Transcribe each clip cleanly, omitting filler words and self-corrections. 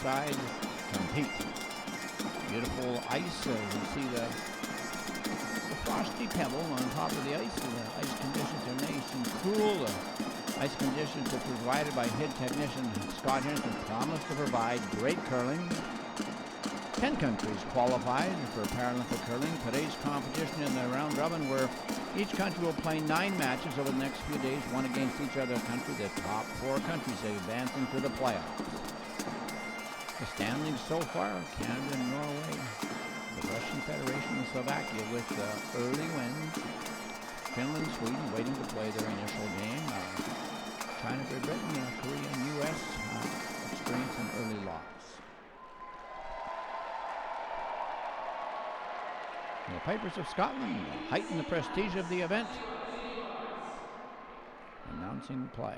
side compete. Beautiful ice. You see the frosty pebble on top of the ice. The ice conditions are nice and cool. The ice conditions are provided by head technician Scott Henderson. Promise to provide great curling. 10 countries qualified for Paralympic curling. Today's competition in the round robin, where each country will play 9 matches over the next few days, one against each other country. The top 4 countries advancing to the playoffs. The standings so far: Canada and Norway, the Russian Federation and Slovakia with early wins. Finland, Sweden waiting to play their initial game. China, Great Britain, Korea, and U.S. experiencing early loss. The Pipers of Scotland heighten the prestige of the event, announcing play.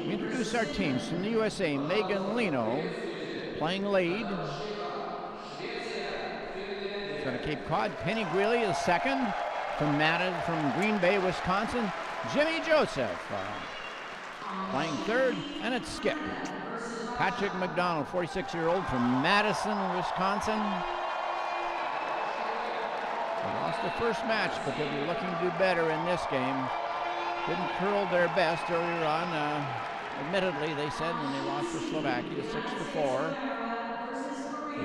We introduce our teams. From the USA, Meghan Lino playing lead. From Cape Cod, Penny Greely is second. From Green Bay, Wisconsin, Jimmy Joseph playing third, and it's Skip. Patrick McDonald, 46-year-old from Madison, Wisconsin. They lost the first match, but they'll be looking to do better in this game. Didn't curl their best earlier on. Admittedly, they said when they lost to Slovakia 6-4.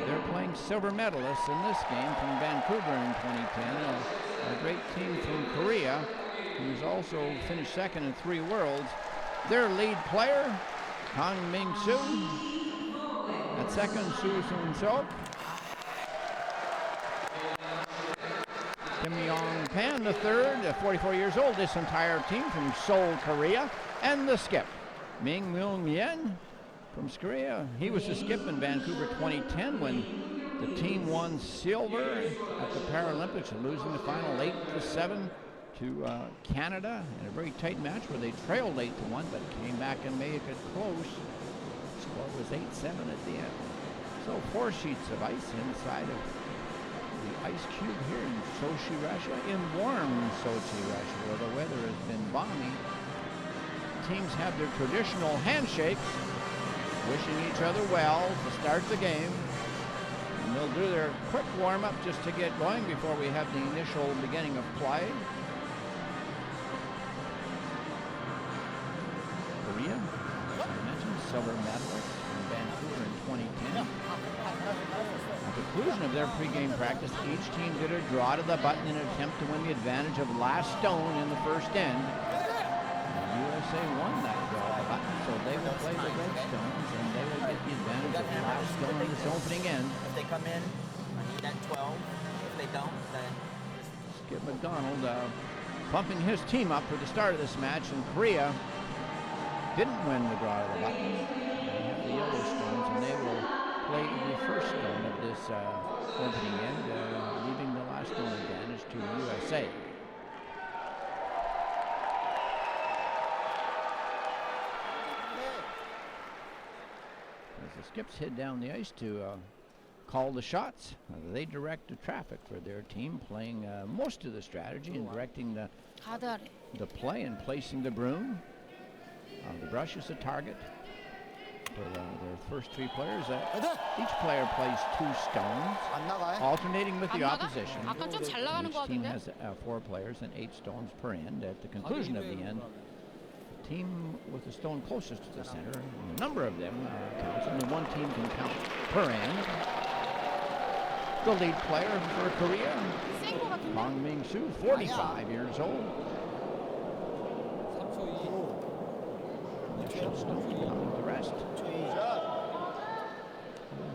They're playing silver medalists in this game from Vancouver in 2010. A great team from Korea, who's also finished second in 3 worlds. Their lead player, Kang Ming-Soo. At second, Soo Soon-Sok. Kim Yong-pan, the third, 44 years old. This entire team from Seoul, Korea. And the skip, Myung-Jin from Korea. He was the skip in Vancouver 2010 when the team won silver at the Paralympics, losing the final 8-7 to Canada in a very tight match where they trailed 8-1, but came back and made it close. The score was 8-7 at the end. So 4 sheets of ice inside of the ice cube here in Sochi, Russia, in warm Sochi, Russia, where the weather has been balmy. Teams have their traditional handshakes, wishing each other well to start the game. And they'll do their quick warm-up just to get going before we have the initial beginning of play. Korea, as I mentioned, silver medalist from Vancouver in 2010. At the conclusion of their pregame practice, each team did a draw to the button in an attempt to win the advantage of last stone in the first end. The USA won that draw to the button, so they will play the red stones and they will get the advantage of the last stone in this opening end. If they come in, I need that 12. If they don't, then... Skip McDonald pumping his team up for the start of this match, and Korea didn't win the draw to the button. They have the yellow stones, and they will play the first stone of this opening end, leaving the last stone advantage to the USA. As the skips head down the ice to call the shots, they direct the traffic for their team, playing most of the strategy and directing the play and placing the broom. The brush is the target for their first 3 players. Each player plays 2 stones, alternating with the opposition. Each team has 4 players and 8 stones per end. At the conclusion of the end, the team with the stone closest to the center, and the number of them counts, only one team can count per end. The lead player for Korea, Kang Ming-Soo, 45 years old. Stone coming to rest.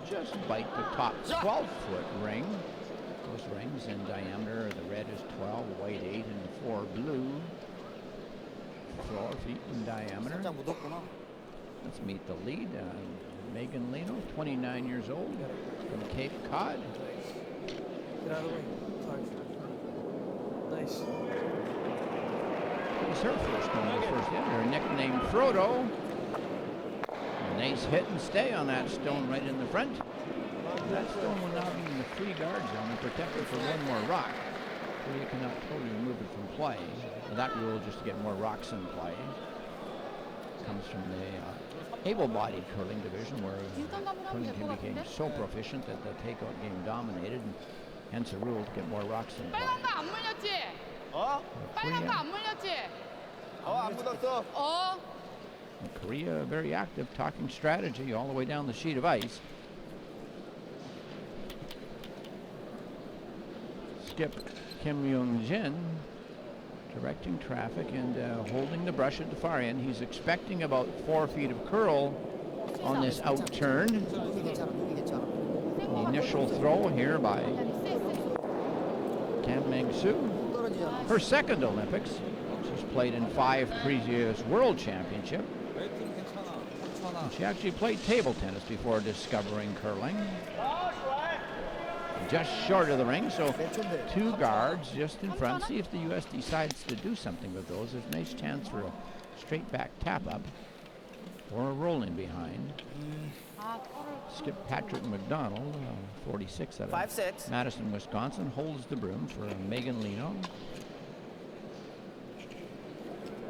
Just bite the top 12-foot ring. Those rings in diameter, the red is 12, white 8, and the 4 blue. 4 feet in diameter. Let's meet the lead. Meghan Lino, 29 years old, from Cape Cod. Nice. It was her first one in the first end. Her nickname Frodo. A nice hit and stay on that stone right in the front. that stone will now be in the free guard zone and protected for one more rock. So you cannot totally remove it from play. That rule just to get more rocks in play. Comes from the able-bodied curling division where curling team became so proficient that the takeout game dominated, and hence a rule to get more rocks in play. Korea very active, talking strategy all the way down the sheet of ice. Skip Myung-Jin directing traffic and holding the brush at the far end. He's expecting about 4 feet of curl on this out turn. The initial throw here by Tam Meng-Soo. Her second Olympics. She's played in 5 previous World Championships. She actually played table tennis before discovering curling. Just short of the ring, so 2 guards just in front. See if the U.S. decides to do something with those. There's a nice chance for a straight back tap up or a rolling behind. Skip Patrick McDonald, 46 out of 5'6". Madison, Wisconsin, holds the broom for Meghan Lino.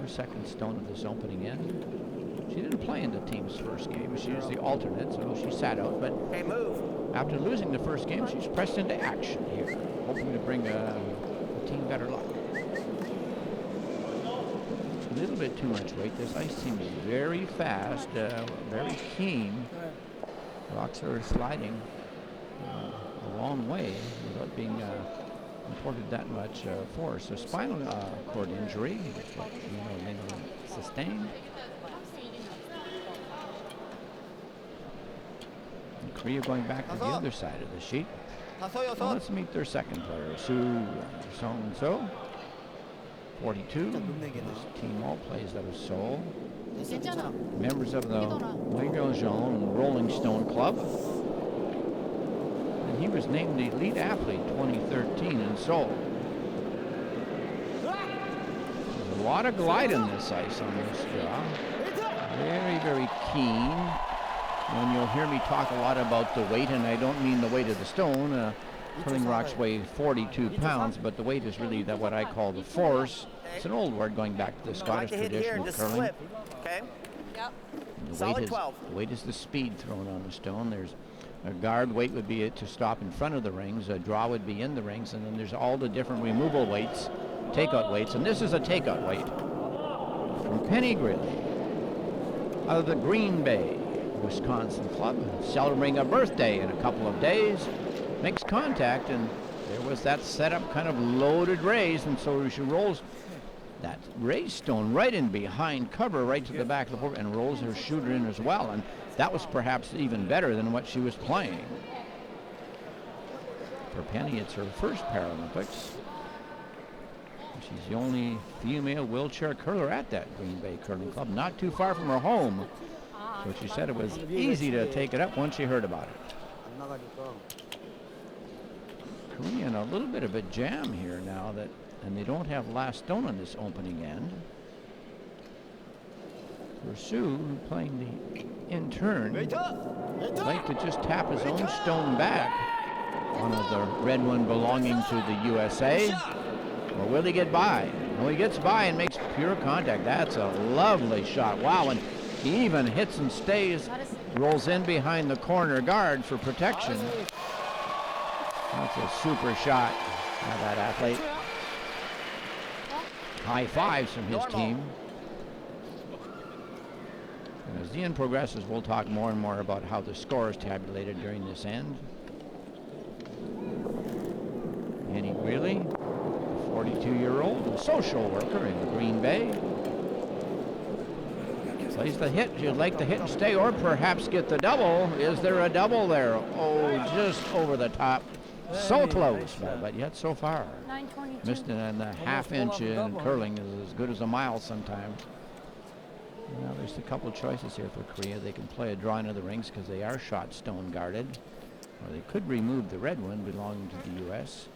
Her second stone of this opening end. She didn't play in the team's first game. She was the alternate, so she sat out. But after losing the first game, she's pressed into action here, hoping to bring the team better luck. A little bit too much weight. This ice seems very fast, very keen. Rocks are sliding a long way without being imported that much force. A spinal cord injury, what Lino sustained. And Korea going back to the other side of the sheet. So let's meet their second player, Soo Song-so, 42. This team all plays out of Seoul. Members of the Myung-Jin Rolling Stone Club. And he was named the Elite Athlete 2013 in Seoul. There's a lot of glide in this ice on this draw. Very, very keen. And you'll hear me talk a lot about the weight, and I don't mean the weight of the stone. Curling rocks weigh 42 pounds, but the weight is really that what I call the force. It's an old word going back to the Scottish tradition of curling. Okay. Yep. The weight is the speed thrown on the stone. There's a guard weight would be to stop in front of the rings. A draw would be in the rings, and then there's all the different removal weights, takeout weights, and this is a takeout weight from Penny Greely out of the Green Bay, Wisconsin club, celebrating a birthday in a couple of days. Makes contact, and there was that setup kind of loaded raise, and so she rolls that raise stone right in behind cover, right to the back of the board, and rolls her shooter in as well, and that was perhaps even better than what she was playing. For Penny, it's her first Paralympics. She's the only female wheelchair curler at that Green Bay Curling Club, not too far from her home. So she said it was easy to take it up once she heard about it. Korea in a little bit of a jam here now, and they don't have last stone on this opening end. For Soo, playing the in turn, would like to just tap his own stone back. One of the red one belonging to the USA. Or will he get by? No, he gets by and makes pure contact. That's a lovely shot. Wow, and he even hits and stays, rolls in behind the corner guard for protection. That's a super shot by that athlete. High fives from his team. And as the end progresses, we'll talk more and more about how the score is tabulated during this end. Penny Greely, a 42-year-old social worker in Green Bay. Plays the hit. You'd like the hit and stay, or perhaps get the double. Is there a double there? Oh, just over the top. So close, but yet so far. Missed it, and a half inch in curling is as good as a mile sometimes. Now there's a couple of choices here for Korea. They can play a draw into the rings because they are shot stone guarded, or they could remove the red one belonging to the U.S.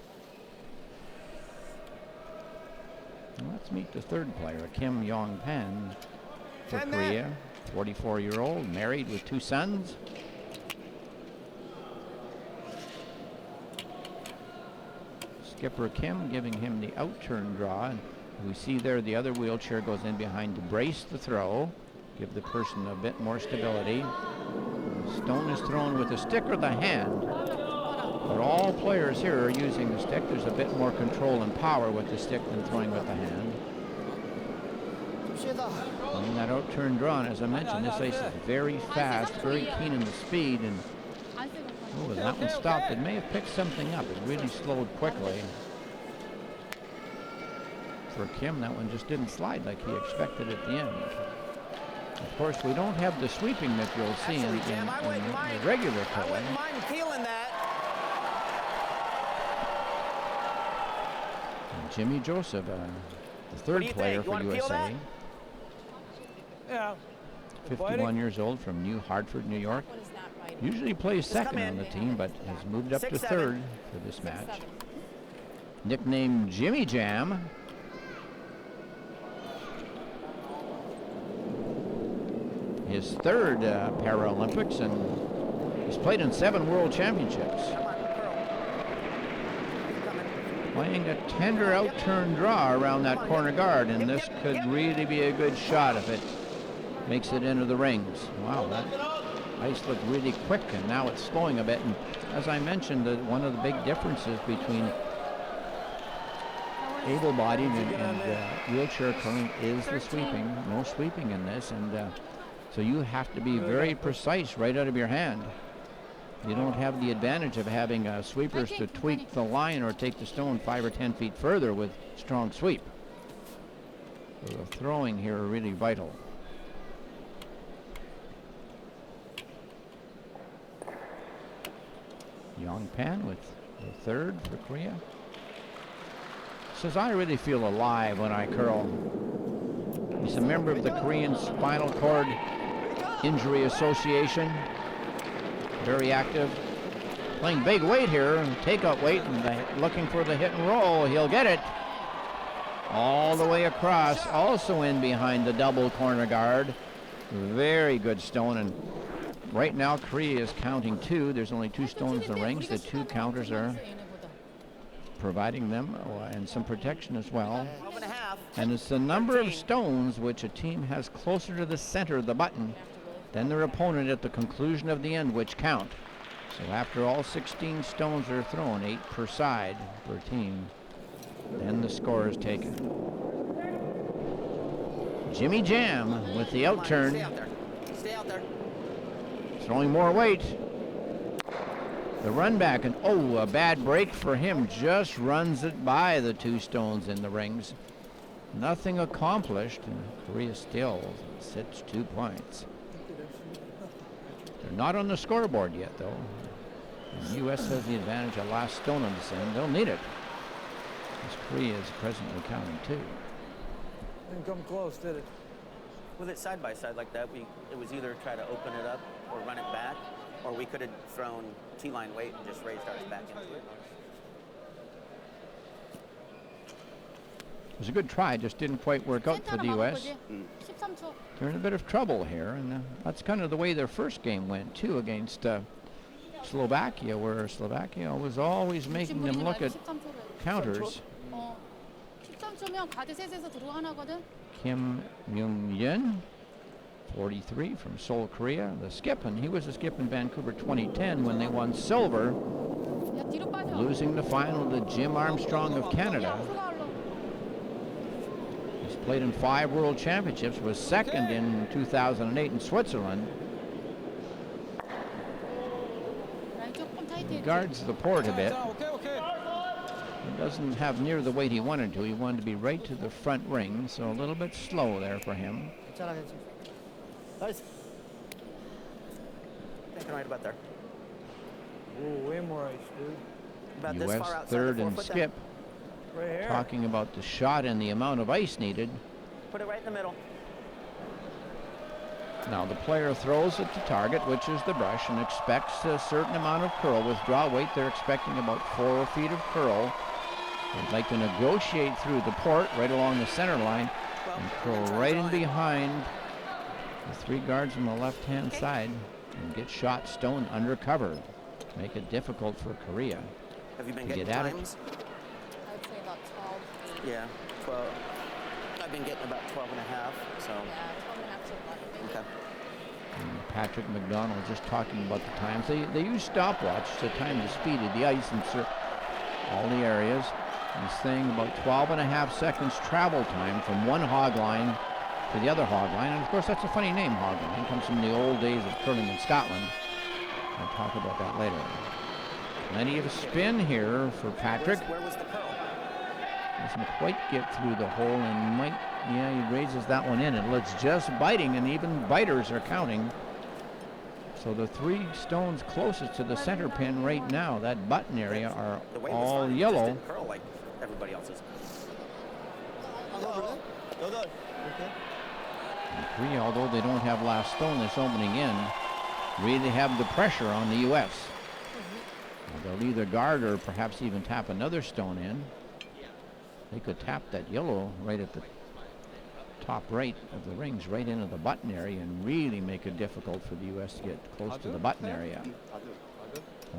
And let's meet the third player, Kim Yong-pan for Korea, 44-year-old, married with 2 sons. Skipper Kim giving him the outturn draw. And we see there the other wheelchair goes in behind to brace the throw, give the person a bit more stability. The stone is thrown with the stick or the hand. But all players here are using the stick. There's a bit more control and power with the stick than throwing with the hand. And that outturn draw, and as I mentioned, this ice is very fast, very keen in the speed, and oh, that one stopped. It may have picked something up. It really slowed quickly. For Kim, that one just didn't slide like he expected at the end. Of course, we don't have the sweeping that you'll see in the regular curling. And Jimmy Joseph, the third player for USA. Yeah. 51 years old from New Hartford, New York. Usually plays second on the team, but has moved up to third for this match. Nicknamed Jimmy Jam. His third Paralympics, and he's played in 7 World Championships. Playing a tender outturn draw around that corner guard, and this could really be a good shot if it makes it into the rings. Wow, that ice looked really quick, and now it's slowing a bit. And as I mentioned, one of the big differences between able-bodied and wheelchair curling is the sweeping. No sweeping in this, and so you have to be very precise right out of your hand. You don't have the advantage of having sweepers to tweak the line or take the stone 5 or 10 feet further with strong sweep. So the throwing here are really vital. Young Pan with the third for Korea. Says, I really feel alive when I curl. He's a member of the Korean Spinal Cord Injury Association. Very active. Playing big weight here, takeout weight, and looking for the hit and roll. He'll get it. All the way across, also in behind the double corner guard. Very good stone, and right now Korea is counting 2. There's only 2 stones in the rings. The 2 counters are providing them and some protection as well. And it's the number of stones which a team has closer to the center of the button than their opponent at the conclusion of the end which count. So after all 16 stones are thrown, 8 per side per team, then the score is taken. Jimmy Jam with the outturn. Stay out there. Throwing more weight. The run back, and oh, a bad break for him. Just runs it by the 2 stones in the rings. Nothing accomplished, and Korea still sits 2 points. They're not on the scoreboard yet, though. And the U.S. has the advantage of last stone on the sand. They'll need it, as Korea is presently counting 2. Didn't come close, did it? With it side by side like that, it was either try to open it up or run it back, or we could have thrown T-line weight and just raised ours back into it. It was a good try, just didn't quite work out for the U.S. They're in a bit of trouble here, and that's kind of the way their first game went, too, against Slovakia, where Slovakia was always making them look at counters. Kim Myung-Jin, 43 from Seoul, Korea, the skip, and he was a skip in Vancouver 2010 when they won silver, losing the final to Jim Armstrong of Canada. He's played in 5 World Championships, was second in 2008 in Switzerland. He guards the port a bit. He doesn't have near the weight he wanted to. He wanted to be right to the front ring, so a little bit slow there for him. Thinking right about there. Ooh, way more ice, dude. About this U.S. far outside third the 4 and foot skip. Right here. Talking about the shot and the amount of ice needed. Put it right in the middle. Now the player throws at the target, which is the brush, and expects a certain amount of curl. With draw weight, they're expecting about 4 feet of curl. They'd like to negotiate through the port right along the center line and curl right in behind the 3 guards on the left-hand side and get shot stone under cover. Make it difficult for Korea Have you been to getting get at times? it. Yeah, 12. I've been getting about 12 and a half, so. Yeah, 12 and a half so far. Okay. And Patrick McDonald just talking about the times. They use stopwatch to time the speed of the ice in all the areas. He's saying about 12 and a half seconds travel time from one hog line to the other hog line. And of course, that's a funny name, hog line. It comes from the old days of curling in Scotland. I'll talk about that later. Plenty of spin here for Patrick. Where was the curl? Doesn't quite get through the hole and might, yeah, he raises that one in. And it's just biting, and even biters are counting. So the 3 stones closest to the center pin right now, that button area, are The weight was all fine, it just yellow. didn't curl like everybody else's. And 3, although they don't have last stone this opening end, really have the pressure on the U.S. They'll either guard or perhaps even tap another stone in. They could tap that yellow right at the top right of the rings, right into the button area, and really make it difficult for the U.S. to get close to the button area.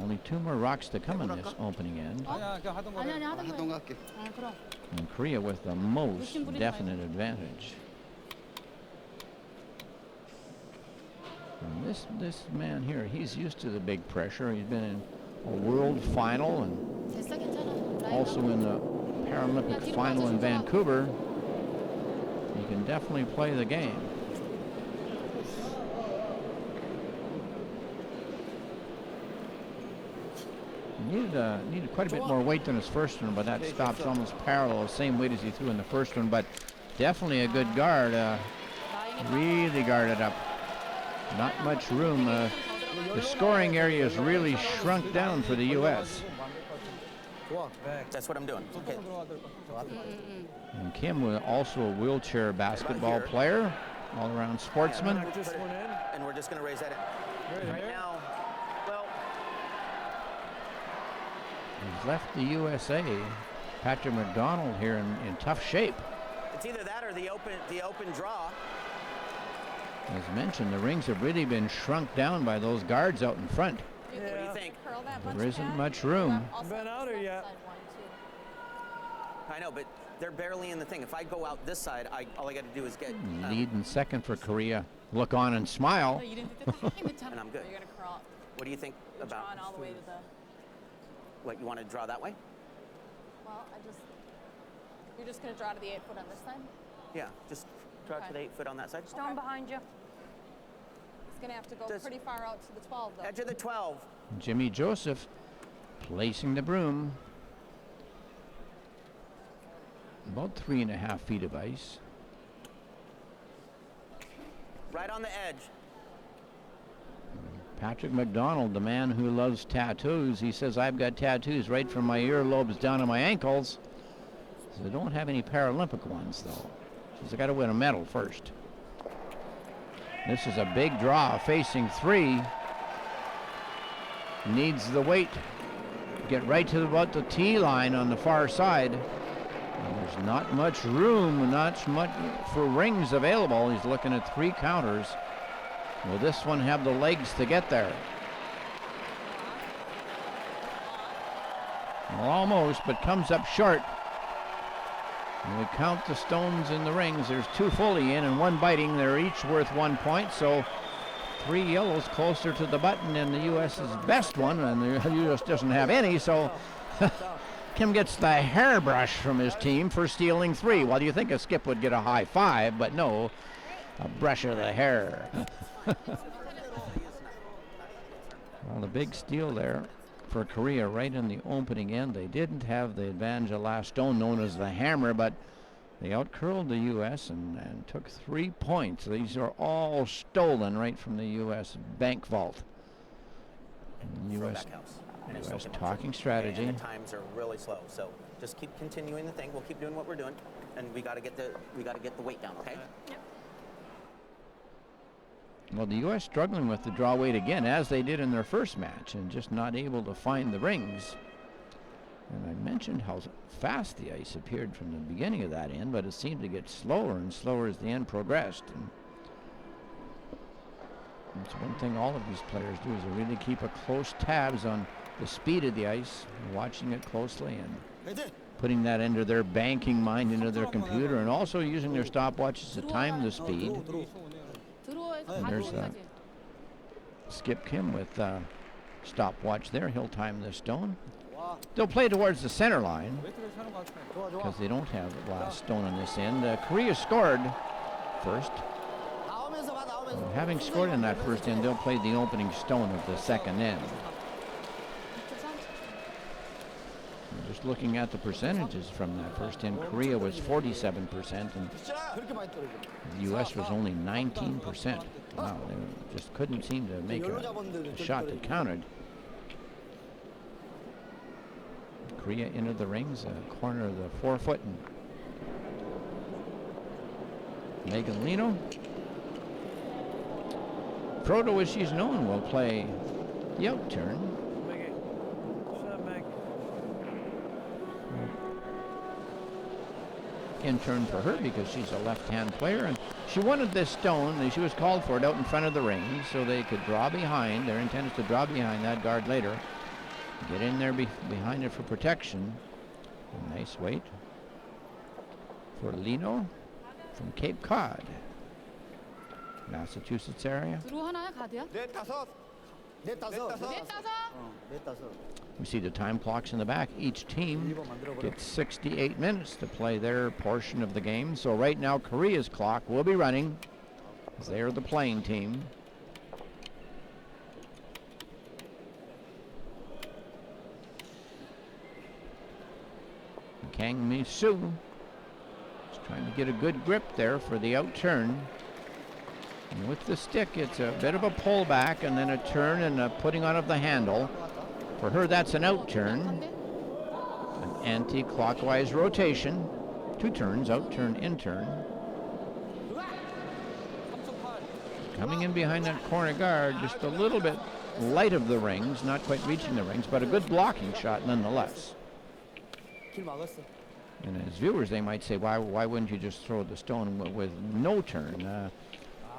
Only 2 more rocks to come in this opening end. 아니 하던 거 해. 아 그럼. And Korea with the most definite advantage. And this man here, he's used to the big pressure. He's been in a world final and 됐어 괜찮아. also in the Paralympic final in Vancouver. He can definitely play the game. Needed quite a bit more weight than his first one, but that stops almost parallel, same weight as he threw in the first one, but definitely a good guard. Really guarded up. Not much room. The scoring area is really shrunk down for the U.S. That's what I'm doing. Okay. And Kim was also a wheelchair basketball player, all-around sportsman. And we're just going to raise that in. Right now, well, He's left the USA, Patrick McDonald, here in tough shape. it's either that or the open draw. As mentioned, the rings have really been shrunk down by those guards out in front. What do you think? Curl that much There isn't back. much room. Been out or yet? I know, but they're barely in the thing. If I go out this side, all I got to do is get. Lead in second for Korea. Look on and smile. No, you didn't do the time. And I'm good. You're gonna curl. What do you think You're about drawing all the way to the. what you want to draw that way? Well, you're just gonna draw to the 8 foot on this side. Yeah, just draw to Okay. the 8 foot on that side. Stone behind you. It's gonna have to go Does- pretty far out to the 12 though. Edge of the 12. Jimmy Joseph placing the broom. About 3.5 feet of ice. Right on the edge. Patrick McDonald, the man who loves tattoos, he says, I've got tattoos right from my earlobes down to my ankles. So they don't have any Paralympic ones, though. Says, I got to win a medal first. This is a big draw, facing 3. Needs the weight. Get right to about the tee line on the far side. And there's not much room, not much for rings available. He's looking at 3 counters. Will this one have the legs to get there? Well, almost, but comes up short. And we count the stones in the rings. There's 2 fully in and 1 biting. They're each worth 1 point, so 3 yellows closer to the button than the U.S.'s best one, and the U.S. doesn't have any, so Kim gets the hairbrush from his team for stealing 3. Well, you think a skip would get a high 5, but no, a brush of the hair. Well, the big steal there for Korea right in the opening end. They didn't have the advantage of last stone, known as the hammer, but they outcurled the U.S. and took 3 points. These are all stolen right from the U.S. bank vault. And the U.S. Throwback house. And it's U.S. open. talking strategy. And the times are really slow, so just keep continuing the thing. We'll keep doing what we're doing, and we got to get the weight down, okay? Well, the U.S. struggling with the draw weight again, as they did in their first match, and just not able to find the rings. And I mentioned how fast the ice appeared from the beginning of that end, but it seemed to get slower and slower as the end progressed. And it's one thing all of these players do, is to really keep a close tabs on the speed of the ice, watching it closely, and putting that into their banking mind, into their computer, and also using their stopwatches to time the speed. 들어와서 And there's Skip Kim with stopwatch there. He'll time the stone. They'll play towards the center line because they don't have the last stone on this end. Korea scored first. And having scored in that first end, they'll play the opening stone of the second end. And just looking at the percentages from that first end, Korea was 47% and the U.S. was only 19%. Wow, they just couldn't seem to make a shot that counted. Korea into the rings, corner of the forefoot, and Meghan Lino, Frodo, as she's known, will play the out turn. In turn for her because she's a left-hand player, and she wanted this stone, and she was called for it out in front of the ring so they could draw behind. Their intent is to draw behind that guard later. Get in there behind it for protection. A nice weight for Lino from Cape Cod, Massachusetts area. 들어오나요, 가드야? We see the time clocks in the back. Each team gets 68 minutes to play their portion of the game. So right now, Korea's clock will be running as they are the playing team. Kang Mi-soo is trying to get a good grip there for the out turn. And with the stick, it's a bit of a pull back and then a turn and a putting on of the handle. For her, that's an out turn. An anti-clockwise rotation. 2 turns, out turn, in turn. Coming in behind that corner guard, just a little bit light of the rings, not quite reaching the rings, but a good blocking shot nonetheless. And as viewers, they might say, why wouldn't you just throw the stone with no turn?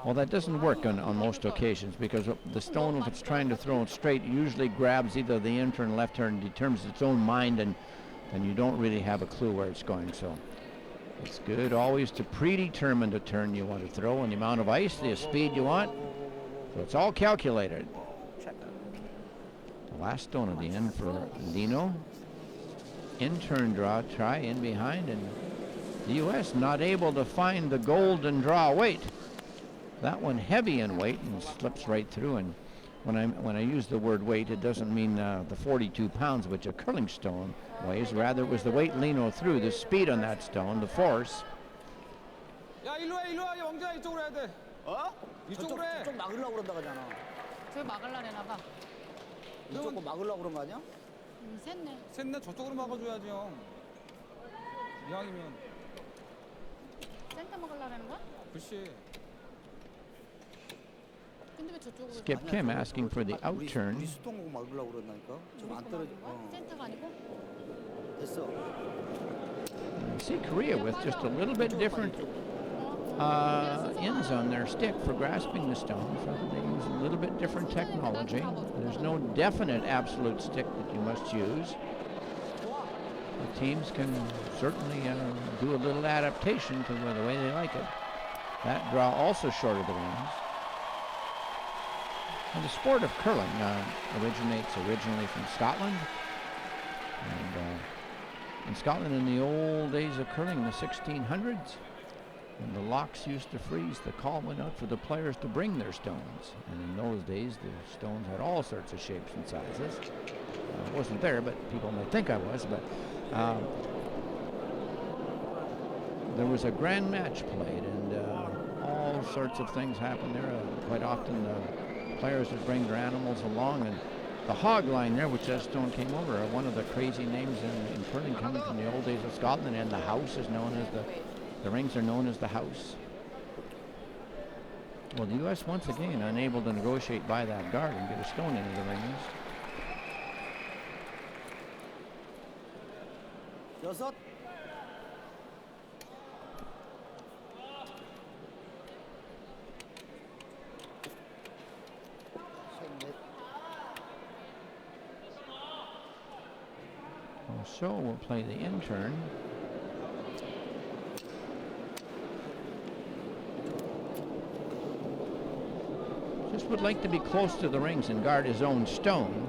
Well, that doesn't work on most occasions because the stone, if it's trying to throw it straight, usually grabs either the in turn, left turn, determines its own mind, and you don't really have a clue where it's going. So it's good always to predetermine the turn you want to throw and the amount of ice, the speed you want. So it's all calculated. The last stone at the end for Lino. In turn draw, try in behind, and the U.S. not able to find the golden draw weight. That one heavy in weight and slips right through. And when I use the word weight, it doesn't mean the 42 pounds which a curling stone weighs. Rather, it was the weight Lino threw, the speed on that stone, the force. 야, 일로 와, 영재야, 이쪽으로 해야 돼. 이쪽으로 해. 좀 막으려고 그런다 그러잖아. 저 막으려나 봐. 이쪽 거 막으려고 그런 거 아니야? 샜네. 셋넷 저쪽으로 막아줘야지, 형. 이왕이면. 센터 막으려는 거야? 글씨. 근데 왜 저쪽으로? Skip Kim asking for the out turn. 우리 수동공 막으려고 그런다니까. 좀 안 떨어져. 센터가 아니고? 됐어. See Korea with just a little bit different ends on their stick for grasping the stone. So they use a little bit different technology. There's no definite absolute stick that you must use. The teams can certainly do a little adaptation to the way they like it. That draw also short of the rings. And the sport of curling originates originally from Scotland. And in Scotland in the old days of curling in the 1600s, when the locks used to freeze, the call went out for the players to bring their stones. And in those days, the stones had all sorts of shapes and sizes. I wasn't there, but people might think I was. But there was a grand match played, and all sorts of things happened there. Quite often, players would bring their animals along, and the hog line there, which that stone came over, one of the crazy names in curling coming from the old days of Scotland, and the house is known as the rings are known as the house. Well, the U.S. once again unable to negotiate by that guard and get a stone into the rings. 여섯. So we'll play the intern. Just would like to be close to the rings and guard his own stone.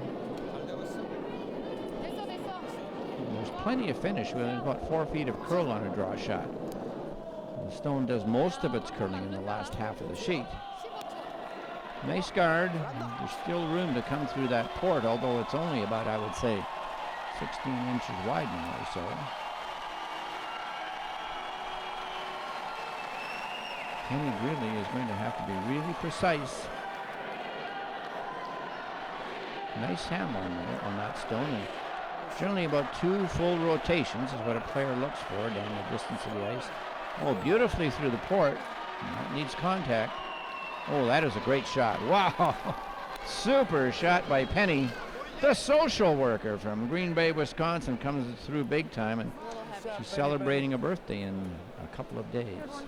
됐어, 됐어. There's plenty of finish with about 4 feet of curl on a draw shot. The stone does most of its curling in the last half of the sheet. 15초. Nice guard. There's still room to come through that port, although it's only about, I would say, 16 inches wide now or so. Kenny Greely is going to have to be really precise. Nice handle on that stone. And generally about 2 full rotations is what a player looks for down the distance of the ice. Oh, beautifully through the port. That needs contact. Oh, that is a great shot. Wow. Super shot by Penny. The social worker from Green Bay, Wisconsin, comes through big time, and A little heavy. she's celebrating a birthday in a couple of days.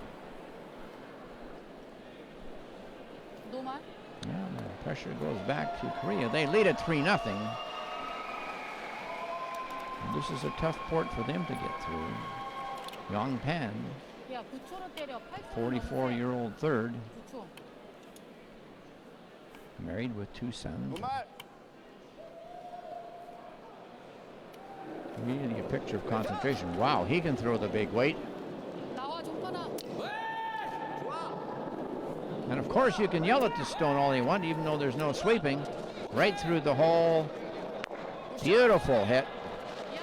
노말. Yeah, the pressure goes back to Korea. They lead at 3-0. And this is a tough port for them to get through. Yong Pan, 야, 9초로 때려. 44-year-old third, 9초. married with 2 sons. Really a picture of concentration. Wow, he can throw the big weight. 나와, 정선아. And of course you can yell at the stone all you want, even though there's no sweeping. Right through the hole. Beautiful hit. 야,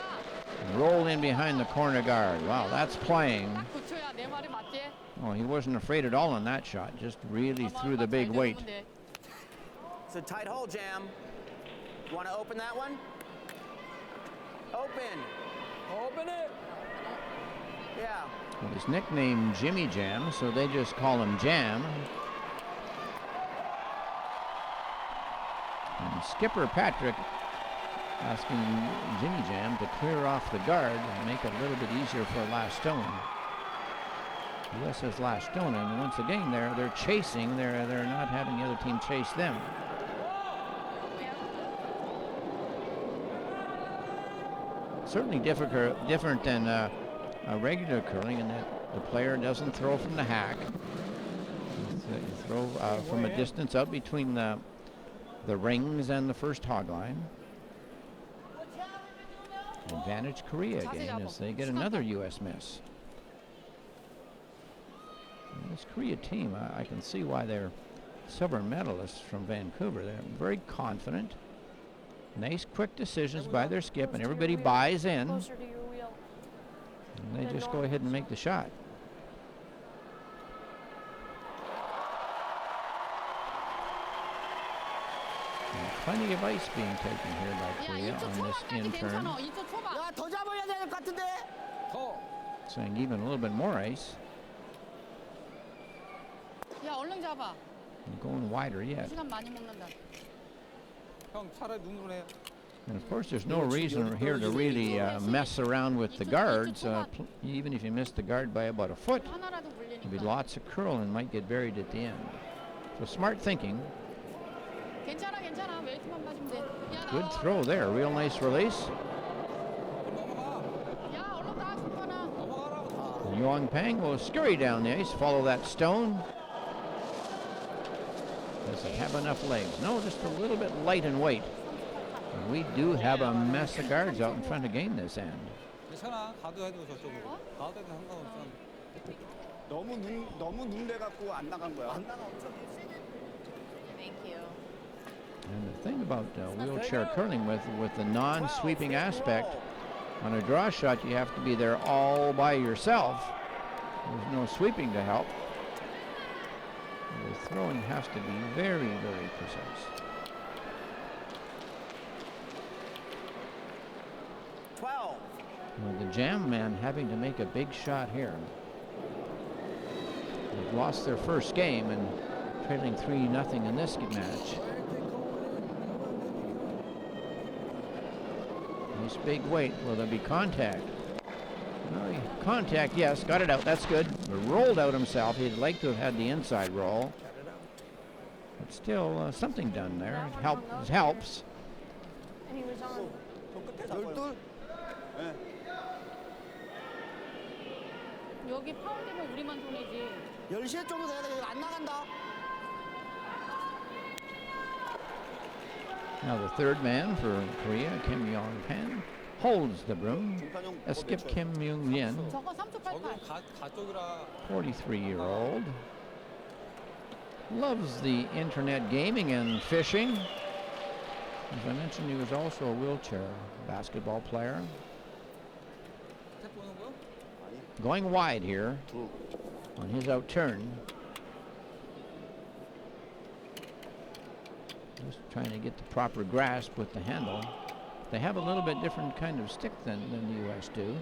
Rolled in behind the corner guard. Wow, that's playing. 딱 9초야. 내 말이 맞지? Oh, he wasn't afraid at all on that shot. Just really threw the big weight. It's a tight hole, Jam. You want to open that one? Open. Open it. Yeah. Well, he's nicknamed Jimmy Jam, so they just call him Jam. And skipper Patrick asking Jimmy Jam to clear off the guard and make it a little bit easier for last stone. U.S. has last stone, and once again they're chasing. They're not having the other team chase them. Certainly different than a regular curling in that the player doesn't throw from the hack. You throw from a distance out between the rings and the first hog line. Advantage Korea again as they get another U.S. miss. And this Korea team, I can see why they're silver medalists from Vancouver. They're very confident. Nice quick decisions by their skip, and everybody buys in. Closer to your wheel. And they just go ahead and make the shot. And plenty of ice being taken here by 야, Korea 2초 on this 초반까지 intern. 괜찮아. 2초 초반. 야, 더 잡아야 될 것 같은데? 더. Saying even a little bit more ice. 야, 얼른 잡아. And going wider yet. 시간 많이 먹는다. 형 차라리 눈으로 해. And of course, there's no reason here to really mess around with the guards. Even if you miss the guard by about a foot, 하나라도 there'll be 물리니까. lots of curl and might get buried at the end. So smart thinking. 괜찮아, 괜찮아. 웨이트만 맞으면 돼. 야, Good 나와. throw there. Real nice release. 넘어가. 야, 얼른 가, 정선아. 넘어가라고. Yuan Pang will scurry down the ice, follow that stone. Does it have enough legs? No, just a little bit light in weight. And we do have a mess of guards out in front again this end. 괜찮아. 가도 해도 저쪽으로. 가도 해도 상관없어. 너무 눈대 갖고 안 나간 거야. 안 나가. Thank you. And the thing about wheelchair curling with the non-sweeping aspect, on a draw shot you have to be there all by yourself. There's no sweeping to help. The throwing has to be very, very precise. 12. Well, the Jam man having to make a big shot here. They've lost their first game and trailing 3-0 in this match. Nice big weight. Will there be contact? Well, contact, yes. Got it out. That's good. But rolled out himself. He'd like to have had the inside roll. But still, something done there. It helps. And he was on. 12? 예. 여기 파울되면 우리만 손해지. 10시에 정도 돼야 돼. 안 나간다. Now the third man for Korea, Kim Yong-pan, holds the broom. 중간형 A skip Kim Myung-Jin, 저거 3초 88. 가쪽이라 43-year-old. Loves the internet gaming and fishing. As I mentioned, he was also a wheelchair basketball player. 탭 보는 거? Going wide here on his out turn. Just trying to get the proper grasp with the handle. They have a little bit different kind of stick than the U.S. do.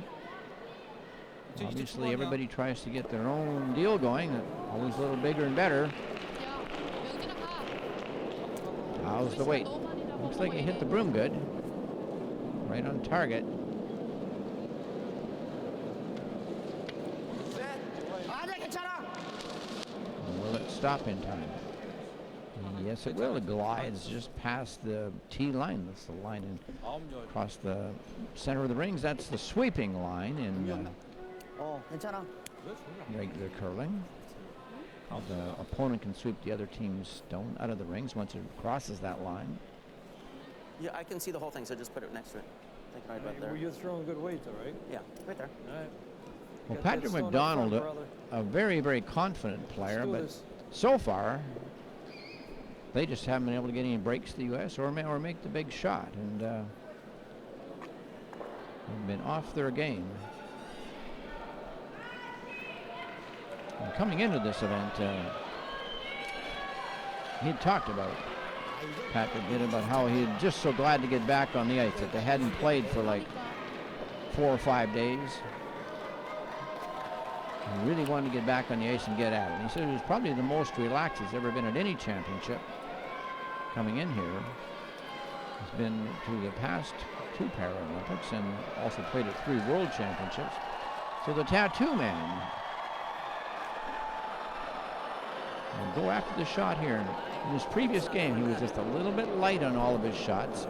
Obviously, everybody tries to get their own deal going. Always a little bigger and better. 야, 명진아 가. How's the weight? Looks like he hit the broom good. Right on target. 아니야, 괜찮아. Will it stop in time? Yes, it will. It glides just past the T line. That's the line in, 9열. across the center of the rings. That's the sweeping line in 괜찮아. regular curling. The opponent can sweep the other team's stone out of the rings once it crosses that line. Yeah, I can see the whole thing, so just put it next to it. Take it right about there. You're throwing good weight, though, right? Yeah, right there. All right. Well, Got that Patrick stone up McDonald, front, brother. a very, very confident player, Let's do but this. so far, they just haven't been able to get any breaks to the U.S. or make the big shot, and have been off their game. And coming into this event, he talked about, Patrick did, about how he's just so glad to get back on the ice, that they hadn't played for like 4 or 5 days. He really wanted to get back on the ice and get at it. And he said it was probably the most relaxed he's ever been at any championship. Coming in here, he's been to the past 2 Paralympics and also played at 3 World Championships. So the tattoo man will go after the shot here. In his previous game, he was just a little bit light on all of his shots.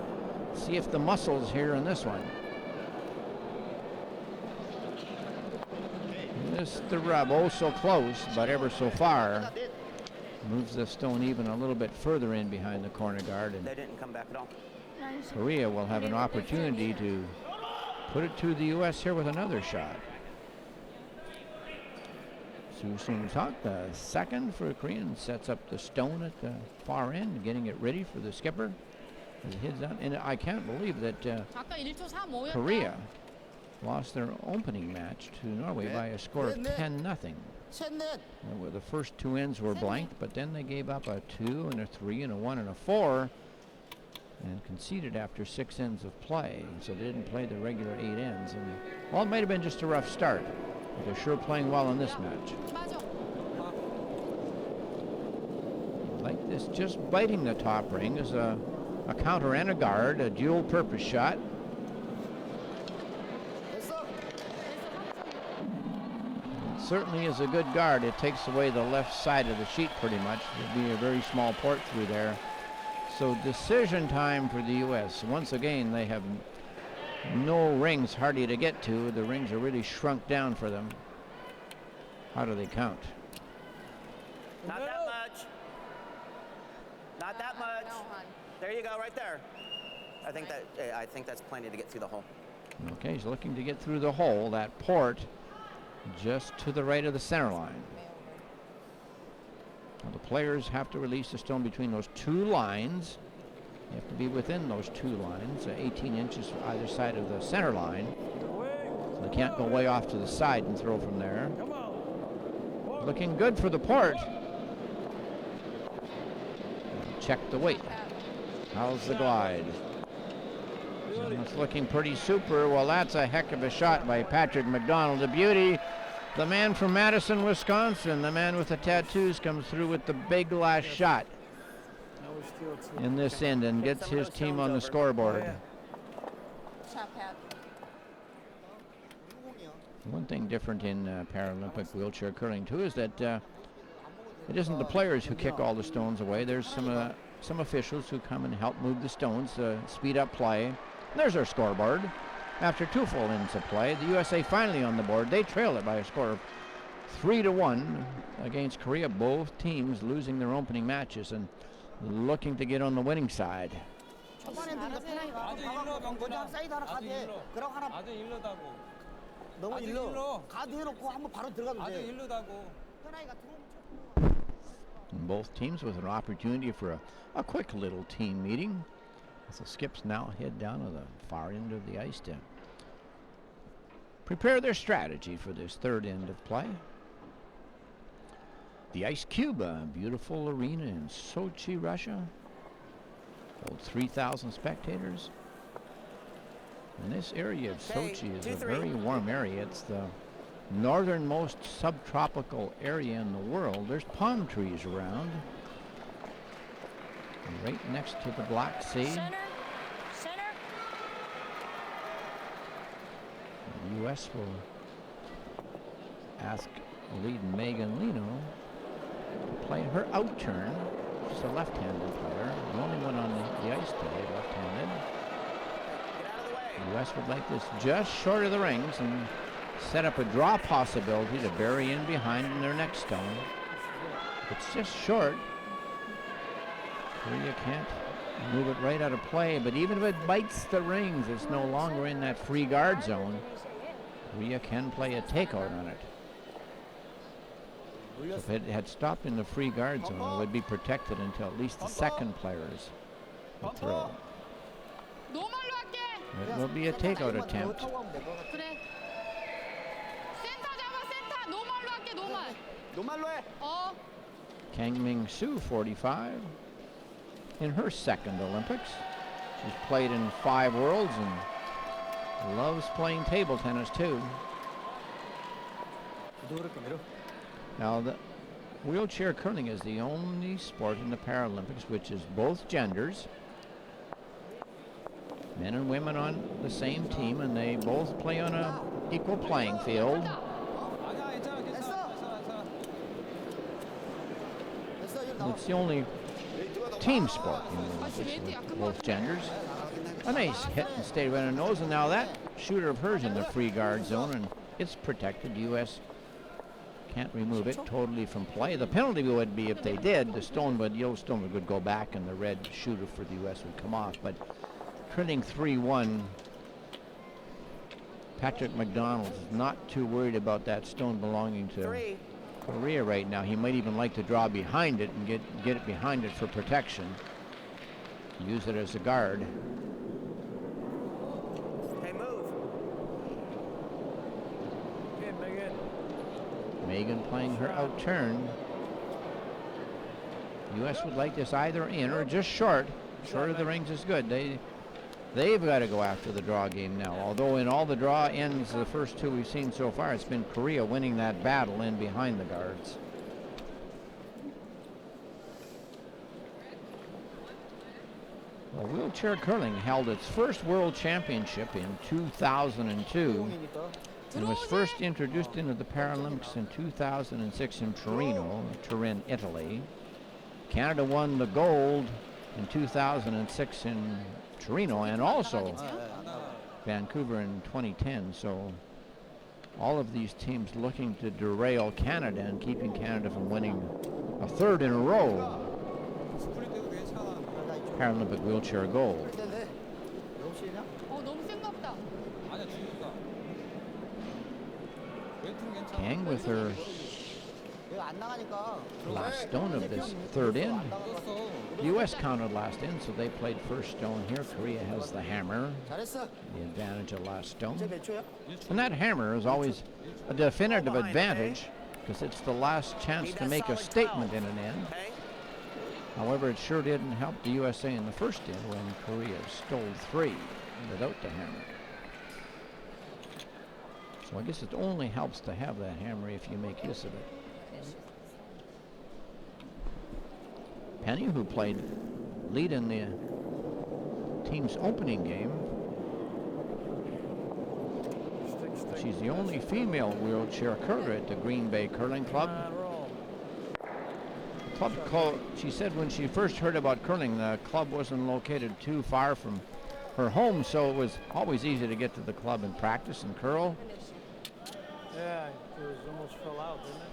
See if the muscles here in this one. Missed the rub, oh so close, but ever so far. Moves the stone even a little bit further in behind the corner guard, and They didn't come back at all. Korea will have an opportunity to put it to the U.S. here with another shot. Soo Seung-tak, the second for Korean, sets up the stone at the far end, getting it ready for the skipper. As he heads out, and I can't believe that 아까 1초 3 Korea lost their opening match to Norway by a score of 10-0. 셋넷. The first 2 ends were blank, but then they gave up a 2 and a 3 and a 1 and a 4 and conceded after 6 ends of play. So they didn't play the regular 8 ends. And, well, it might have been just a rough start, but they're sure playing well in this match. 맞아. Like this, just biting the top ring is a counter and a guard, a dual purpose shot. 됐어. Certainly is a good guard. It takes away the left side of the sheet pretty much. There'd be a very small port through there. So decision time for the U.S. Once again, they have no rings hardly to get to. The rings are really shrunk down for them. How do they count? Not that much. Not that much. No, hon. There you go, right there. I think that's plenty to get through the hole. Okay, he's looking to get through the hole. That port just to the right of the center line. Now the players have to release the stone between those 2 lines. You have to be within those 2 lines, 18 inches either side of the center line. So they can't go way off to the side and throw from there. Looking good for the port. Check the weight. How's the glide? It's looking pretty super. Well, that's a heck of a shot by Patrick McDonald. A beauty. The man from Madison, Wisconsin, the man with the tattoos, comes through with the big last shot in this end and gets his team on the scoreboard. 샷 Pat. One thing different in Paralympic wheelchair curling too is that it isn't the players who kick all the stones away. There's some officials who come and help move the stones to speed up play. There's our scoreboard. After 2 full innings of play, the USA finally on the board. They trail it by a score of 3-1 against Korea. Both teams losing their opening matches and looking to get on the winning side. 초반에도 이거 편하게 가고 그냥 사이드 하나 가도 돼. 그럼 하나 아주 일러다고. 너무 아주 일러. 일러. 가드 해놓고 한번 바로 들어가면 아주 돼. 일러다고. 편하게 가 들어오면 And both teams with an opportunity for a quick little team meeting. As the skips now head down to the far end of the ice to prepare their strategy for this third end of play. The Ice Cube, a beautiful arena in Sochi, Russia. Holds 3,000 spectators. And this area of Sochi is a very warm area. It's the northernmost subtropical area in the world. There's palm trees around. And right next to the Black Sea. Center. The U.S. will ask lead Meghan Lino to play her out turn. She's a left-handed player, the only one on the ice today, left-handed. The U.S. would like this just short of the rings and set up a draw possibility to bury in behind in their next stone. It's just short. Korea can't move it right out of play, but even if it bites the rings, it's no longer in that free guard zone. Korea can play a takeout on it. So if it had stopped in the free guard zone, it would be protected until at least the second player is throw. 노멀로 할게. It will be a takeout attempt. 그래. 센터 잡아 센터. 노멀로 할게 노멀. 노말로 해. Kang Ming Soo, 45, in her second Olympics. She's played in 5 worlds and loves playing table tennis too. Now, the wheelchair curling is the only sport in the Paralympics which is both genders, men and women on the same team, and they both play on a equal playing field. 아니야, 괜찮아, 괜찮아. It's the only team sport in the Olympics with both genders. A nice hit and stay right on the nose, and now that shooter of hers in the free guard zone, and it's protected. The U.S. can't remove it totally from play. The penalty would be if they did. The yellow stone would go back, and the red shooter for the U.S. would come off. But trending 3-1, Patrick McDonald is not too worried about that stone belonging to Korea right now. He might even like to draw behind it and get it behind it for protection. Use it as a guard. Hey, move. Okay, Megan. Meghan playing her out turn. U.S. would like this either in or just short. Short of the rings is good. They've got to go after the draw game now. Although in all the draw ends, the first 2 we've seen so far, it's been Korea winning that battle in behind the guards. Well, wheelchair curling held its first world championship in 2002 and was first introduced into the Paralympics in 2006 in Turin, Italy. Canada won the gold in 2006 in Torino and also Vancouver in 2010. So all of these teams looking to derail Canada and keeping Canada from winning a 3rd in a row Paralympic wheelchair gold. 너무 센가 보다. 아니야, 죽는다. 왼쪽 괜찮아. Kang with her 안 나가니까 last stone of this 3rd in. 떴어. The U.S. counted last in, so they played first stone here. Korea has the hammer, 잘했어. the advantage of last stone. 이제 몇 초야? And that hammer is always a definitive advantage because it's the last chance to make a statement in an end. Okay? However, it sure didn't help the USA in the first in when Korea stole 3 without the hammer. So I guess it only helps to have that hammer if you make use of it. Penny, who played lead in the team's opening game, she's the only female wheelchair curler at the Green Bay Curling Club. She said when she first heard about curling, the club wasn't located too far from her home, so it was always easy to get to the club and practice and curl. Yeah, it was almost fell out, didn't it?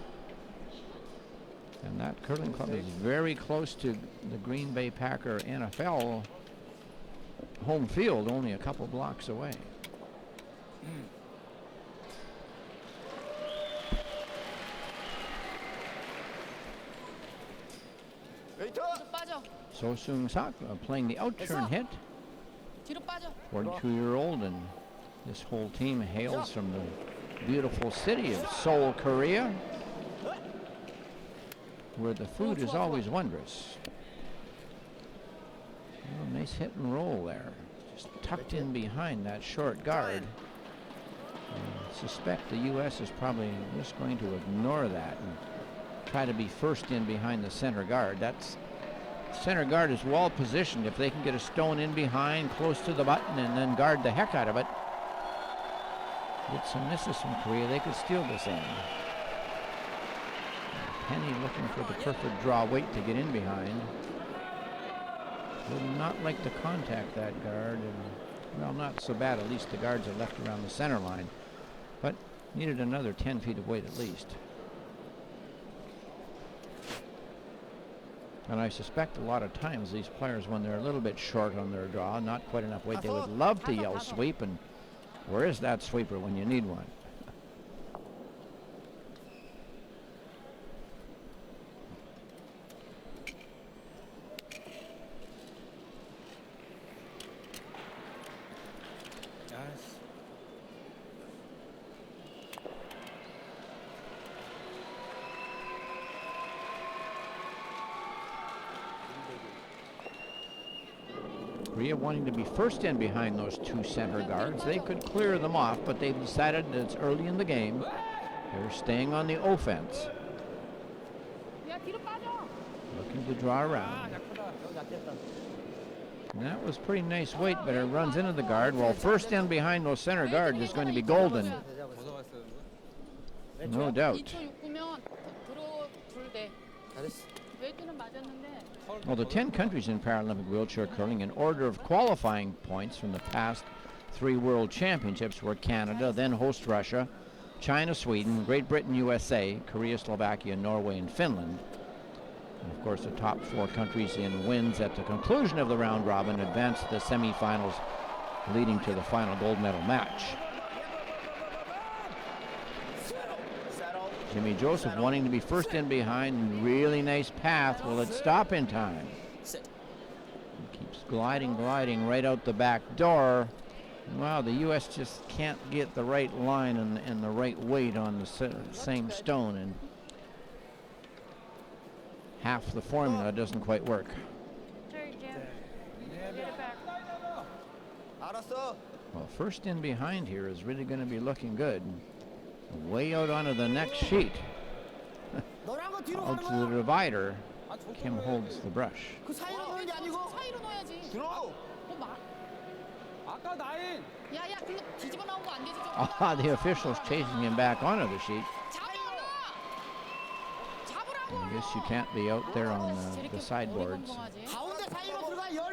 And that curling club is very close to the Green Bay Packer NFL home field, only a couple blocks away. So Seung-sak playing the out-turn hit. 42-year-old, and this whole team hails from the beautiful city of Seoul, Korea, where the food is always wondrous. Oh, nice hit and roll there. Just tucked in behind that short guard. I suspect the U.S. is probably just going to ignore that and try to be first in behind the center guard. That's center guard is well positioned. If they can get a stone in behind close to the button and then guard the heck out of it, get some misses from Korea, they could steal this end. Penny looking for the perfect draw weight to get in behind. Would not like to contact that guard, and well, not so bad. At least the guards are left around the center line, but needed another 10 feet of weight at least. And I suspect a lot of times these players, when they're a little bit short on their draw, not quite enough weight, they would love to yell sweep, and where is that sweeper when you need one? Korea wanting to be first in behind those two center guards. They could clear them off, but they've decided that it's early in the game. They're staying on the offense. Looking to draw around. And that was pretty nice weight, but it runs into the guard. Well, first in behind those center guards is going to be golden. No doubt. Well, the 10 countries in Paralympic wheelchair curling in order of qualifying points from the past 3 World Championships were Canada, then host Russia, China, Sweden, Great Britain, USA, Korea, Slovakia, Norway, and Finland. And of course, the top 4 countries in wins at the conclusion of the round robin advanced to the semifinals, leading to the final gold medal match. Jimmy Joseph wanting to be first in behind. Really nice path. Will it stop in time? Keeps gliding right out the back door. Wow, the U.S. just can't get the right line and the right weight on the same stone, and half the formula doesn't quite work. Well, first in behind here is really going to be looking good. Way out onto the next sheet. Out to the divider. Kim holds the brush. The official's chasing him back onto the sheet. I guess you can't be out there on the sideboards.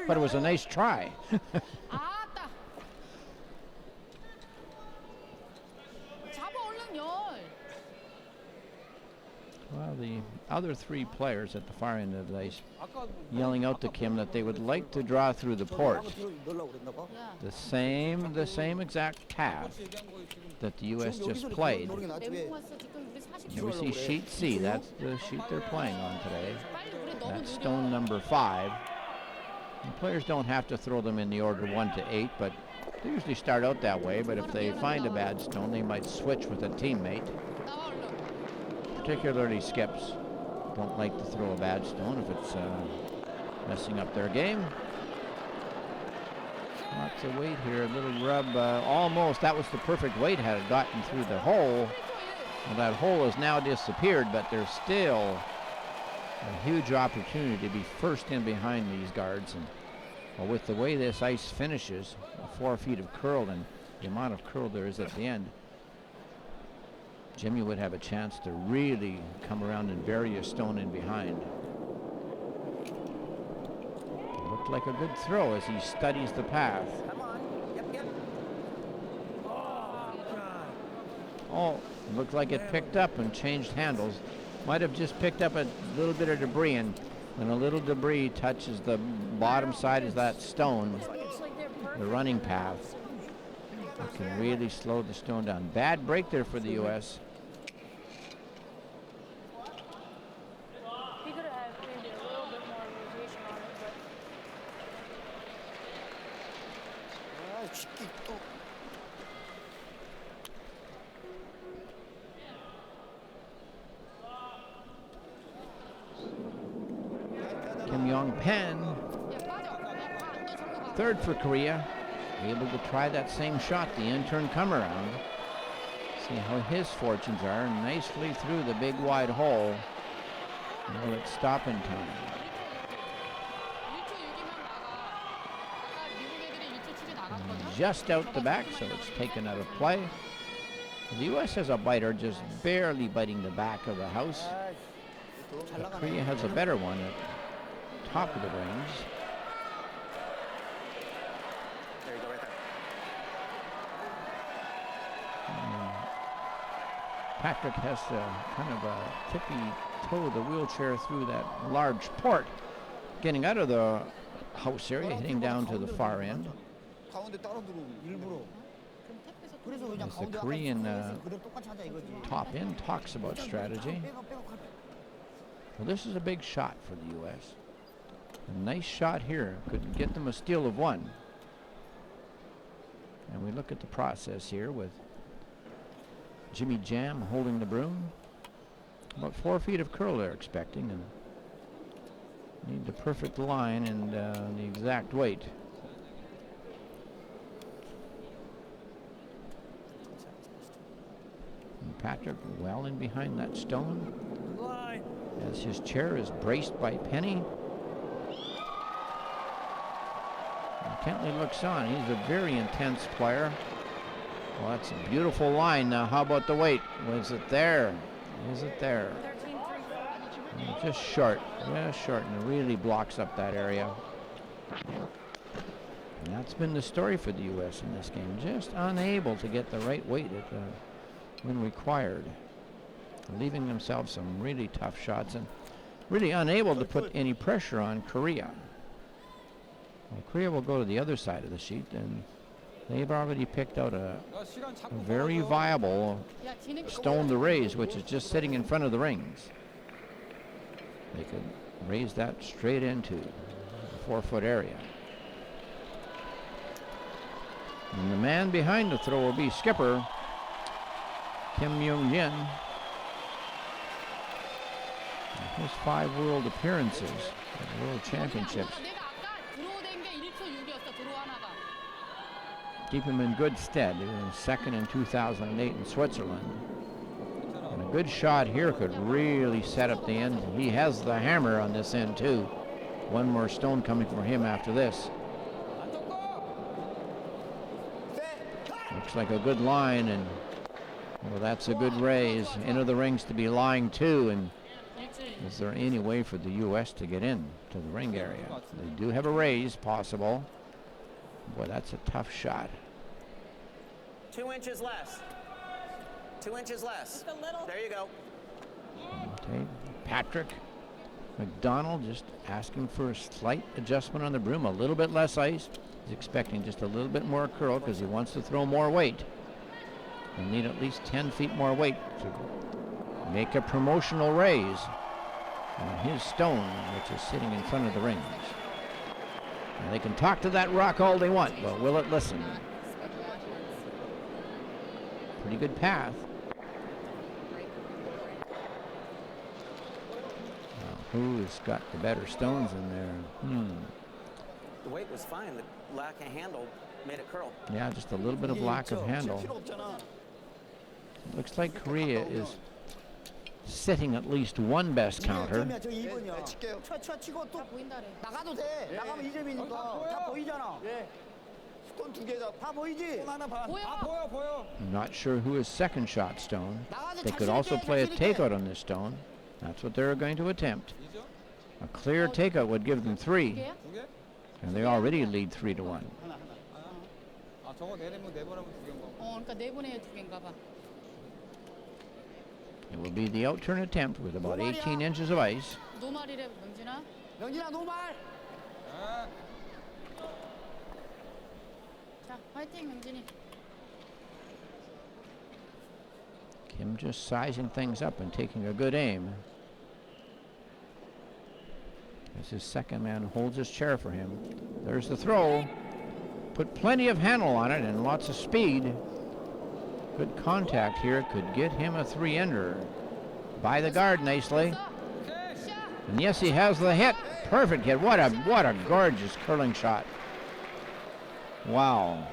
But it was a nice try. Well, the other 3 players at the far end of the ice yelling out to Kim that they would like to draw through the port. The same exact path that the U.S. just played. Here we see sheet C. That's the sheet they're playing on today. That's stone number 5. And players don't have to throw them in the order 1 to 8, but they usually start out that way. But if they find a bad stone, they might switch with a teammate. Particularly skips don't like to throw a bad stone if it's messing up their game. Lots of weight here, a little rub, almost. That was the perfect weight had it gotten through the hole. Well, that hole has now disappeared, but there's still a huge opportunity to be first in behind these guards. And well, with the way this ice finishes, 4 feet of curl and the amount of curl there is at the end, Jimmy would have a chance to really come around and bury a stone in behind. It looked like a good throw as he studies the path. Oh, looked like it picked up and changed handles. Might have just picked up a little bit of debris, and when a little debris touches the bottom side of that stone, the running path, it can really slow the stone down. Bad break there for the U.S. He could have had maybe a little bit more rotation on it, but 아, 쉽게 또. Kim Yong-pen, third for Korea, able to try that same shot, the in-turn come around. See how his fortunes are. Nicely through the big wide hole. Will it stop in time? Just out the back, so it's taken out of play. The U.S. has a biter just barely biting the back of the house. But Korea has a better one at top of the range. There you go, right there. Patrick has to kind of tippy-toe the wheelchair through that large port, getting out of the house area, heading down to the far end. 가운데 따라 들어오고 일부러. 그래서 그냥 As the 가운데 Korean 그대로 똑같이 하자 이거지. top end talks about strategy. Well, this is a big shot for the U.S. A nice shot here could get them a steal of one. And we look at the process here with Jimmy Jam holding the broom. About 4 feet of curl they're expecting, and need the perfect line and the exact weight. And Patrick well in behind that stone as his chair is braced by Penny. And Kentley looks on. He's a very intense player. Well, that's a beautiful line. Now, how about the weight? Was it there? Is it there? 13-3. Just short, and it really blocks up that area. And that's been the story for the U.S. in this game. Just unable to get the right weight when required. Leaving themselves some really tough shots and really unable to put any pressure on Korea. Well, Korea will go to the other side of the sheet, and they've already picked out a very viable stone to raise, which is just sitting in front of the rings. They could raise that straight into the 4-foot area. And the man behind the throw will be skipper Kim Myung-Jin. His 5 world appearances at the World Championships keep him in good stead. He was second in 2008 in Switzerland. And a good shot here could really set up the end. He has the hammer on this end too. One more stone coming for him after this. Looks like a good line, and well, that's a good raise into the rings to be lying too. And is there any way for the U.S. to get in to the ring area? They do have a raise possible. Boy, that's a tough shot. 2 inches less. 2 inches less. There you go. Okay, Patrick McDonald just asking for a slight adjustment on the broom, a little bit less ice. He's expecting just a little bit more curl because he wants to throw more weight. He'll need at least 10 feet more weight to make a promotional raise on his stone, which is sitting in front of the rings. And they can talk to that rock all they want, but will it listen? Pretty good path. Now, who's got the better stones in there? The weight was fine. The lack of handle made it curl. Yeah, just a little bit of lack of handle. Looks like Korea is sitting at least one best counter. 저 2번이야. 치고 또 나가도 돼. 나가면 2점이니까 다 보이잖아. 스톤 2개 다 보이지? 하나 반. 보여 보여. Not sure who is second shot stone. They could also play a takeout on this stone. That's what they're going to attempt. A clear takeout would give them 3. 2개? And they already lead 3-1. 아 저거 내보내면 2개인가 봐. 그러니까 4분의 2개인가 봐. It will be the outturn attempt with about 18 inches of ice. 노말이래, 명진아. 명진아 노말. 자, 화이팅, 명진이. Kim just sizing things up and taking a good aim. As his second man holds his chair for him. There's the throw. Put plenty of handle on it and lots of speed. Good contact here. Could get him a 3-ender. By the guard nicely. And yes, he has the hit. Perfect hit. What a gorgeous curling shot. Wow.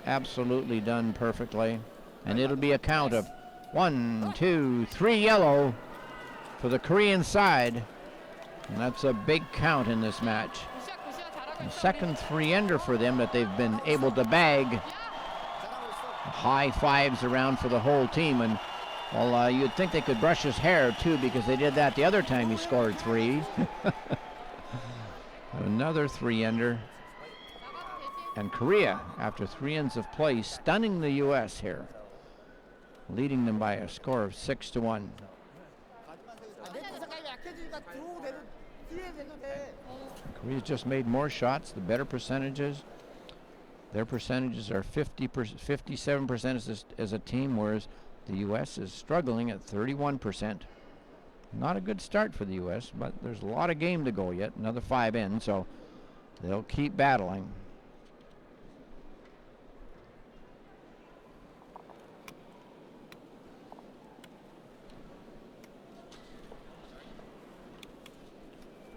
Absolutely done perfectly. And it'll be a count of 1, 2, 3 yellow for the Korean side. And that's a big count in this match. The second 3-ender for them that they've been able to bag. High fives around for the whole team. And well, you'd think they could brush his hair too, because they did that the other time he scored 3. Another 3-ender. And Korea, after 3 ends of play, stunning the U.S. here, leading them by a score of 6-1. Korea's just made more shots, the better percentages. Their percentages are 57% as a team, whereas the U.S. is struggling at 31%. Not a good start for the U.S., but there's a lot of game to go yet. Another 5 in, so they'll keep battling.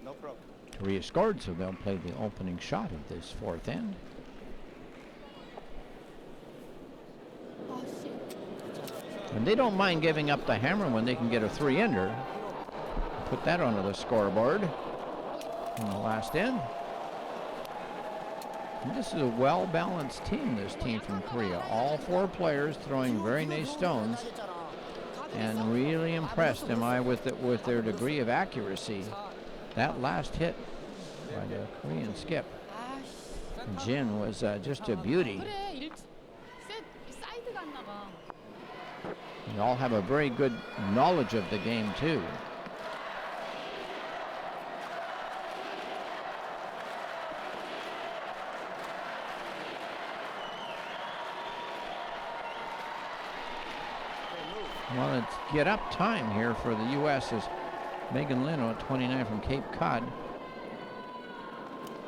No problem. Korea scored, so they'll play the opening shot of this 4th end. And they don't mind giving up the hammer when they can get a 3-ender. Put that onto the scoreboard in the last end. And this is a well-balanced team, this team from Korea. All 4 players throwing very nice stones. And really impressed am I with their degree of accuracy. That last hit by the Korean skip, Jin, was just a beauty. They all have a very good knowledge of the game too. Well, it's get up time here for the U.S. as Meghan Lino at 29 from Cape Cod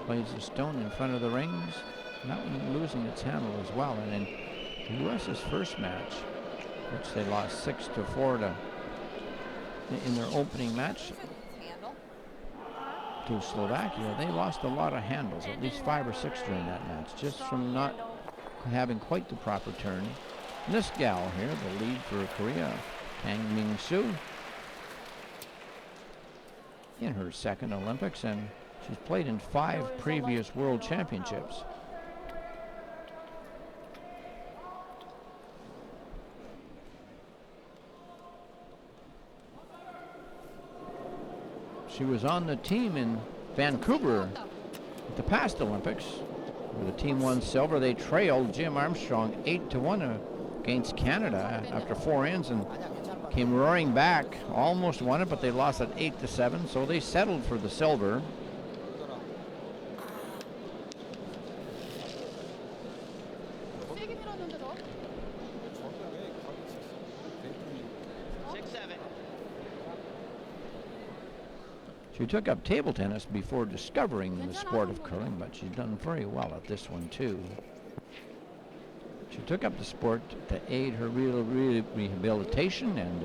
plays the stone in front of the rings. That one losing its handle as well. And in the U.S.'s first match, which they lost 6-4 in their opening match to Slovakia, they lost a lot of handles, at least 5 or 6 during that match, just from not having quite the proper turn. And this gal here, the lead for Korea, Kang Min-soo, in her second Olympics, and she's played in 5 previous World Championships. She was on the team in Vancouver at the past Olympics, where the team won silver. They trailed Jim Armstrong 8-1 against Canada after 4 ends and came roaring back, almost won it, but they lost at 8-7, so they settled for the silver. She took up table tennis before discovering the sport of curling, but she's done very well at this one too. She took up the sport to aid her rehabilitation and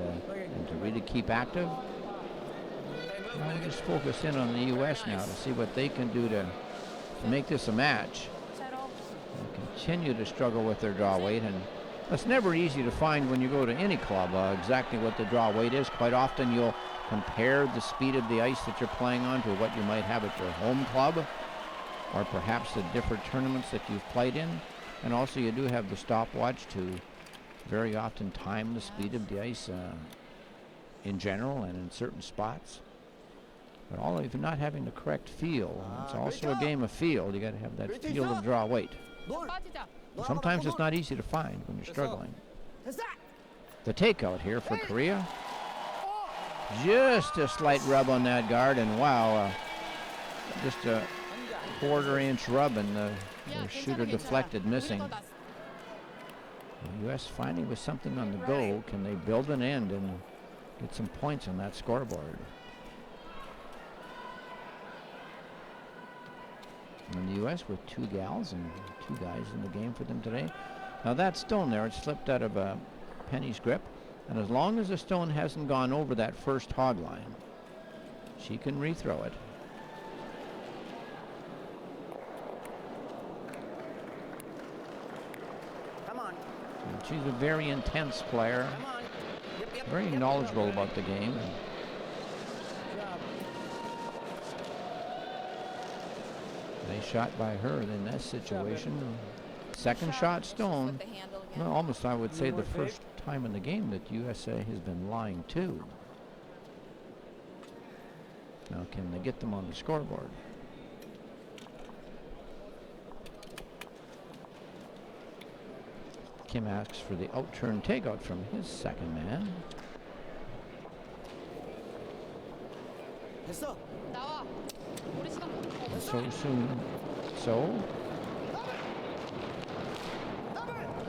to really keep active. I'll just focus in on the U.S. now to see what they can do to make this a match. They continue to struggle with their draw weight, and it's never easy to find when you go to any club exactly what the draw weight is. Quite often you'll compare the speed of the ice that you're playing on to what you might have at your home club, or perhaps the different tournaments that you've played in. And also you do have the stopwatch to very often time the speed of the ice in general and in certain spots. But all of not having the correct feel, it's also a game of feel. You got to have that feel of draw weight. Sometimes it's not easy to find when you're struggling. The takeout here for Korea. Just a slight rub on that guard, and wow, just a quarter-inch rub, and the shooter deflected, missing. The U.S. finally with something on the go. Can they build an end and get some points on that scoreboard? And the U.S. with 2 gals and 2 guys in the game for them today. Now that stone there, it slipped out of Penny's grip, and as long as the stone hasn't gone over that first hog line, she can rethrow it. Come on. And she's a very intense player, Come on. Yep, very knowledgeable about the game. Nice shot by her in that situation. Second shot stone. Well, almost I would say the first time in the game that USA has been lying too. Now can they get them on the scoreboard? Kim asks for the out-turn takeout from his second man. 됐어. 나와. 우리 시간 못. So soon. So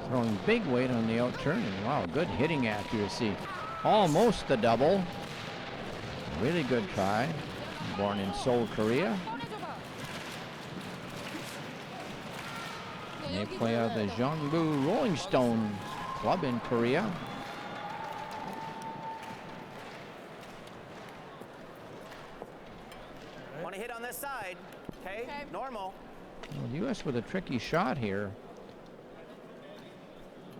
throwing big weight on the out-turn, and wow, good hitting accuracy. Almost the double. Really good try. Born in Seoul, Korea. And they play out the Jeongbu Rolling Stone Club in Korea. Want to hit on this side, okay? Normal. Well, the U.S. with a tricky shot here.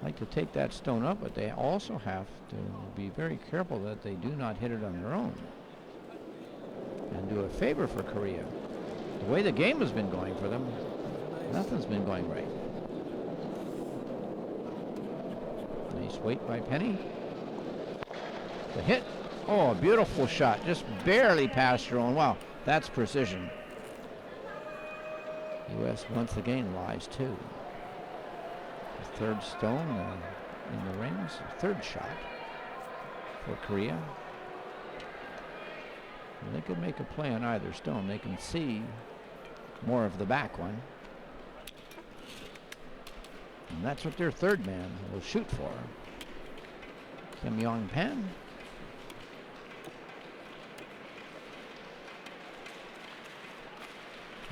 Like to take that stone up, but they also have to be very careful that they do not hit it on their own. And do a favor for Korea. The way the game has been going for them, nothing's been going right. Nice weight by Penny. The hit. Oh, a beautiful shot. Just barely past her own. Wow, that's precision. U.S. once again lies too. The third stone in the rings. Third shot for Korea. And they could make a play on either stone. They can see more of the back one. And that's what their third man will shoot for. Kim Yong-pan.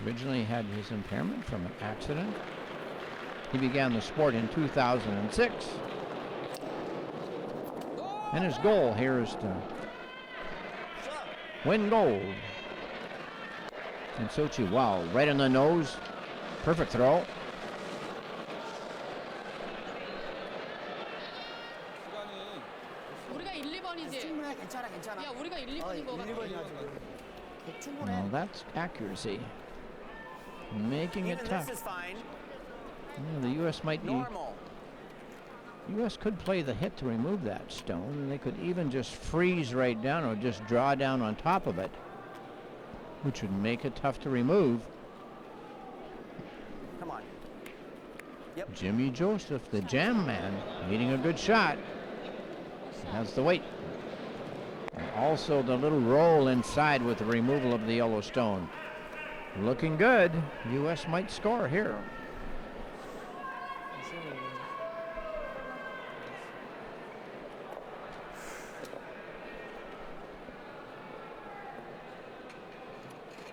Originally had his impairment from an accident. He began the sport in 2006. And his goal here is to win gold in Sochi. Wow, right in the nose. Perfect throw. 우리가 1, 2번이지. 충분해. 괜찮아. 괜찮아. 야, 우리가 1, 2번인 거 같아. 1번이야 지금. 충분해. Well, that's accuracy. Making it Even tough. this is fine. The U.S. might be. Normal. U.S. could play the hit to remove that stone, and they could even just freeze right down or just draw down on top of it, which would make it tough to remove. Come on. Yep. Jimmy Joseph, the jam man, needing a good shot. Has the weight. And also the little roll inside with the removal of the yellow stone. Looking good. U.S. might score here.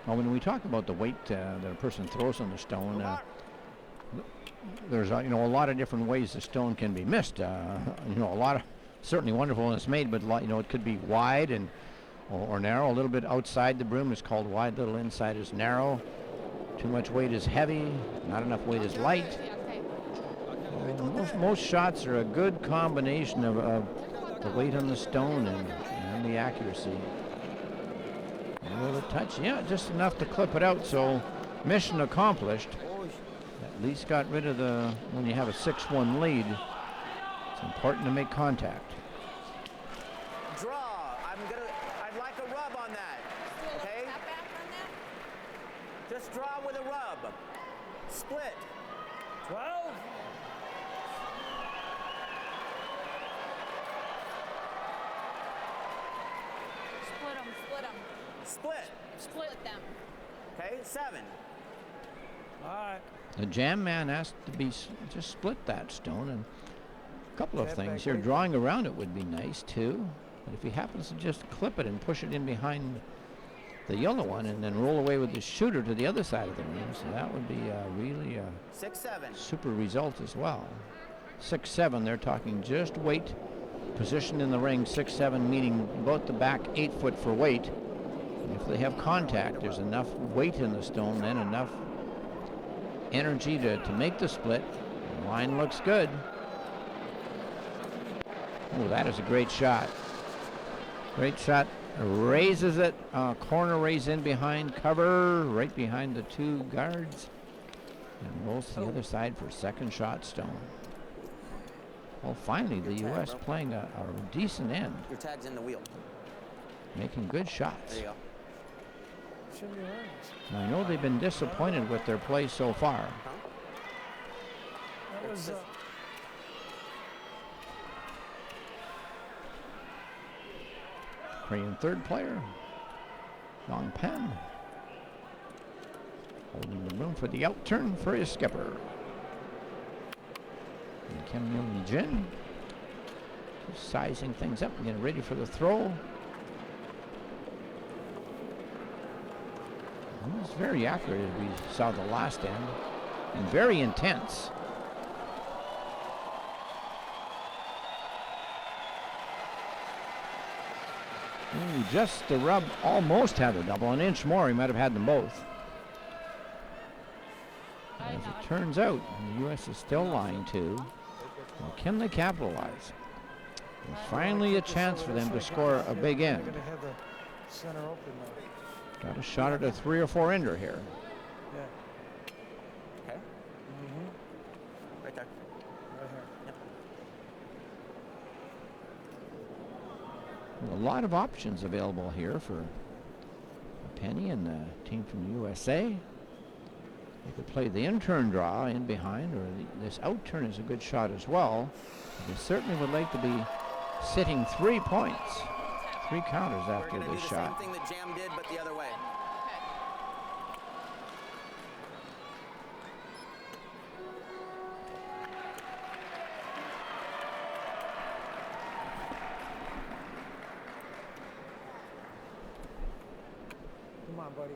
Well, when we talk about the weight that a person throws on the stone, there's a lot of different ways the stone can be missed. A lot of certainly wonderful when it's made, but it could be wide and or narrow. A little bit outside the brim is called wide. Little inside is narrow. Too much weight is heavy. Not enough weight is light. Most shots are a good combination of the weight on the stone and the accuracy. A little touch, yeah, just enough to clip it out. So mission accomplished. At least got rid of when you have a 6-1 lead. It's important to make contact. Draw. I'd like a rub on that. Okay? Just draw with a rub. Split. 12. Split them. Split. Split them. Okay, 7. All right. The jam man has to be just split that stone, and a couple of things here. Drawing around it would be nice too, but if he happens to just clip it and push it in behind the yellow one and then roll away with the shooter to the other side of the ring, so that would be really a 6-7. super result as well. 6-7, they're talking just weight, position in the ring. 6-7 meaning about the back 8 foot for weight. If they have contact, there's enough weight in the stone, then enough energy to make the split. The line looks good. Oh, that is a great shot. Great shot. Raises it. Corner raise in behind, cover right behind the 2 guards, and rolls to the other side for second shot stone. Well, finally, the U.S. playing a decent end. Your tag's in the wheel. Making good shots. There you go. Shouldn't be hurt. And I know they've been disappointed with their play so far. Huh? That was, Korean third player, Long Pen, holding the room for the out turn for his skipper. And Kim Myung-Jin just sizing things up and getting ready for the throw. He's very accurate, as we saw the last end, and very intense. Ooh, just the rub, almost had a double. An inch more, he might have had them both. As it turns out, the U.S. is still lying too. Well, can they capitalize? And finally a chance for them to score a big end. They're going to have the center open now. Got a shot at a 3 or 4 ender here. Yeah. Okay. Mm-hmm. Right there. Right here. Yep. A lot of options available here for Penny and the team from the USA. They could play the in-turn draw in behind, or this out-turn is a good shot as well. They certainly would like to be sitting 3 points, 3 counters We're after going to do this the shot. same thing that Jam did, but the other way. Come on, buddy.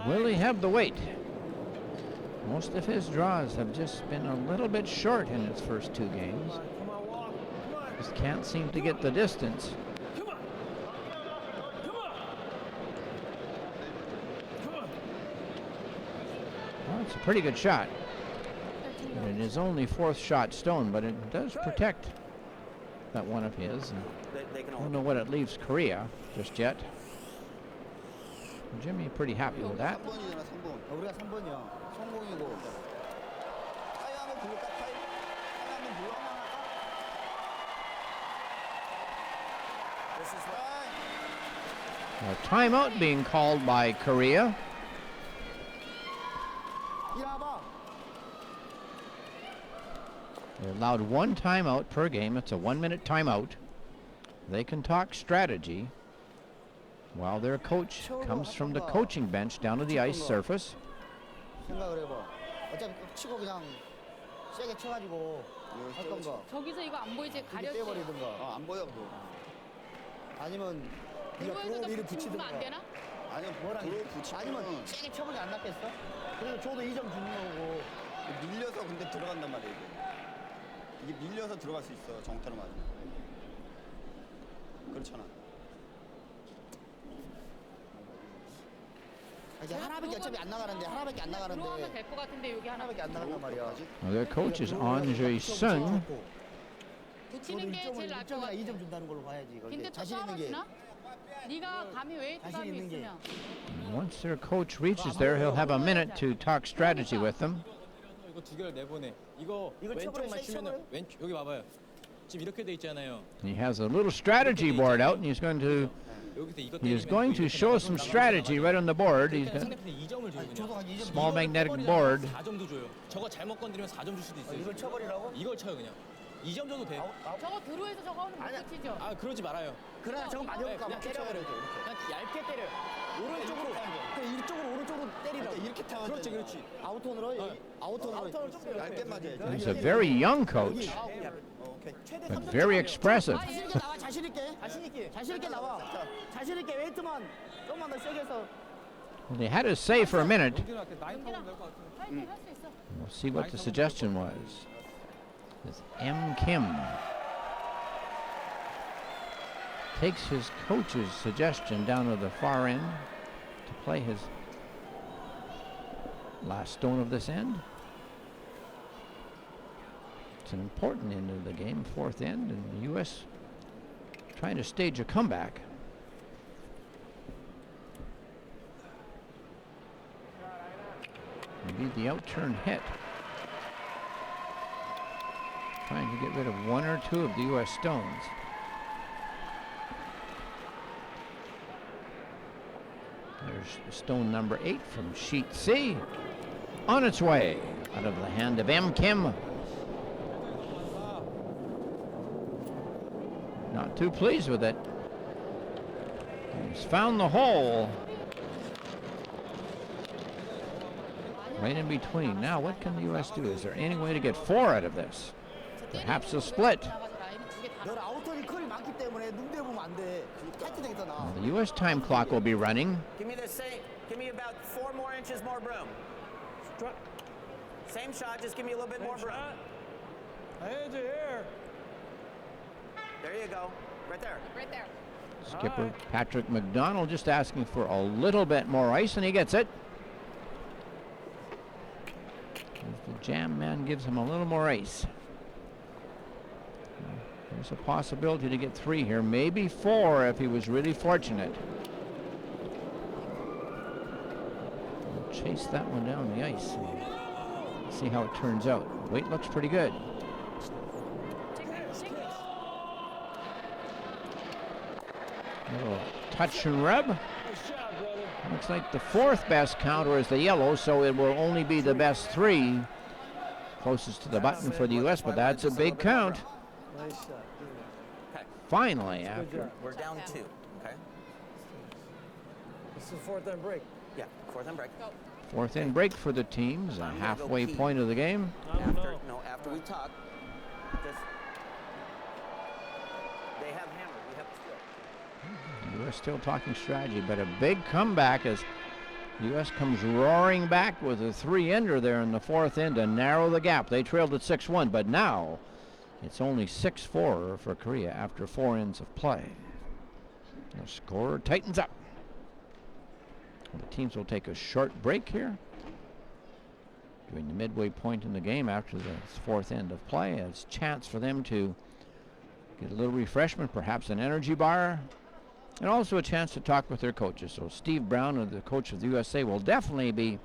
Will he have the weight? Most of his draws have just been a little bit short in his first 2 games. Come on, walk. Come on. Just can't seem to get the distance. Come on. Come on. Come on. Well, it's a pretty good shot. And it is only 4th shot stone, but it does protect that one of his. And They can I all don't know what it leaves Korea just yet. Jimmy pretty happy with that. 3번이잖아, 3번. 우리가 3번이야. 성공이고. 타이 하면 부를까? 타이 하면 불러? This is what A timeout being called by Korea. 일어나봐. They're allowed 1 timeout per game. It's a 1-minute timeout. They can talk strategy while their coach comes from the coaching bench down to the ice surface. 생각을 해봐. 어차피 치고 그냥 세게 쳐가지고 할 건가. 저기서 이거 안 보이지? 이렇게 가렸지? 떼버리든가. 안 보여, 그거. 아니면 네가 일본에서도 도로 위를 붙이면 붙이든가. 안 되나? 아니면 뭐라 아니면 세게 쳐보지 안 낫겠어? 그래서 저도 2점 주는 거고. 밀려서 근데 들어간단 말이야 이게 밀려서 들어갈 수 있어 정타로 맞으면 그렇잖아 이제 하나밖에 어차피 안 나가는데 하나밖에 안 들어가면 나가는데 될 것 같은데 여기 하나 하나밖에 안 나간단 말이야. Well, their coach is An Jae-sung. 붙이는 게 제일 나을 것 같아. 2점 준다는 걸로 봐야지. 근데 또 자신 있는 게. 떨어지나? 네가 감이 웨이트 자신 감이 있는 게. 있으면 Once their coach reaches there, he'll have a minute to talk strategy with them. 이거 2개를 내보내. 이거 이걸 쳐버려, 왼쪽 세게 맞추면은 왼쪽 여기 봐봐요. 지금 이렇게 돼 있잖아요. He has a little strategy board out, and he's going to show us some strategy right on the board. He's got 상대편에 2점을 줘요 그냥. small magnetic board. 4점도 줘요. 저거 잘못 건드리면 4점 줄 수도 있어요. 이걸 쳐버리라고? 이걸 쳐요 그냥. 2점 정도 돼. 저거 드로에서 저거 하면 못 치죠? 아, 그러지 말아요. 그래 저거 맞아볼까 그냥 때려버려 이렇게. 그냥 얇게 때려. 오른쪽으로. 이쪽으로 오른쪽으로 때리라고. 이렇게 타면 그렇지, 그렇지. 아웃톤으로 아웃톤으로 좀 얇게 맞아야지. He's a very young coach, 오케이. but very expressive. 자신 있게 나와 자신 있게. 자신 있게 나와. 자신 있게 웨이트만 조금만 더 세게 해서. Well, they had to say for a minute. 영진아, 나인 타면 될 것 같아. 파이팅 할수 있어. We'll see what the suggestion was. This M. Kim takes his coach's suggestion down to the far end to play his last stone of this end. It's an important end of the game, fourth end, and the U.S. trying to stage a comeback. Maybe the outturn hit. Trying to get rid of one or two of the U.S. stones. There's stone number 8 from sheet C. On its way out of the hand of M. Kim. Not too pleased with it. He's found the hole. Right in between. Now, what can the U.S. do? Is there any way to get 4 out of this? Perhaps a split. 넌 아웃톤이 컬이 많기 때문에 눈대 보면 안 돼. 타이트 되겠다 나. The U.S. time clock will be running. Give me the same. Give me about 4 more inches more broom. Same shot. Just give me a little bit more broom. 해야지, here. There you go. Right there. Right there. Skipper Patrick McDonald just asking for a little bit more ice, and he gets it. The jam man gives him a little more ice. There's a possibility to get 3 here, maybe 4 if he was really fortunate. We'll chase that one down the ice. See how it turns out. Weight looks pretty good. Little touch and rub. Looks like the 4th best counter is the yellow, so it will only be the best 3 closest to the button for the U.S., but that's a big count. Nice shot. Okay. Finally, after We're down 2. Okay. This is 4th and break. Yeah. 4th and break. 4th end break for the teams, a halfway point of the game. After we talk, just they have hammered. We have to U.S. still talking strategy, but a big comeback as the U.S. comes roaring back with a 3-ender there in the 4th end to narrow the gap. They trailed at 6-1, but now it's only 6-4 for Korea after 4 ends of play. The score tightens up. The teams will take a short break here during the midway point in the game after the 4th end of play. It's a chance for them to get a little refreshment, perhaps an energy bar, and also a chance to talk with their coaches. So Steve Brown, the coach of the USA, will definitely be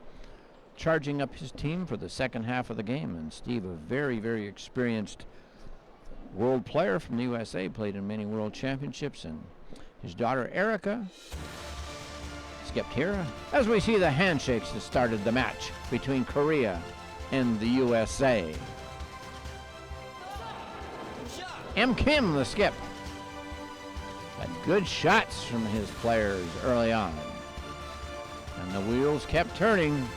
charging up his team for the second half of the game. And Steve, a very, very experienced world player from the USA, played in many world championships, and his daughter Erica skipped here as we see the handshakes that started the match between Korea and the USA. M. Kim, the skip, had good shots from his players early on, and the wheels kept turning.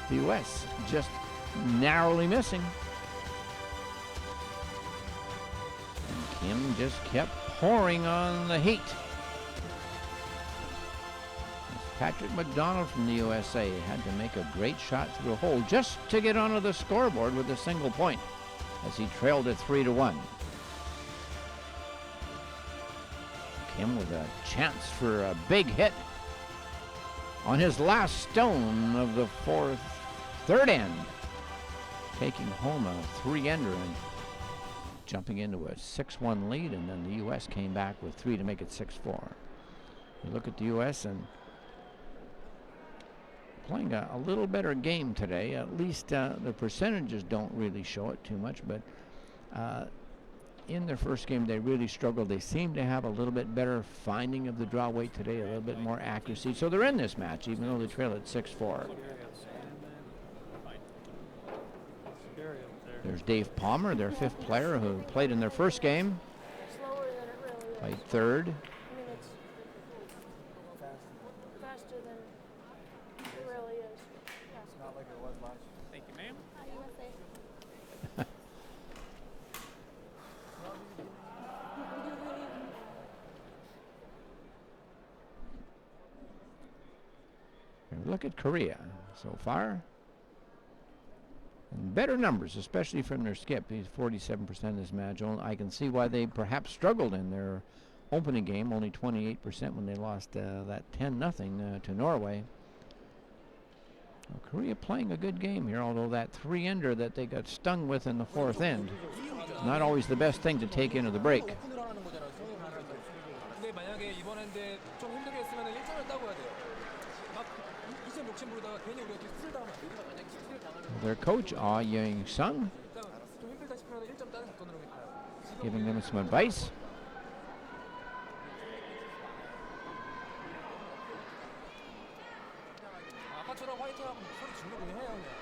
The U.S. just narrowly missing. And Kim just kept pouring on the heat. Patrick McDonald from the USA had to make a great shot through a hole just to get onto the scoreboard with a single point as he trailed it 3-1. Kim with a chance for a big hit on his last stone of the 3rd end, taking home a 3-ender and jumping into a 6-1 lead, and then the U.S. came back with 3 to make it 6-4. You look at the U.S. and playing a little better game today. At least the percentages don't really show it too much, but in their first game they really struggled. They seem to have a little bit better finding of the draw weight today, a little bit more accuracy. So they're in this match, even though they trail at 6-4. There's Dave Palmer, their fifth player, who played in their first game. Slower than it really is. Played third. I mean, it's faster than it really is. Yeah. Not like it was last year. Thank you, ma'am. USA. Look at Korea so far. And better numbers, especially from their skip. He's 47% this match. I can see why they perhaps struggled in their opening game, only 28% when they lost that 10-0 to Norway. Well, Korea playing a good game here, although that 3-ender that they got stung with in the fourth end, not always the best thing to take into the break. 근데 만약에 이번 핸드에 좀 힘들게 했으면 1점을 따고야 돼요. 막 2점 욕심 부르다가 괜히 우리가 스틸 당하면 안 돼요. 만약에 스틸 당하면 Their coach, Ah Young-sung, 일단 좀 힘들다 싶으면 1점 따는 각도로 가요. giving them some advice. 아까처럼 화이트하고 소리 지르고 해요 그냥.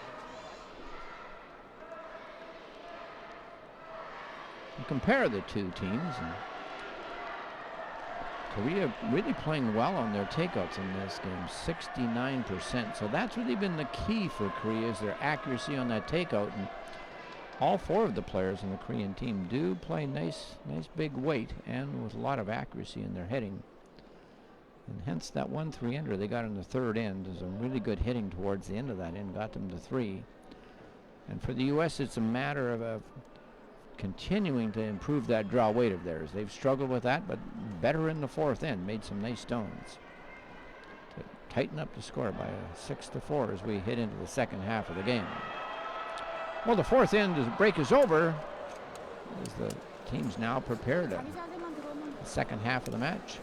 You compare the two teams, and Korea really playing well on their takeouts in this game, 69%. So that's really been the key for Korea, is their accuracy on that takeout. And all four of the players in the Korean team do play nice big weight and with a lot of accuracy in their hitting. And hence that 1 3-ender they got in the third end is a really good hitting towards the end of that end, got them to 3. And for the U.S., it's a matter of continuing to improve that draw weight of theirs. They've struggled with that, but better in the fourth end, made some nice stones to tighten up the score by 6-4 as we hit into the second half of the game. Well, the fourth end break is over as the teams now prepare to the second half of the match.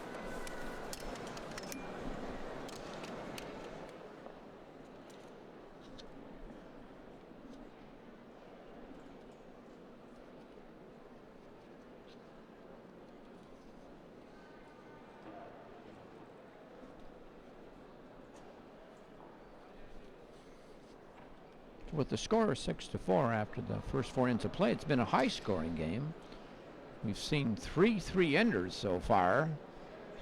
With the score of 6-4 after the first 4 innings of play, it's been a high-scoring game. We've seen 3 3-enders so far,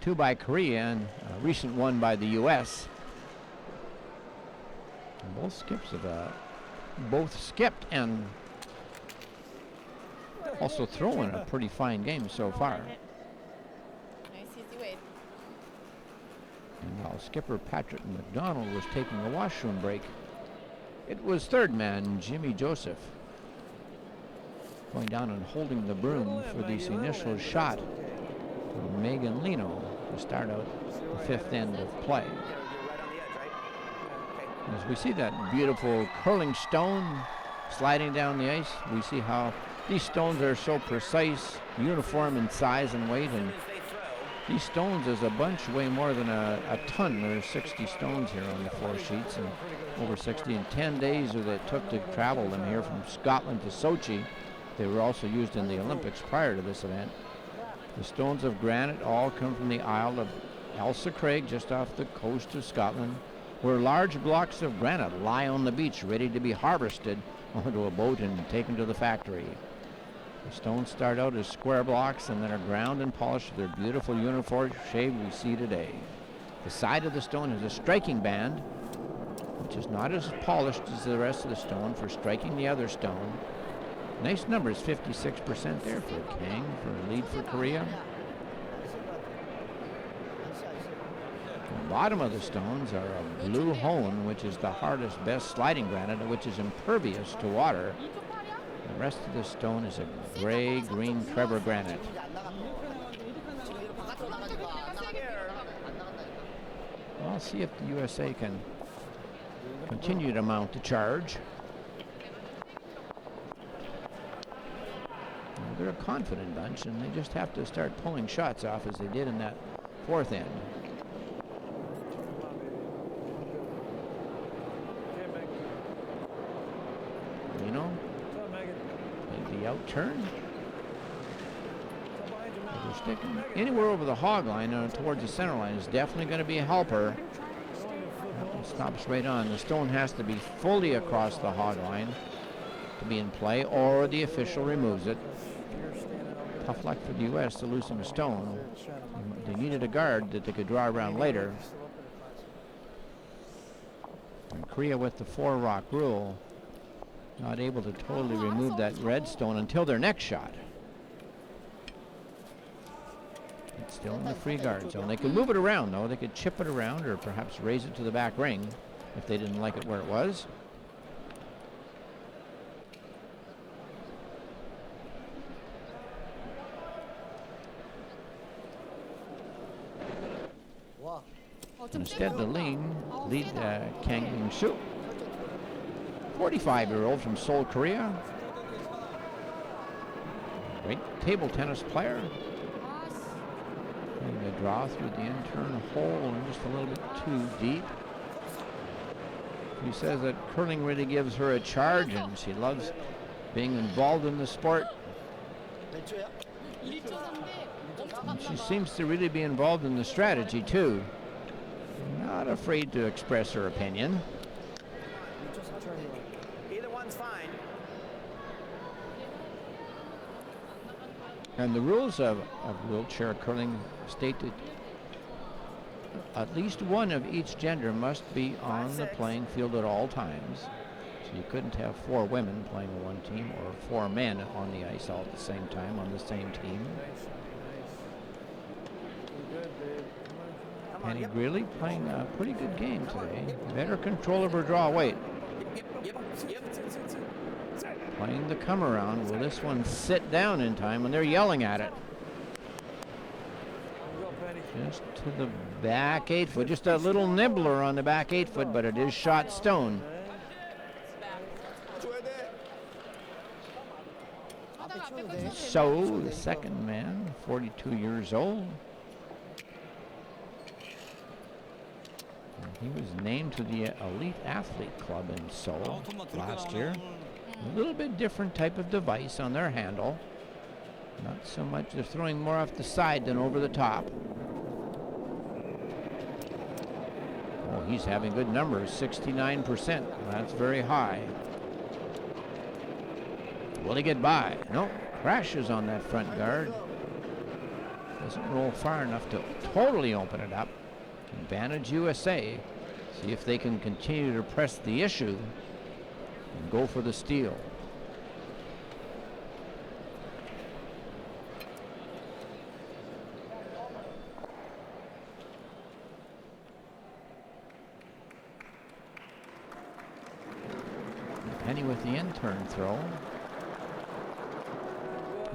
2 by Korea and a recent one by the U.S. And both skips have both skipped and also thrown a pretty fine game so far. Nice easy weight. And while skipper Patrick McDonald was taking a washroom break, it was third man Jimmy Joseph going down and holding the broom for this initial shot from Meghan Lino to start out the fifth end of play. As we see that beautiful curling stone sliding down the ice, we see how these stones are so precise, uniform in size and weight, and these stones as a bunch weigh more than a ton. There's 60 stones here on the 4 sheets, and over 60 in 10 days that it took to travel them here from Scotland to Sochi. They were also used in the Olympics prior to this event. The stones of granite all come from the Isle of Ailsa Craig, just off the coast of Scotland, where large blocks of granite lie on the beach ready to be harvested onto a boat and taken to the factory. The stones start out as square blocks and then are ground and polished to their beautiful uniform shape we see today. The side of the stone has a striking band, which is not as polished as the rest of the stone for striking the other stone. Nice numbers, 56% there for Kang for a lead for Korea. The bottom of the stones are a blue hone, which is the hardest, best sliding granite, which is impervious to water. The rest of the stone is a gray-green Trevor granite. I'll see if the USA can continue to mount the charge. Well, they're a confident bunch, and they just have to start pulling shots off as they did in that fourth end. Lino, the out turn. They're sticking anywhere over the hog line towards the center line is definitely going to be a helper. Stops right on. The stone has to be fully across the hog line to be in play, or the official removes it. Tough luck for the U.S. to losing a stone. They needed a guard that they could draw around later. And Korea with the 4-rock rule, not able to totally remove that red stone until their next shot. It's still in the free guard zone. They could move it around, though. They could chip it around or perhaps raise it to the back ring if they didn't like it where it was. Instead, the lead Kang Young-soo, 45-year-old from Seoul, Korea. Great table tennis player. Getting a draw through the internal hole and just a little bit too deep. She says that curling really gives her a charge and she loves being involved in the sport. And she seems to really be involved in the strategy too. Not afraid to express her opinion. Either one's fine. And the rules of wheelchair curling state that at least one of each gender must be on the playing field at all times. So you couldn't have 4 women playing on one team or 4 men on the ice all at the same time on the same team. Annie Greely playing a pretty good game today. Better control of her draw weight. Playing the come around. Will this one sit down in time when they're yelling at it? Just to the back 8 foot. Just a little nibbler on the back 8 foot, but it is shot stone. So the second man, 42 years old. He was named to the Elite Athlete Club in Seoul last year. A little bit different type of device on their handle. Not so much, they're throwing more off the side than over the top. Oh, he's having good numbers, 69%. That's very high. Will he get by? No, crashes on that front guard. Doesn't roll far enough to totally open it up. Advantage USA. See if they can continue to press the issue and go for the steal. Penny with the in-turn throw.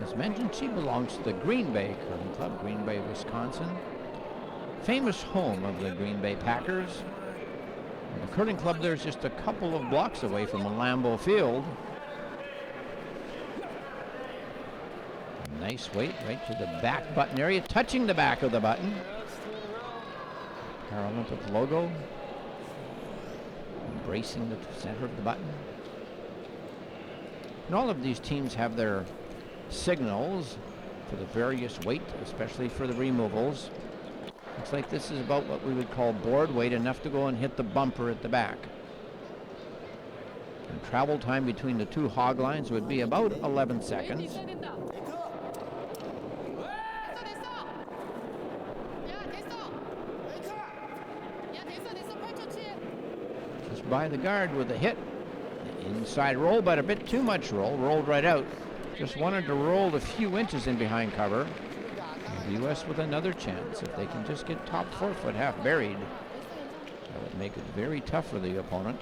As mentioned, she belongs to the Green Bay Curling Club, Green Bay, Wisconsin. Famous home of the Green Bay Packers. And the curling club there's just a couple of blocks away from Lambeau Field. Nice weight right to the back button area, touching the back of the button. Paralympic logo. Embracing the center of the button. And all of these teams have their signals for the various weight, especially for the removals. Looks like this is about what we would call board weight, enough to go and hit the bumper at the back. And travel time between the 2 hog lines would be about 11 seconds. Just by the guard with a hit. Inside roll, but a bit too much roll. Rolled right out. Just wanted to roll a few inches in behind cover. The U.S. with another chance. If they can just get top 4 foot half buried, that would make it very tough for the opponent.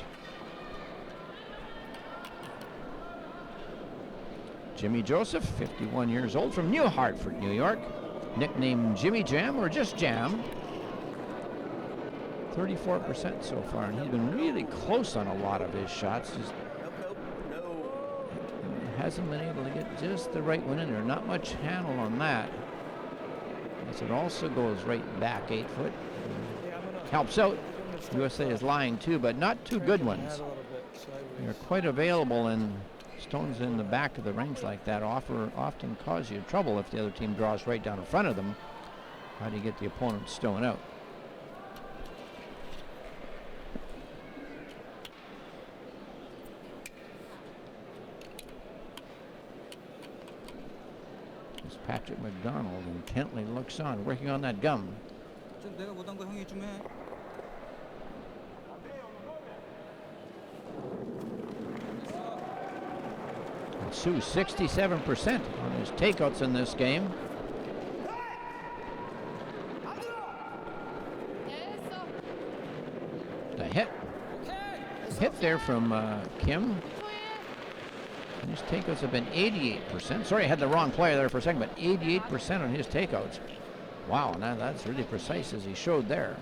Jimmy Joseph, 51 years old, from New Hartford, New York. Nicknamed Jimmy Jam or just Jam. 34% so far, and he's been really close on a lot of his shots. Just hasn't been able to get just the right one in there. Not much handle on that. As it also goes right back 8 foot. Helps out. USA is lying too, but not two good ones. They're quite available, and stones in the back of the rings like that often cause you trouble if the other team draws right down in front of them. How do you get the opponent's stone out? As Patrick McDonald intently looks on, working on that gum. 내가 못한 거 형이 좀 해. And Sue's 67% on his takeouts in this game. The hit there from Kim. And his takeouts have been 88%. Sorry, I had the wrong player there for a second, but 88% on his takeouts. Wow, now that's really precise as he showed there.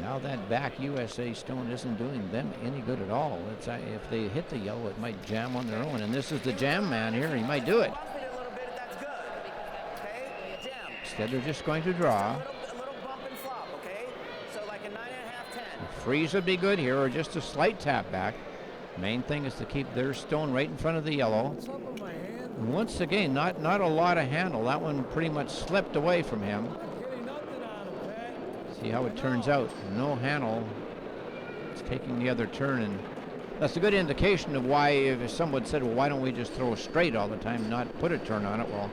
Now that back USA stone isn't doing them any good at all. It's, if they hit the yellow, it might jam on their own. And this is the jam man here. He might do it. Instead, they're just going to draw. A freeze would be good here, or just a slight tap back. Main thing is to keep their stone right in front of the yellow. And once again, not a lot of handle. That one pretty much slipped away from him. See how it turns out. No handle. It's taking the other turn, and that's a good indication of why, if someone said, well, why don't we just throw straight all the time, not put a turn on it? Well,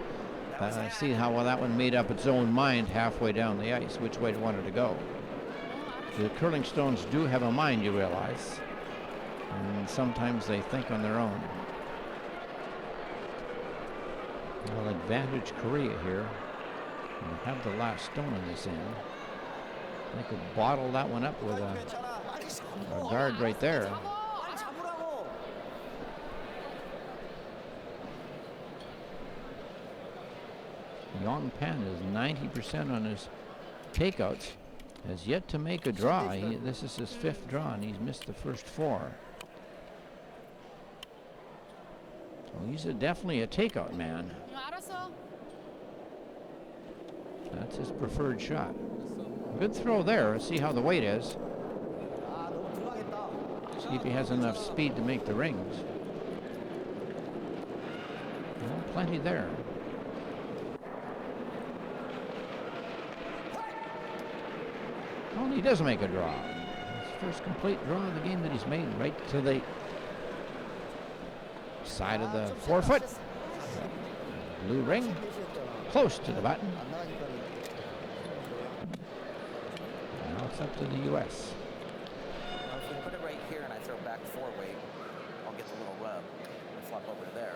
see how well that one made up its own mind halfway down the ice, which way it wanted to go. The curling stones do have a mind, you realize. And sometimes they think on their own. Well, advantage Korea here. And have the last stone on this end. They could bottle that one up with a guard right there. Yong Pan is 90% on his takeouts. Has yet to make a draw. This is his 5th draw, and he's missed the first 4. Well, he's definitely a takeout man. That's his preferred shot. Good throw there. Let's see how the weight is. See if he has enough speed to make the rings. Well, plenty there. Well, he does make a draw. His first complete draw of the game that he's made, right to the side of the forefoot. Blue ring, close to the button. Now it's up to the U.S. Well, if we put it right here and I throw back 4 weight, I'll get the little rub and flop over to there.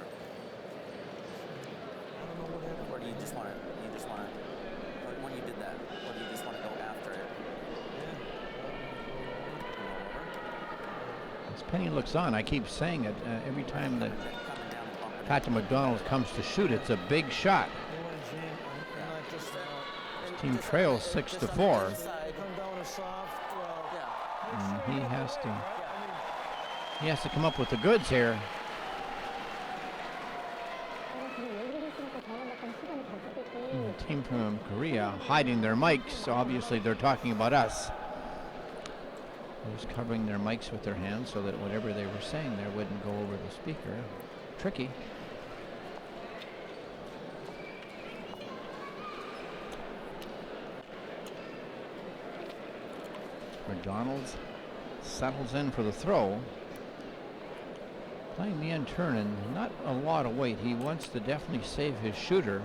Or do you just want to, when you did that, or do you just want to go after it? As Penny looks on, I keep saying it every time that Patrick McDonald comes to shoot, it's a big shot. His team trails 6-4. And he has to come up with the goods here. The team from Korea hiding their mics, so obviously they're talking about us. Just covering their mics with their hands so that whatever they were saying there wouldn't go over the speaker. Tricky. McDonald settles in for the throw. Playing the end turn and not a lot of weight. He wants to definitely save his shooter.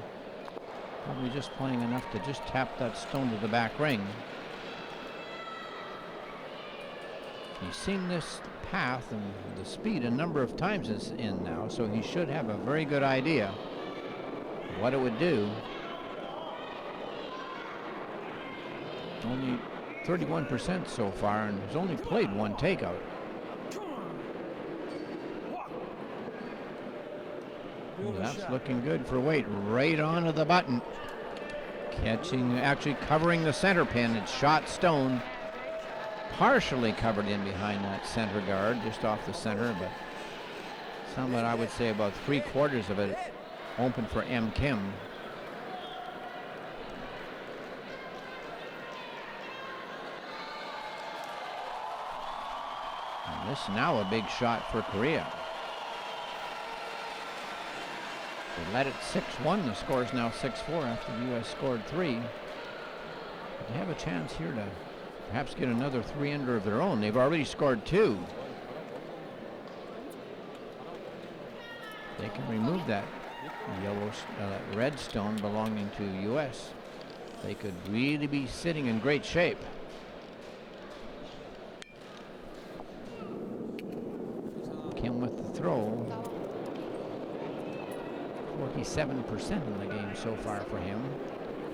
Probably just playing enough to just tap that stone to the back ring. He's seen this path and the speed a number of times in now, so he should have a very good idea what it would do. Only 31% so far, and he's only played 1 takeout. Ooh, that's looking good for weight. Right onto the button. Catching, actually covering the center pin. It's shot stone. Partially covered in behind that center guard, just off the center, but somewhat, I would say, about 3/4 of it open for M. Kim. And this now a big shot for Korea. They led it 6-1. The score is now 6-4 after the U.S. scored 3. But they have a chance here to perhaps get another 3 under of their own. They've already scored 2. They can remove that red stone belonging to U.S. They could really be sitting in great shape. Kim with the throw. 47% in the game so far for him.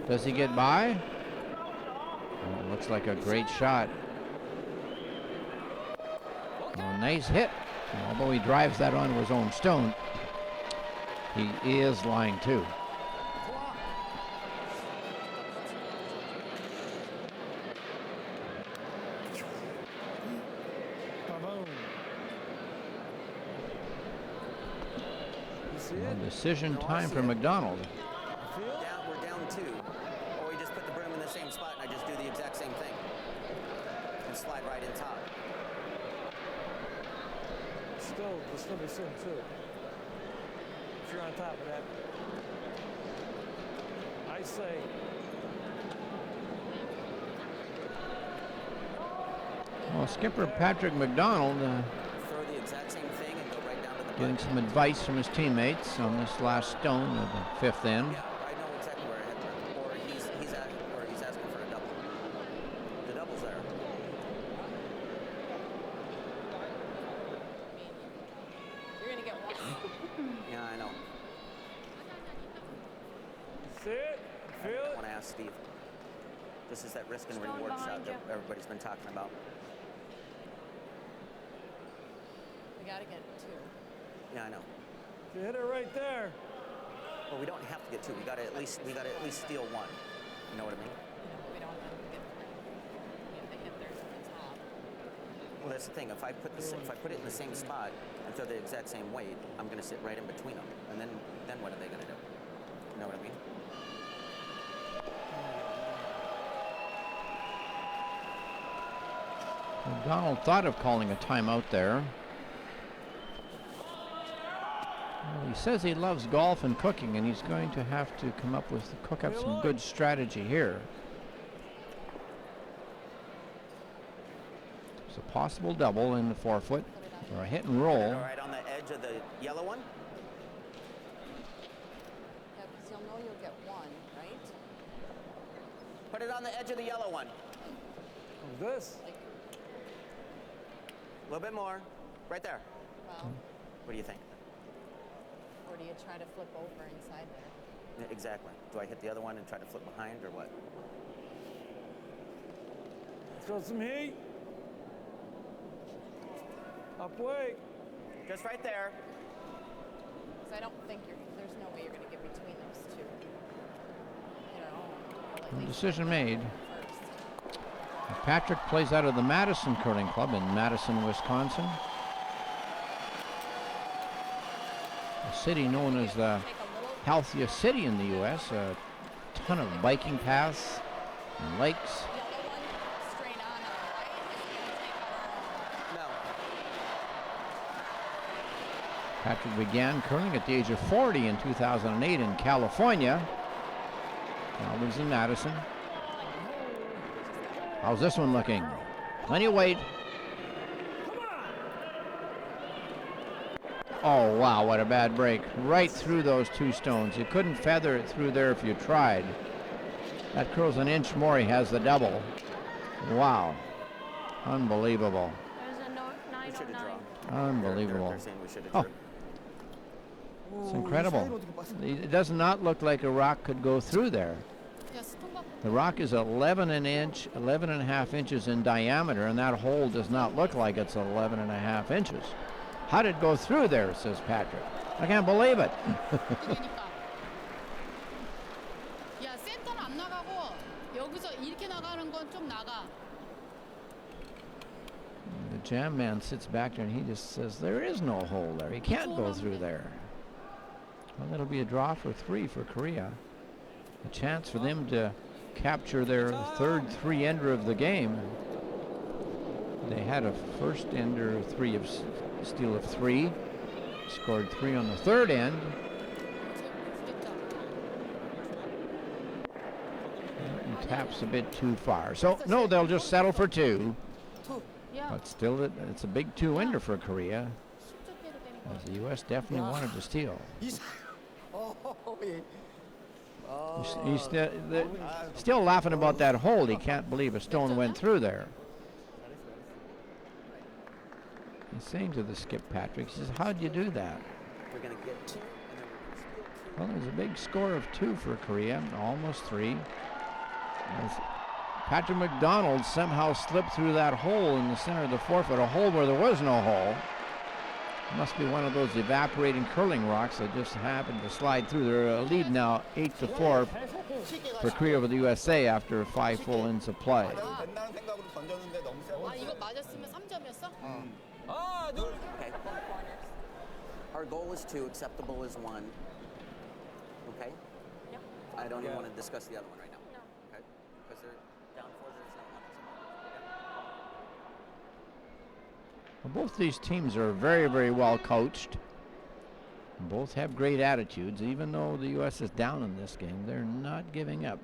Does he get by? Oh, looks like a great shot. Oh, nice hit. Although he drives that onto his own stone, he is lying too. Well, decision time for McDonald. We're down 2. Or we just put the broom in the same spot and I just do the exact same thing. And slide right in top. Still be soon too. If you're on top of that, I say. Well, skipper Patrick McDonald Throw the exact same thing and go right down to the getting some advice from his teammates on this last stone of the 5th end. Yeah, I know exactly where I had to. Or he's asking for a double. The double's there. You're gonna get one. Yeah, I know. See it? Feel I it? want to ask Steve. This is that risk and reward shot that everybody's been talking about. We gotta get 2. Yeah, I know. You hit it right there. Well, we don't have to get 2. We gotta at least steal 1. You know what I mean? We don't have to get 3. We have to hit theirs at the top. Well, that's the thing. If I put it in the same spot and throw the exact same weight, I'm gonna sit right in between them. And then what are they gonna do? You know what I mean? McDonald thought of calling a timeout there. Well, he says he loves golf and cooking, and he's going to have to cook up some good strategy here. It's a possible double in the 4-foot or a hit and roll. All right, on the edge of the yellow one. Yeah, because you'll know you'll get 1, right? Put it on the edge of the yellow one. This? Like, A little bit more. Right there. well, What do you think? or do you try to flip over inside there? Yeah, exactly. Do I hit the other one and try to flip behind or what? Throw some heat. Upway. Just right there. Because I don't think there's no way you're gonna get between those 2. You know, at least Decision made. first. Patrick plays out of the Madison Curling Club in Madison, Wisconsin. A city known as the healthiest city in the U.S. A ton of biking paths and lakes. Yellow one straight on the right is gonna take No. Patrick began curling at the age of 40 in 2008 in California. Now lives in Madison. How's this one looking? Plenty of weight. Oh, wow, what a bad break. Right through those 2 stones. You couldn't feather it through there if you tried. That curls an inch more. He has the double. Wow. Unbelievable. There's a We should have 909. drawn. Unbelievable. They're saying we should have Oh. drew. It's incredible. It does not look like a rock could go through there. Yeah, 스톤 갖고 The rock is 11 and a half inches in diameter, and that hole does not look like it's 11 and a half inches. How did it go through there, says Patrick. I can't believe it. 그러니까. 야, 센터는 안 나가고 여기서 이렇게 나가는 건 좀 나가. The jam man sits back there and he just says there is no hole there. He can't go through there. Well, it'll be a draw for 3 for Korea. A chance for them to capture their 3rd 3-ender of the game. They had a first ender steal of 3. Scored 3 on the 3rd end. And taps a bit too far. So no, they'll just settle for 2. 야, But still, it's a big 2-ender for Korea, as the U.S. definitely wanted to steal. He's still laughing about that hold. He can't believe a stone went through there. He's saying to the skip, Patrick, he says, how'd you do that? We're going to get 2, and then we're going to steal 2. Well, there's a big score of 2 for Korea, almost 3. As Patrick McDonald somehow slipped through that hole in the center of the forefoot, a hole where there was no hole. Must be one of those evaporating curling rocks that just happened to slide through. They're a lead now 8-4 for Korea over the USA after 5 full innings of play. 된다는 생각으로 던졌는데 너무 세고. 아, 이거 맞았으면 3점이었어? Okay. Our goal is 2, acceptable is 1. Okay? Yeah. I don't even want to discuss the other one right now. No. Okay? Because they're down 4, there's no 1. Well, both these teams are very, very well coached. Both have great attitudes. Even though the U.S. is down in this game, they're not giving up.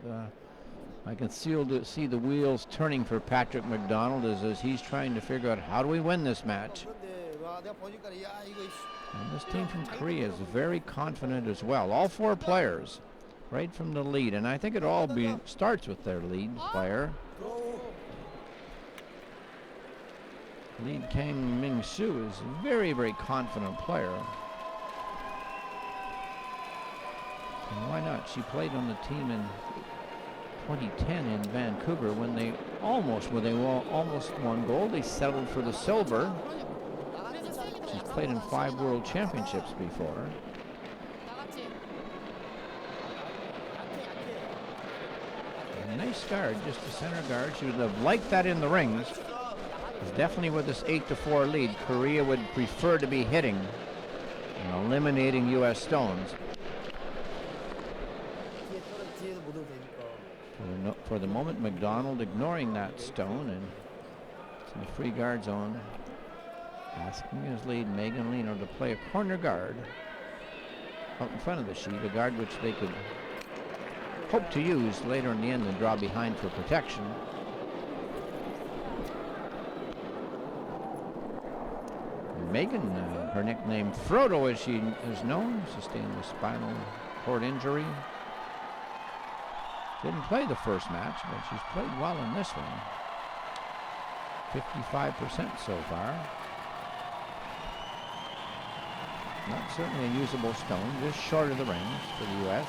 I can see the wheels turning for Patrick McDonald as he's trying to figure out how do we win this match. And this team from Korea is very confident as well. All 4 players right from the lead. And I think it all starts with their lead player. Lead Kang Ming Soo is a very, very confident player. And why not? She played on the team in 2010 in Vancouver when they almost won gold. They settled for the silver. She's played in 5 world championships before. A nice guard, just a center guard. She would have liked that in the rings. It's definitely with this 8-4 lead. Korea would prefer to be hitting and eliminating U.S. stones. For the moment, McDonald ignoring that stone, and it's in the free guard zone. Asking his lead, Meghan Lino, to play a corner guard out in front of the sheet, a guard which they could hope to use later in the end and draw behind for protection. Meghan, her nickname Frodo as she is known, sustained a spinal cord injury. Didn't play the first match, but she's played well in this one. 55% so far. Not certainly a usable stone, just short of the rings for the U.S.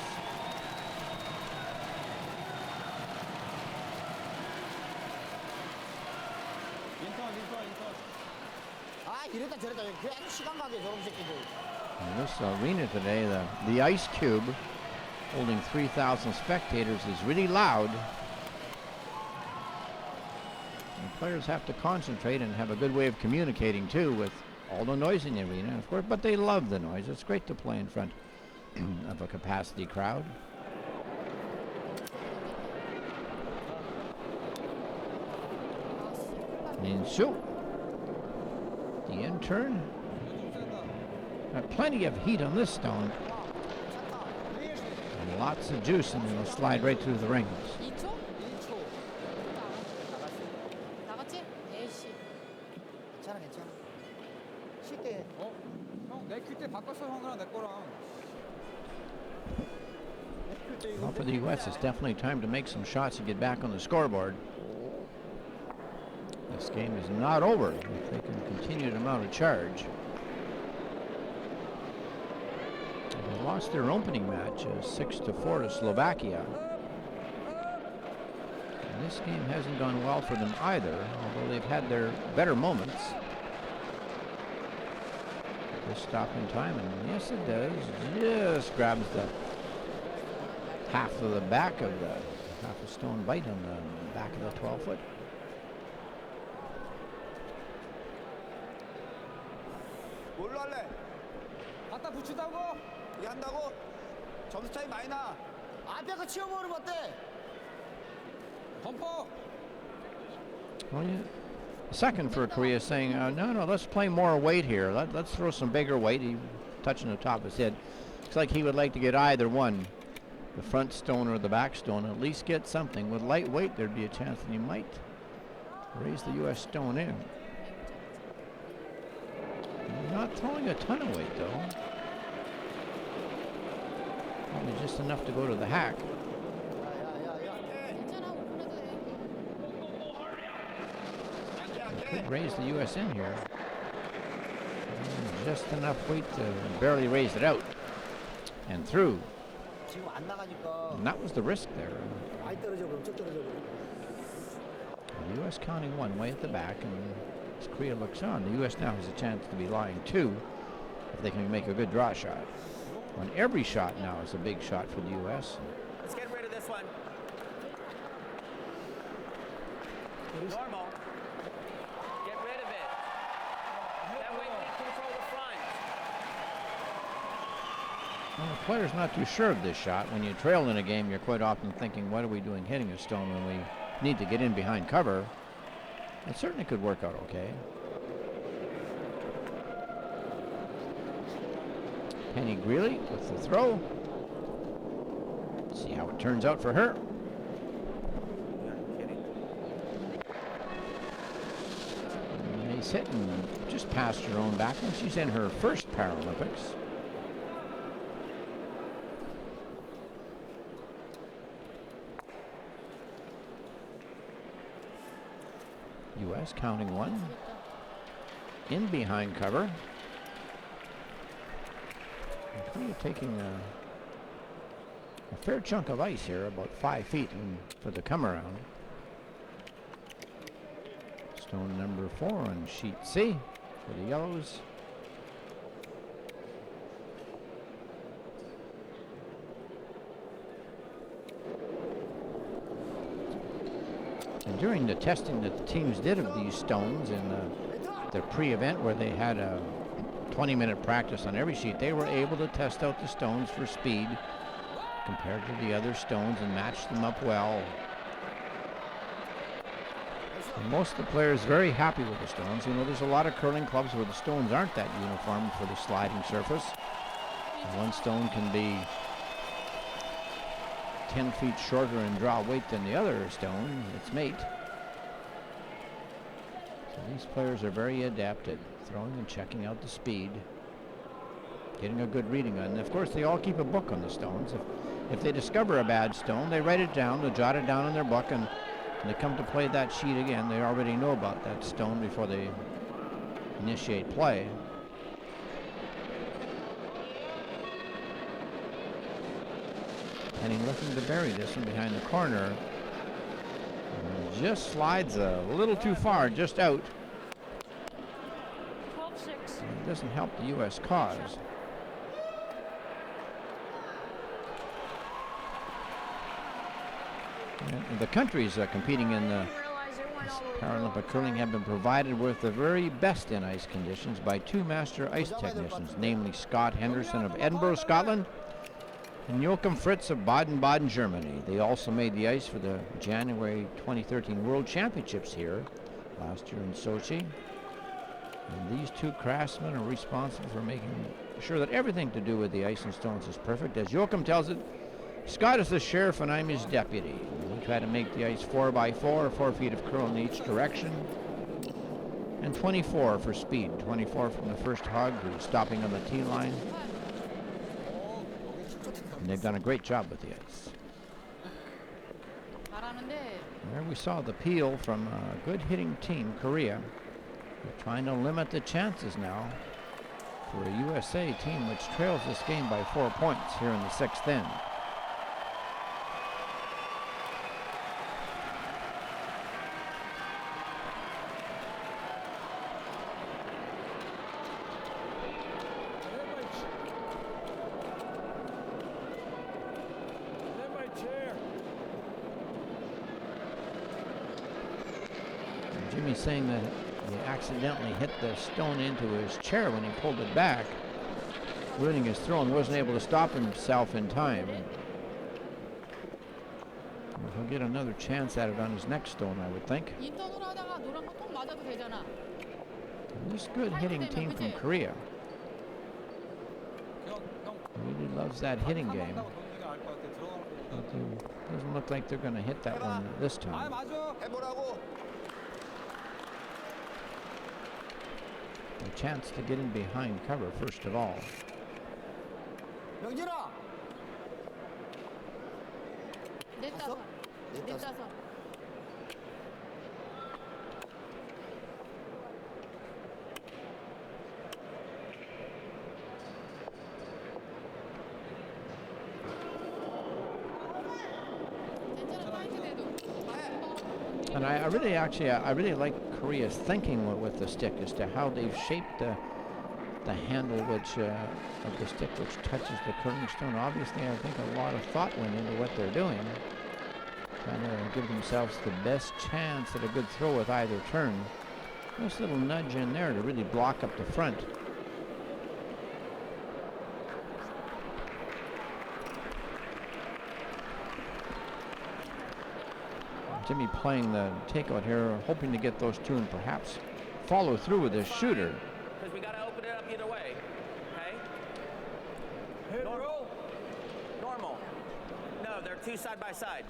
In this arena today, the ice cube holding 3,000 spectators is really loud. And players have to concentrate and have a good way of communicating too with all the noise in the arena, of course, but they love the noise. It's great to play in front of a capacity crowd. And so, the intern got plenty of heat on this stone. And lots of juice, and it'll slide right through the rings. 2초? 나갔지? 에이씨. 괜찮아. 쉽게. 형, 내 큐 때 바꿨어, 형이랑 내 거랑. Well, for the U.S., it's definitely time to make some shots and get back on the scoreboard. This game is not over if they can continue to mount a charge. They lost their opening match 6-4 to Slovakia. And this game hasn't gone well for them either, although they've had their better moments. This stop in time, and yes, it does. Just grabs the half of the back of the half a stone bite on the back of the 12-foot. 뭘로 할래? 갖다 붙인다고? 이게 한다고? 점수 차이 많이 나. 앞에 거 치워버리면 어때? 덤퍼. Well, yeah. Second for Korea saying, no, let's play more weight here. Let's throw some bigger weight. He touching the top of his head. Looks like he would like to get either one, the front stone or the back stone, at least get something. With light weight, there'd be a chance that he might raise the U.S. stone in. Not throwing a ton of weight, though. maybe just enough to go to the hack. 괜찮아. 오픈해도 돼. Could raise the U.S. in here. And just enough weight to barely raise it out. And through. 지금 안 나가니까 And that was the risk there. 많이 떨어져 버려. 쭉 떨어져 버려. The U.S. counting one way at the back, and as Korea looks on, the U.S. now has a chance to be lying two if they can make a good draw shot. On every shot now is a big shot for the U.S. Let's get rid of this one. Normal. Get rid of it. That way we control the front. Well, the player's not too sure of this shot. When you trail in a game, you're quite often thinking, what are we doing hitting a stone when we need to get in behind cover? It certainly could work out okay. Penny Greely with the throw. See how it turns out for her. Nice hit and just past her own back when she's in her first Paralympics. U.S. counting one. In behind cover. Korea taking a fair chunk of ice here, about 5 feet for the come around. Stone number 4 on sheet C for the yellows. And during the testing that the teams did of these stones in the pre-event, where they had a 20-minute practice on every sheet, they were able to test out the stones for speed compared to the other stones and match them up well. And most of the players very happy with the stones. You know, there's a lot of curling clubs where the stones aren't that uniform for the sliding surface. And one stone can be 10 feet shorter in draw weight than the other stone, its mate. So these players are very adept at throwing and checking out the speed, getting a good reading on it. And of course, they all keep a book on the stones. If they discover a bad stone, they write it down, they jot it down in their book, and when they come to play that sheet again, they already know about that stone before they initiate play. Penny looking to bury this one behind the corner. And just slides a little too far, just out. 12-6. It doesn't help the U.S. cause. And the countries competing in the Paralympic curling have been provided with the very best in ice conditions by 2 master ice technicians, namely Scott Henderson of Edinburgh, Scotland, and Joachim Fritz of Baden-Baden, Germany. They also made the ice for the January 2013 World Championships here last year in Sochi. And these 2 craftsmen are responsible for making sure that everything to do with the ice and stones is perfect. As Joachim tells it, Scott is the sheriff and I'm his deputy. We try to make the ice 4x4, 4 feet of curl in each direction, and 24 for speed. 24 from the first hug, who's stopping on the tee line. And they've done a great job with the ice. There we saw the peel from a good hitting team, Korea. They're trying to limit the chances now for a USA team which trails this game by 4 points here in the 6th inning. Jimmy's saying that he accidentally hit the stone into his chair when he pulled it back, ruining his throw, and wasn't able to stop himself in time. He'll get another chance at it on his next stone, I would think. This good hitting team from Korea really loves that hitting game. But it doesn't look like they're going to hit that one this time. A chance to get in behind cover first of all. 내 따서. 내 내 따서. 따서. 괜찮아, 파이트 돼도. And I really like Korea's thinking with the stick as to how they've shaped the handle which of the stick which touches the curling stone. Obviously, I think a lot of thought went into what they're doing, trying to give themselves the best chance at a good throw with either turn. Nice little nudge in there to really block up the front. Jimmy playing the takeout here, hoping to get those two and perhaps follow through with his shooter. Because we got to open it up either way. Okay? Hit roll. Normal. No, they're two side by side.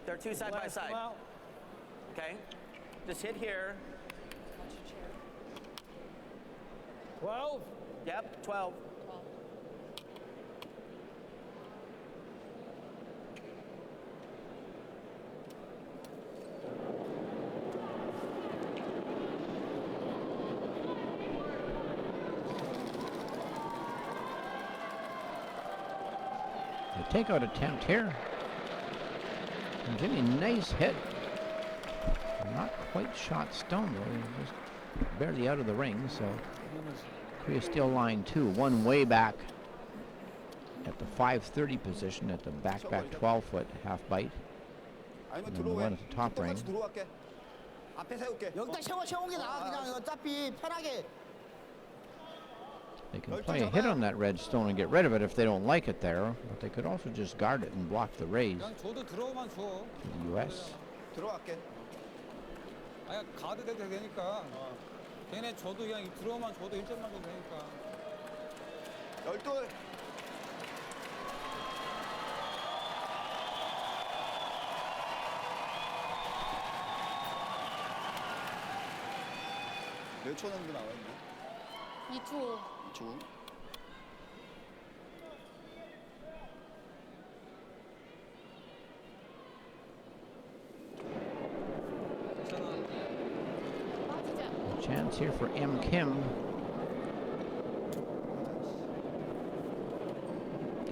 They're two side by side. Okay? Just hit here. 12. Yep, 12. The takeout attempt here. And Jimmy, nice hit. Not quite shot stone though. He's just barely out of the ring, so Korea still line two, one way back at the 530 position at the back 12-foot half bite. 아니면 And then the one at the top ring. 들어갈게. 앞에 세울게. 여기다 세우는 게 나아. 그냥 어차피 편하게. They can play a hit on that red stone and get rid of it if they don't like it there, but they could also just guard it and block the raise 그냥 줘도 들어오만 줘. to the U.S. 들어갈게. 아니 가드 대도 되니까. 걔네 줘도 그냥 들어오만 줘도 1점만 줘도 되니까. 12. 몇 초 정도 나와 있나? 2초. 2초. A chance here for M. Kim.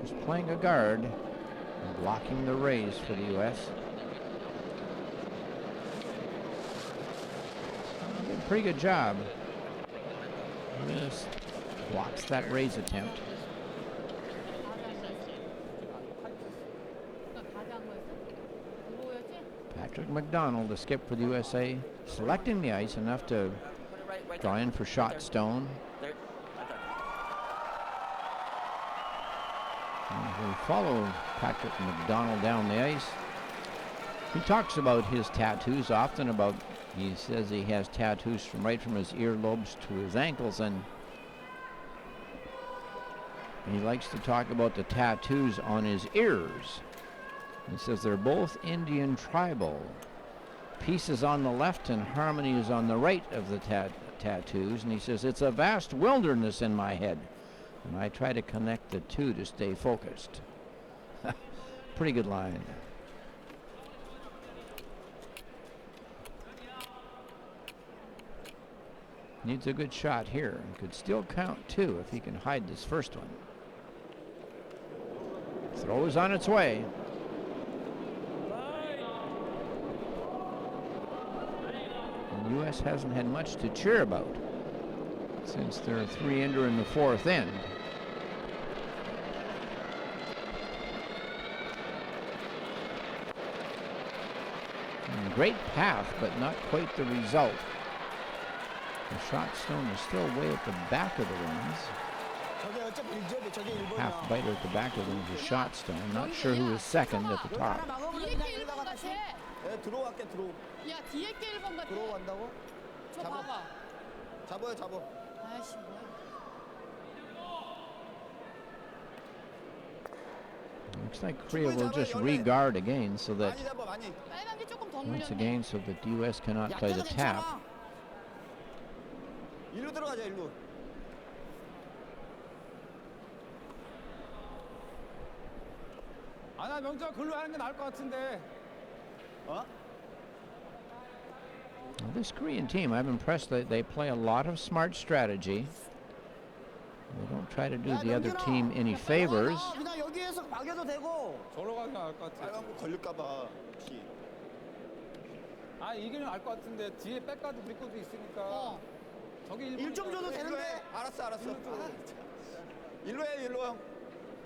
Just playing a guard and blocking the raise for the U.S. Did a pretty good job. Just blocks that raise attempt. Patrick McDonald, the skip for the USA, selecting the ice enough to draw in for shot stone. There. And we follow Patrick McDonald down the ice. He talks about his tattoos often. He says he has tattoos right from his earlobes to his ankles, and he likes to talk about the tattoos on his ears. He says they're both Indian tribal. Pieces on the left and harmonies on the right of the tattoos, and he says it's a vast wilderness in my head, and I try to connect the two to stay focused. Pretty good line. Needs a good shot here. Could still count two if he can hide this first one. Throw is on its way. And the U.S. hasn't had much to cheer about since they're 3-ender in the fourth end. And great path, but not quite the result. The shot stone is still way at the back of the rings. Half biter at the back of the rings is shot stone. Not sure who is second at the top. 뒤에 게 1번 같아. 들어갈게 들어. 야, 뒤에 게 1번 같아. 들어간다고? 저 봐봐. 잡아요 잡아. 아이씨, 뭐야. Looks like Korea will just re-guard again so that 많이 잡아 많이. 빨간 게 조금 더 once 눌렸네. again so that the U.S. cannot play the tap. 일로 들어가자 일로. 명주가 글로 하는 게 나을 것 같은데. 어? Well, this Korean team, I'm impressed that they play a lot of smart strategy. They don't try to do the other team any favors. 그냥 여기에서 박여도 되고. 저로 가는 게 나을 것 같아. 빨간 거 걸릴까봐. 피. 아 이기는 나을 것 같은데 뒤에 백가드 브리코도 있으니까. 저기 1점 줘도 되는데. 알았어. 일로 해. 일로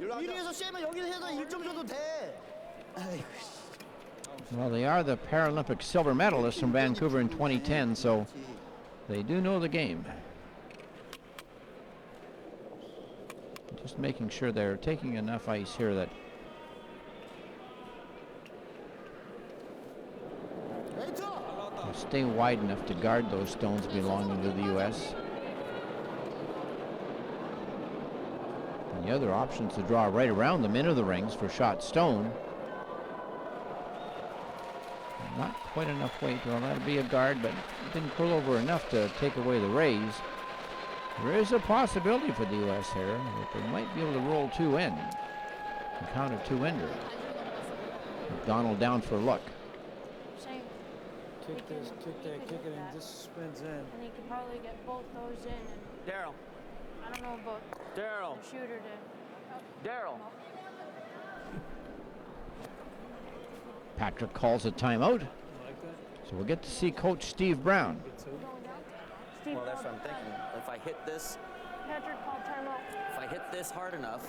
1위에서 쎄면 여기서 해서 1점 줘도 돼. Well, they are the Paralympic silver medalists from Vancouver in 2010, so they do know the game. Just making sure they're taking enough ice here that they'll stay wide enough to guard those stones belonging to the U.S. And the other option is to draw right around them into the rings for shot stone. Not quite enough weight. Well, that'll be a guard, but it didn't pull over enough to take away the raise. There is a possibility for the U.S. here that they might be able to roll two in and count a two-ender. McDonald down for a look. Shane. Kick this, kick that, kick it in. This spins in. And he could probably get both those in. And Daryl. I don't know about Daryl. the shooter to. Daryl. Patrick calls a timeout. So we'll get to see Coach Steve Brown. Steve, Well, that's what I'm thinking. If I hit this, Patrick called timeout. if I hit this hard enough,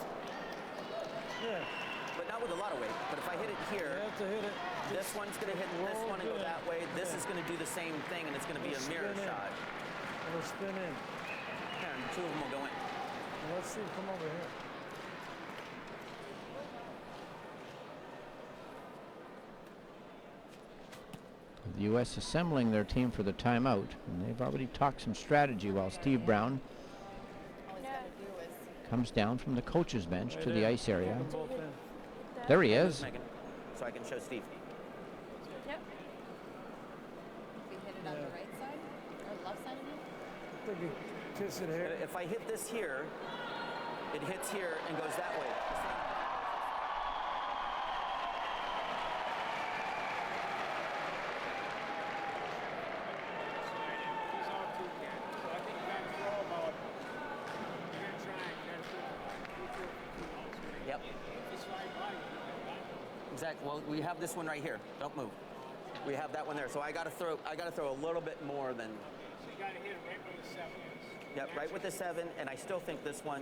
Yeah. but not with a lot of weight, but if I hit it You here, have to hit it. this one's gonna hit this one and go that way. This is gonna do the same thing, and it's gonna be a mirror Spin in. shot. It'll spin in. And two of them will go in. Let's see. Come over here. The U.S. assembling their team for the timeout, and they've already talked some strategy while Steve Brown All he's got to do is comes down from the coach's bench to the there. ice area. Kick them both in. There he is. Megan, so I can show Steve. Yep. if we hit it on the right side or left side of you. I think you kiss it here. If I hit this here, it hits here and goes that way. Yep. Exactly. Well, we have this one right here. Don't move. We have that one there. So I got to throw a little bit more than. So you got to hit it right where the 7 is. Yep, right with the 7, and I still think this one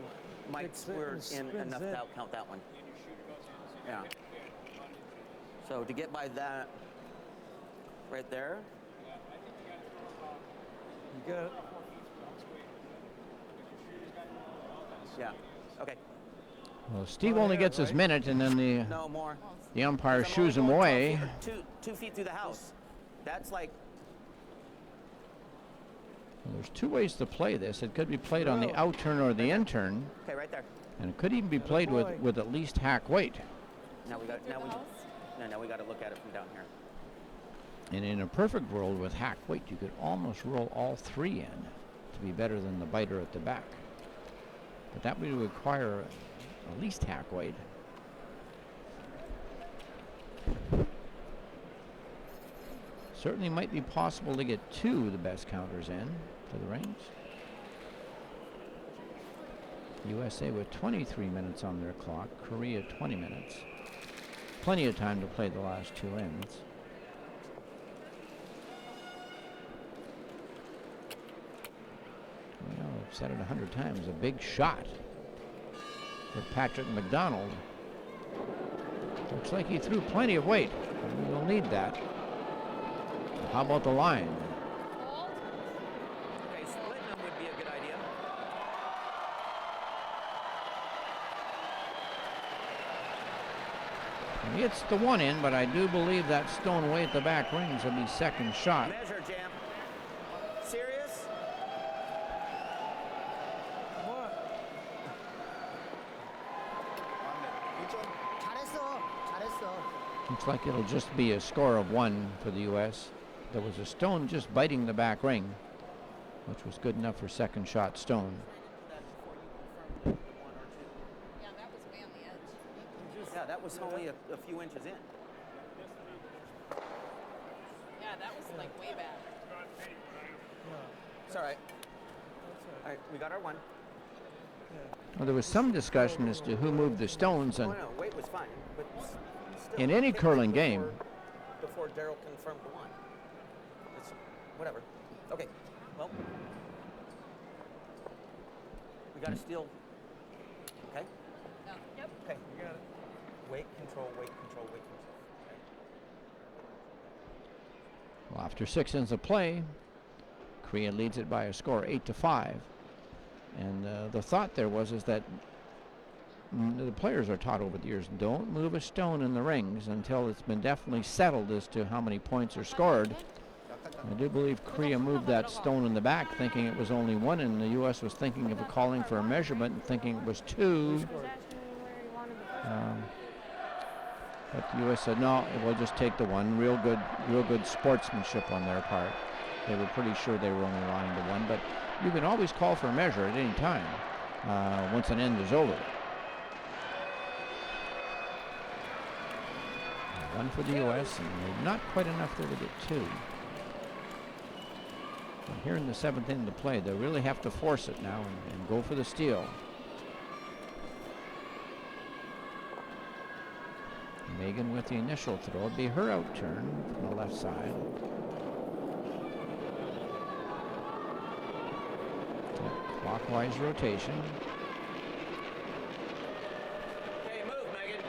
might Kicks it squirt and in spins enough in. to count that one. And your shooter goes in. Yeah. So to get by that right there, Yeah, I think you got to throw about You got it. 4 feet bounce weight. Because your shooter's got to know all that. yeah. Okay. Well, Steve only gets his minute, and then No more. the umpire Because I'm only shoos him going 12 away. feet or 2 feet through the house. That's like, Well, there's two ways to play this. It could be played on the out turn or the in turn, okay, right there. and it could even be played with at least hack weight. Now we got Through the house. now we got to look at it from down here. And in a perfect world with hack weight, you could almost roll all three in to be better than the biter at the back. But that would require at least hack weight. Certainly might be possible to get two of the best counters in to the rings. USA with 23 minutes on their clock, Korea 20 minutes. Plenty of time to play the last two ends. Well, I've said it 100 times, a big shot for Patrick McDonald. Looks like he threw plenty of weight. We'll need that. How about the line? Okay, splitting them would be a good idea. He hits the one in, but I do believe that stone way at the back rings will be second shot. Measure, Jam. Serious? 잘했어. Looks like it'll just be a score of 1 for the U.S. There was a stone just biting the back ring, which was good enough for second shot stone. Yeah, that was way on the edge. Yeah, that was only a few inches in. Yeah, that was like way back. It's all right. All right, we got our one. Well, there was some discussion as to who moved the stones, and No, weight was fine. But still, in any hit curling before- game, Before Daryl confirmed the one. It's whatever. Okay, well. We got a steal. Okay? No. Yep. Okay, you got it. Weight control, weight control, weight control. Okay. well, after 6 innings of play, Korea leads it by a score 8-5. And the thought there was is that the players are taught over the years, don't move a stone in the rings until it's been definitely settled as to how many points are scored. I do believe Korea moved that stone in the back thinking it was only 1, and the U.S. was thinking of calling for a measurement and thinking it was 2. But the U.S. said, no, we'll just take the 1. Real good sportsmanship on their part. They were pretty sure they were only lying to 1, but you can always call for a measure at any time once an end is over. 1 for the U.S. and not quite enough there to get 2. And here in the 7th inning to play, they really have to force it now and go for the steal. Meghan with the initial throw. It'd be her out turn from the left side. Clockwise rotation. Okay, move, Megan.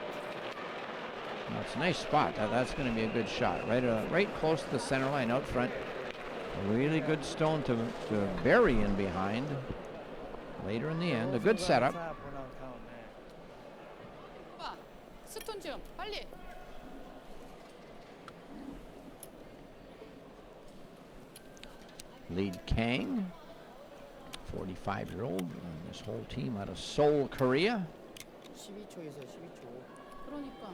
Now it's a nice spot. That's going to be a good shot. Right close to the center line out front. A really good stone to bury in behind. Later in the end, a good setup. 오빠, 스톤 좀 빨리. Lead Kang, 45-year-old. This whole team out of Seoul, Korea. 12초에서 12초. 그러니까.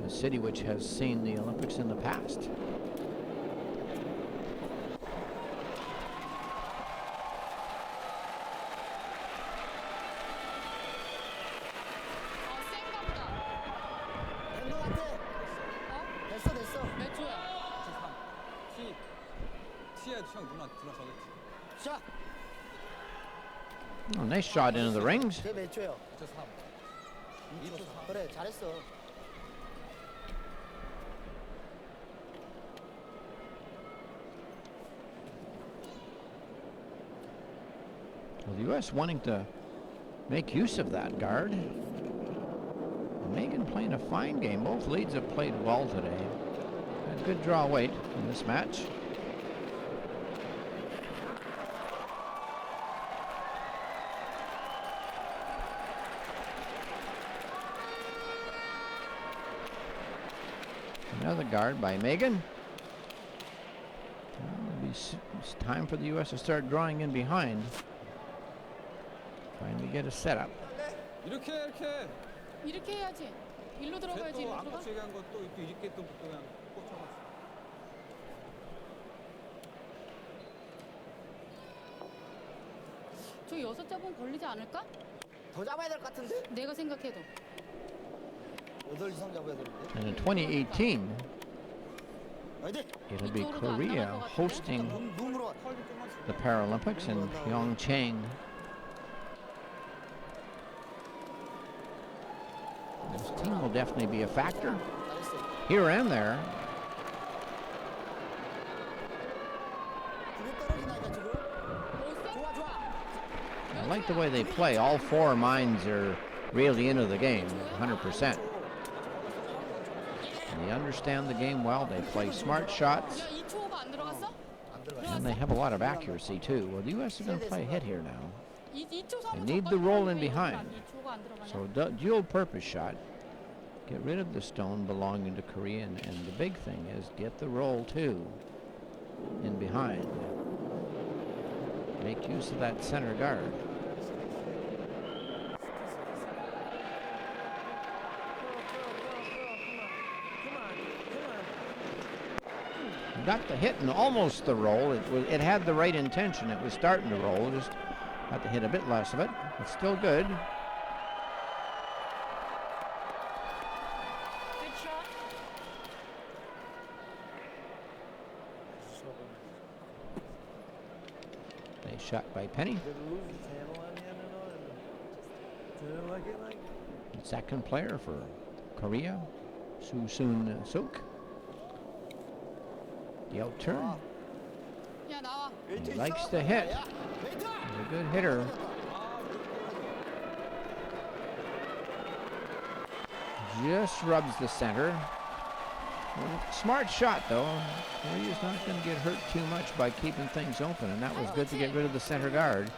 A city which has seen the Olympics in the past. Oh, nice shot into the rings. 쟤 몇 초요? 2초 3. 그래, 잘했어. Well, the U.S. wanting to make use of that guard. Meghan playing a fine game. Both leads have played well today. Had good draw weight in this match. Another guard by Meghan. It's time for the U.S. to start drawing in behind. Trying to get a setup. 이렇게 해야지. 일로 들어가야지. 일로 들어가. 얘기한 것도 이렇게 또 그냥 꽂혀놨어. 저 6잡은 걸리지 않을까? 더 잡아야 될 것 같은데? 내가 생각해도. 8 이상 잡아야 되는데. And in 2018, it'll be Korea hosting the Paralympics in Pyeongchang. This team will definitely be a factor here and there. I like the way they play. All 4 minds are really into the game, 100%. And they understand the game well. They play smart shots. And they have a lot of accuracy, too. Well, the U.S. is going to play a hit here now. They need the roll in behind. So dual purpose shot. Get rid of the stone belonging to Korea. And the big thing is get the roll, too, in behind. Make use of that center guard. Got the hit and almost the roll. It had the right intention. It was starting to roll. Just had to hit a bit less of it. It's still good. Good shot. Nice shot by Penny. Did it lose its handle on the end or not? Did it like it like? Second player for Korea, Soo-Soon Sook. The out turn. He likes to hit. He's a good hitter. Just rubs the center. Smart shot though. Korea's not going to get hurt too much by keeping things open, and that was good to get rid of the center guard.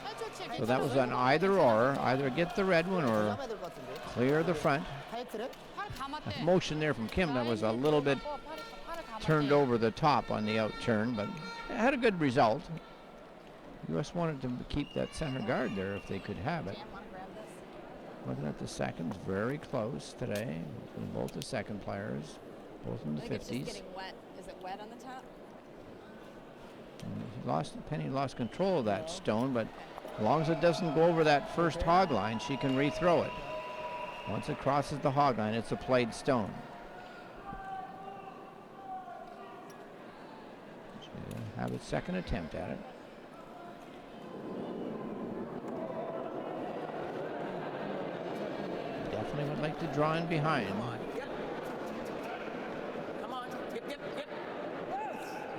So that was an either or. Either get the red one or clear the front. A motion there from Kim that was a little bit turned over the top on the out turn, but it had a good result. U.S. wanted to keep that center guard there if they could have it. Looking at the seconds, very close today. Both the second players, both in the 50s. It's just getting wet. Is it wet on the top? Penny lost control of that stone, but as long as it doesn't go over that first hog line, she can rethrow it. Once it crosses the hog line, it's a played stone. She'll have its second attempt at it. Definitely would like to draw in behind. Come on. Get.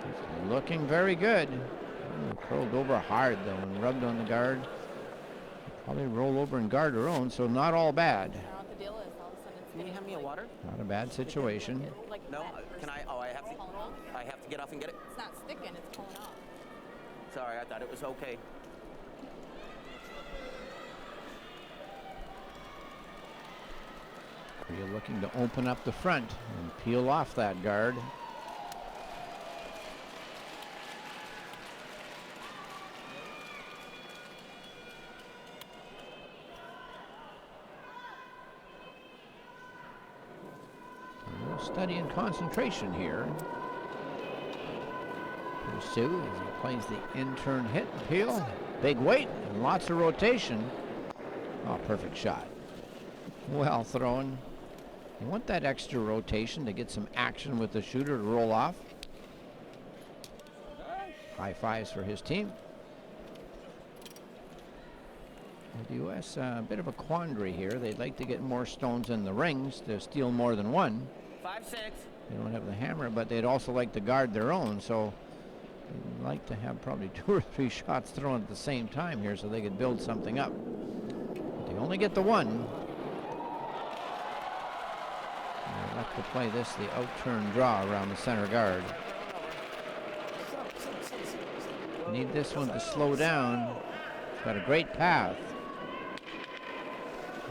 It's looking very good. Curled over hard though and rubbed on the guard. Probably roll over and guard her own, so not all bad. I don't know what the deal is. All of a sudden it's Can you hand me a water? Not a bad situation. like No. wet or Can I? Oh, I have to. pulling off. I have to get off and get it. It's not sticking, it's pulling off. Sorry, I thought it was okay. You're looking to open up the front and peel off that guard. A little study and concentration here. Sue as he plays the in-turn hit and peel. Big weight and lots of rotation. Oh, perfect shot. Well thrown. You want that extra rotation to get some action with the shooter to roll off. High fives for his team. The U.S. A bit of a quandary here. They'd like to get more stones in the rings to steal more than one. 5-6. They don't have the hammer, but they'd also like to guard their own, so they'd like to have probably 2 or 3 shots thrown at the same time here so they could build something up. But they only get the one. They like to play this, the out-turn draw around the center guard. Need this one to slow down. It's got a great path.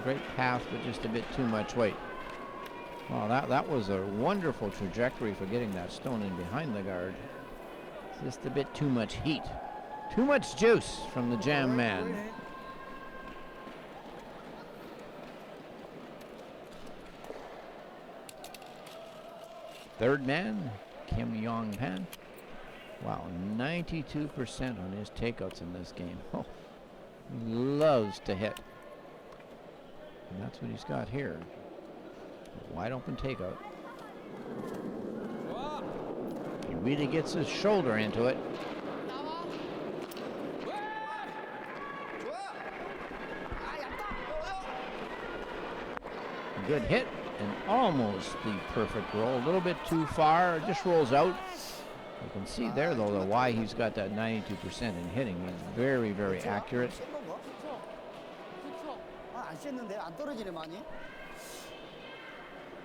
Great path, but just a bit too much weight. Well, that was a wonderful trajectory for getting that stone in behind the guard. Just a bit too much heat. Too much juice from the jam man. Third man, Kim Yong-pan. Wow, 92% on his takeouts in this game. Oh, he loves to hit. And that's what he's got here. Wide open takeout. He really gets his shoulder into it. Good hit and almost the perfect roll. A little bit too far, just rolls out. You can see there though why he's got that 92% in hitting. He's very, very accurate.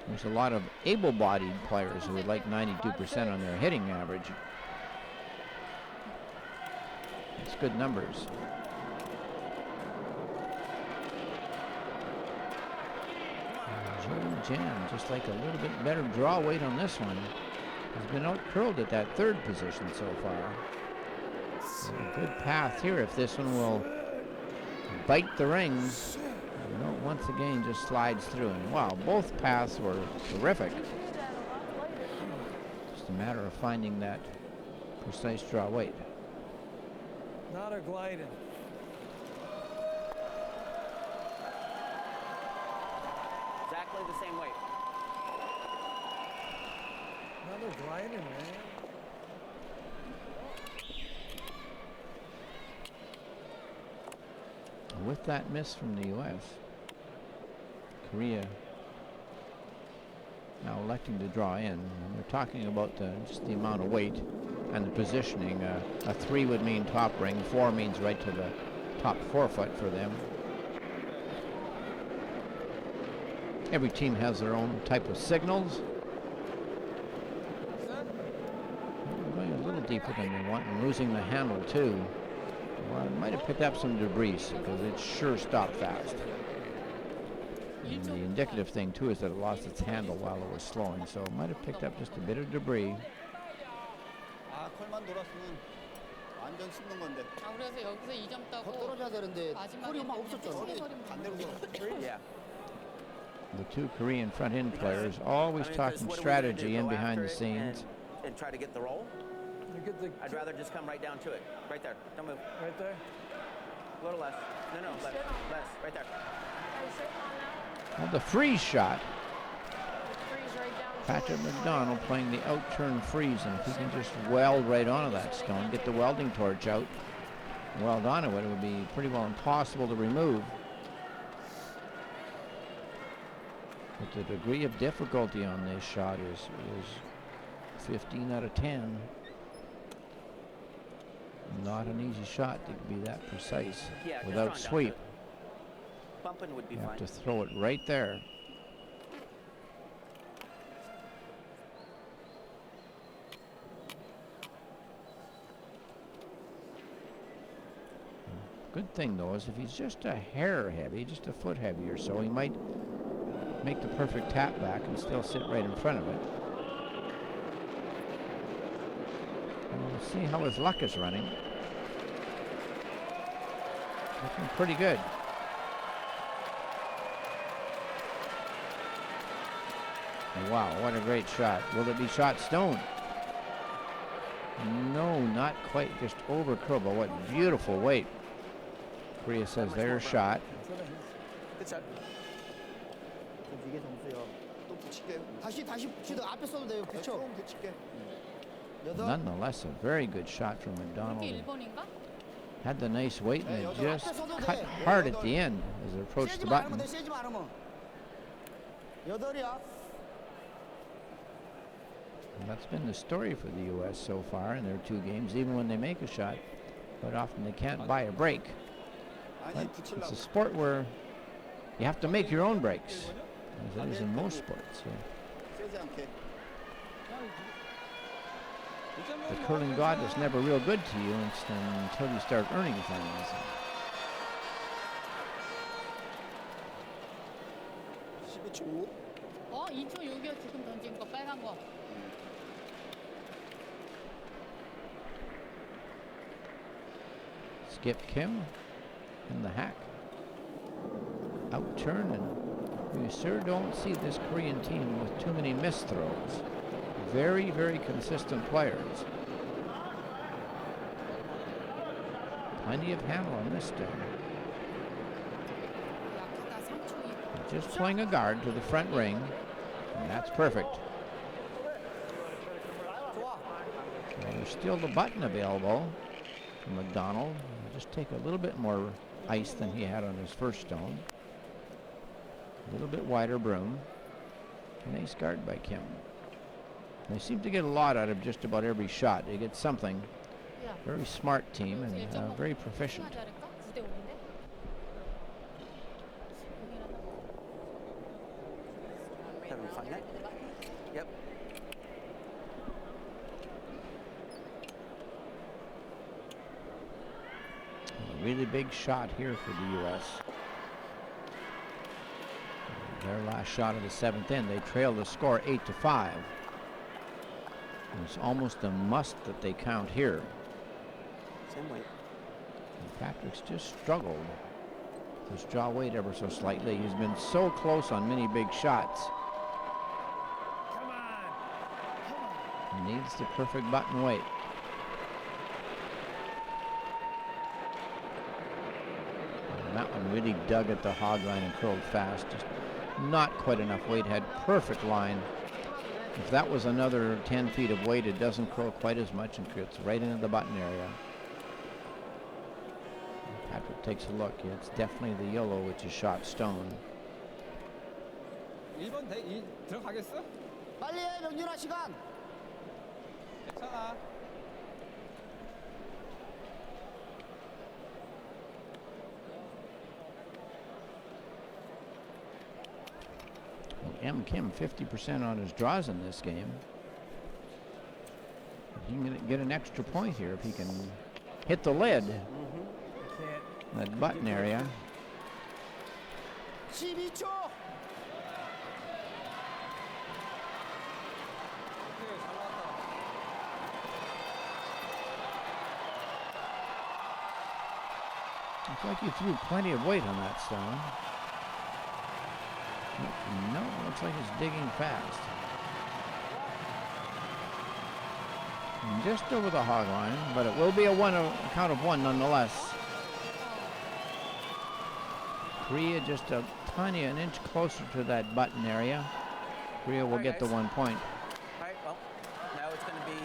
There's a lot of able-bodied players who would like 92% on their hitting average. It's good numbers. Jam, just like a little bit better draw weight on this one. He's been out curled at that third position so far. So a good path here if this one will bite the rings. No, once again just slides through, and wow, both paths were terrific. Just a matter of finding that precise draw weight. Not a gliding. exactly the same weight. No, they're grinding, man. With that miss from the U.S., Korea now electing to draw in. We're talking about just the amount of weight and the positioning. A 3 would mean top ring, 4 means right to the top forefoot for them. Every team has their own type of signals. Going a little deeper than they want and losing the handle too. Well, it might have picked up some debris because it sure stopped fast. And the indicative thing too is that it lost its handle while it was slowing, so it might have picked up just a bit of debris. 아, 콜만 돌았으면 완전 씹는 건데. 아, 그래서 여기서 2점 더 따고 떨어져야 되는데 마지막에 콜이 막 없었잖아. 반대로 돌아. Yeah. The two Korean front end players always I mean, 'cause talking what are we gonna strategy do, in go behind after the it scenes. and try to get the roll? You get the I'd rather just come right down to it. Right there. Don't move. right there. A little less. No, less. Less. Right there. Well, the freeze shot. Freeze right down. Patrick McDonald playing the out-turn freeze, and if he can just weld right onto that stone, get the welding torch out, weld onto it, it would be pretty well impossible to remove. But the degree of difficulty on this shot is 15 out of 10. Not an easy shot to be that precise Yeah, just without drawing down to sweep. it. Bumping would be You have fine. to throw it right there. Good thing though is if he's just a hair heavy, just a foot heavy or so, he might make the perfect tap back and still sit right in front of it. And we'll see how his luck is running. Looking pretty good. Wow, what a great shot. Will it be shot stone? No, not quite, just over curl, but what beautiful weight. Korea says their shot. Good shot. 이게 점수요. 또 붙일게요. 다시 붙이도 앞에 써도 돼요. 붙여. 조금 붙일게. Nonetheless, a very good shot from McDonald. 이게 1번인가? Had the nice weight and it just cut hard at the end as it approached the button. 세지 말으면. 8이야. And that's been the story for the U.S. so far in their 2 games. Even when they make a shot, but often they can't buy a break. But it's a sport where you have to make your own breaks, as it is in most sports. Yeah. 세지 않게. The curling god is never real good to you until you start earning things. 12초. 2초 6이요. 지금 던진 거 빨간 거. Skip Kim in the hack. Out-turn, and you sure don't see this Korean team with too many missed throws. Very, very consistent players. Plenty of handle on this stone. Just playing a guard to the front ring, and that's perfect. Well, there's still the button available for McDonald. Just take a little bit more ice than he had on his first stone. A little bit wider broom. Nice guard by Kim. They seem to get a lot out of just about every shot. They get something. Very smart team and very proficient. Have you find that? Yep. A really big shot here for the U.S. Their last shot of the 7th inning, they trail the score 8-5. It's almost a must that they count here. Same weight. And Patrick's just struggled. His jaw weight ever so slightly. He's been so close on many big shots. He needs the perfect button weight. And that one really dug at the hog line and curled fast. Just not quite enough weight, had perfect line. If that was another 10 feet of weight, it doesn't curl quite as much and gets right into the button area. Patrick takes a look. It's definitely the yellow, which is shot stone. 1번 들어가겠어? 빨리 해, 명준아, 시간. 괜찮아. M. Kim 50% on his draws in this game. He can get an extra point here if he can hit the lid. That button area. 12초. Looks like you threw plenty of weight on that stone. No, it looks like it's digging fast. And just over the hog line, but it will be a count of one nonetheless. Korea just an inch closer to that button area. Korea will get the 1 point. All right, well, now it's going to be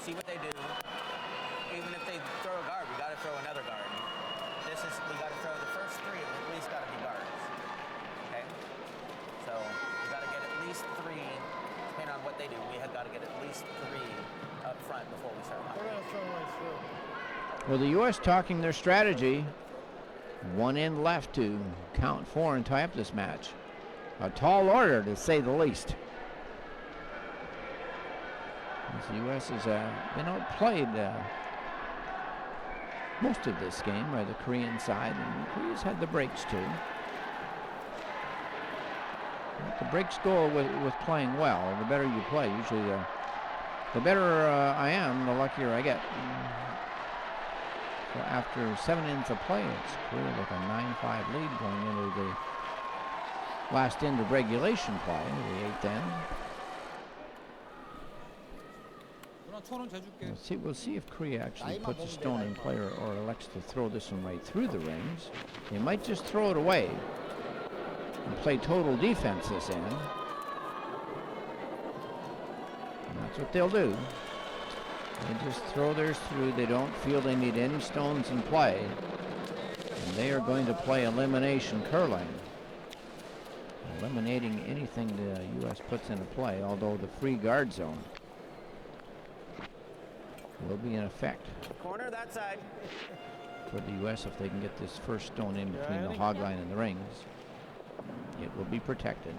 see what they do. Even if they throw a guard, we got to throw another guard. We got to throw the first three, at least got to be guards. Okay? So we got to get at least three, depending on what they do. We have got to get at least three up front before we start. We're going to throw right through. Well, the U.S. talking their strategy. One end left to count 4 and tie up this match. A tall order, to say the least. As the U.S. has been outplayed most of this game by the Korean side, and Korea's had the breaks too. But the breaks go with playing well. The better you play, usually the better I am, the luckier I get. So after 7 innings of play, it's Korea with a 9-5 lead going into the last end of regulation play, the 8th end. We'll see if Korea actually puts a stone in play or elects to throw this one right through the rings. They might just throw it away and play total defense this end. And that's what they'll do. They just throw theirs through. They don't feel they need any stones in play. And they are going to play elimination curling. Eliminating anything the U.S. puts into play, although the free guard zone will be in effect. Corner that side. For the U.S., if they can get this first stone in between the hog line and the rings, it will be protected.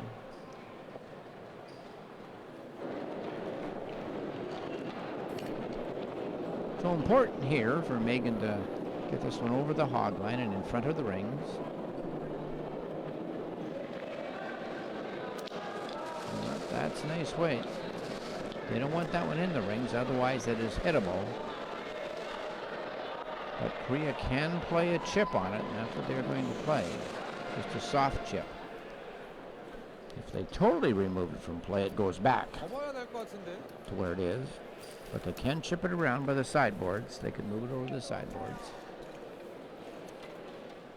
So important here for Meghan to get this one over the hog line and in front of the rings. That's nice weight. They don't want that one in the rings, otherwise it is hittable. But Korea can play a chip on it, and that's what they're going to play. Just a soft chip. If they totally remove it from play, it goes back to where it is. But they can chip it around by the sideboards. They could move it over the sideboards.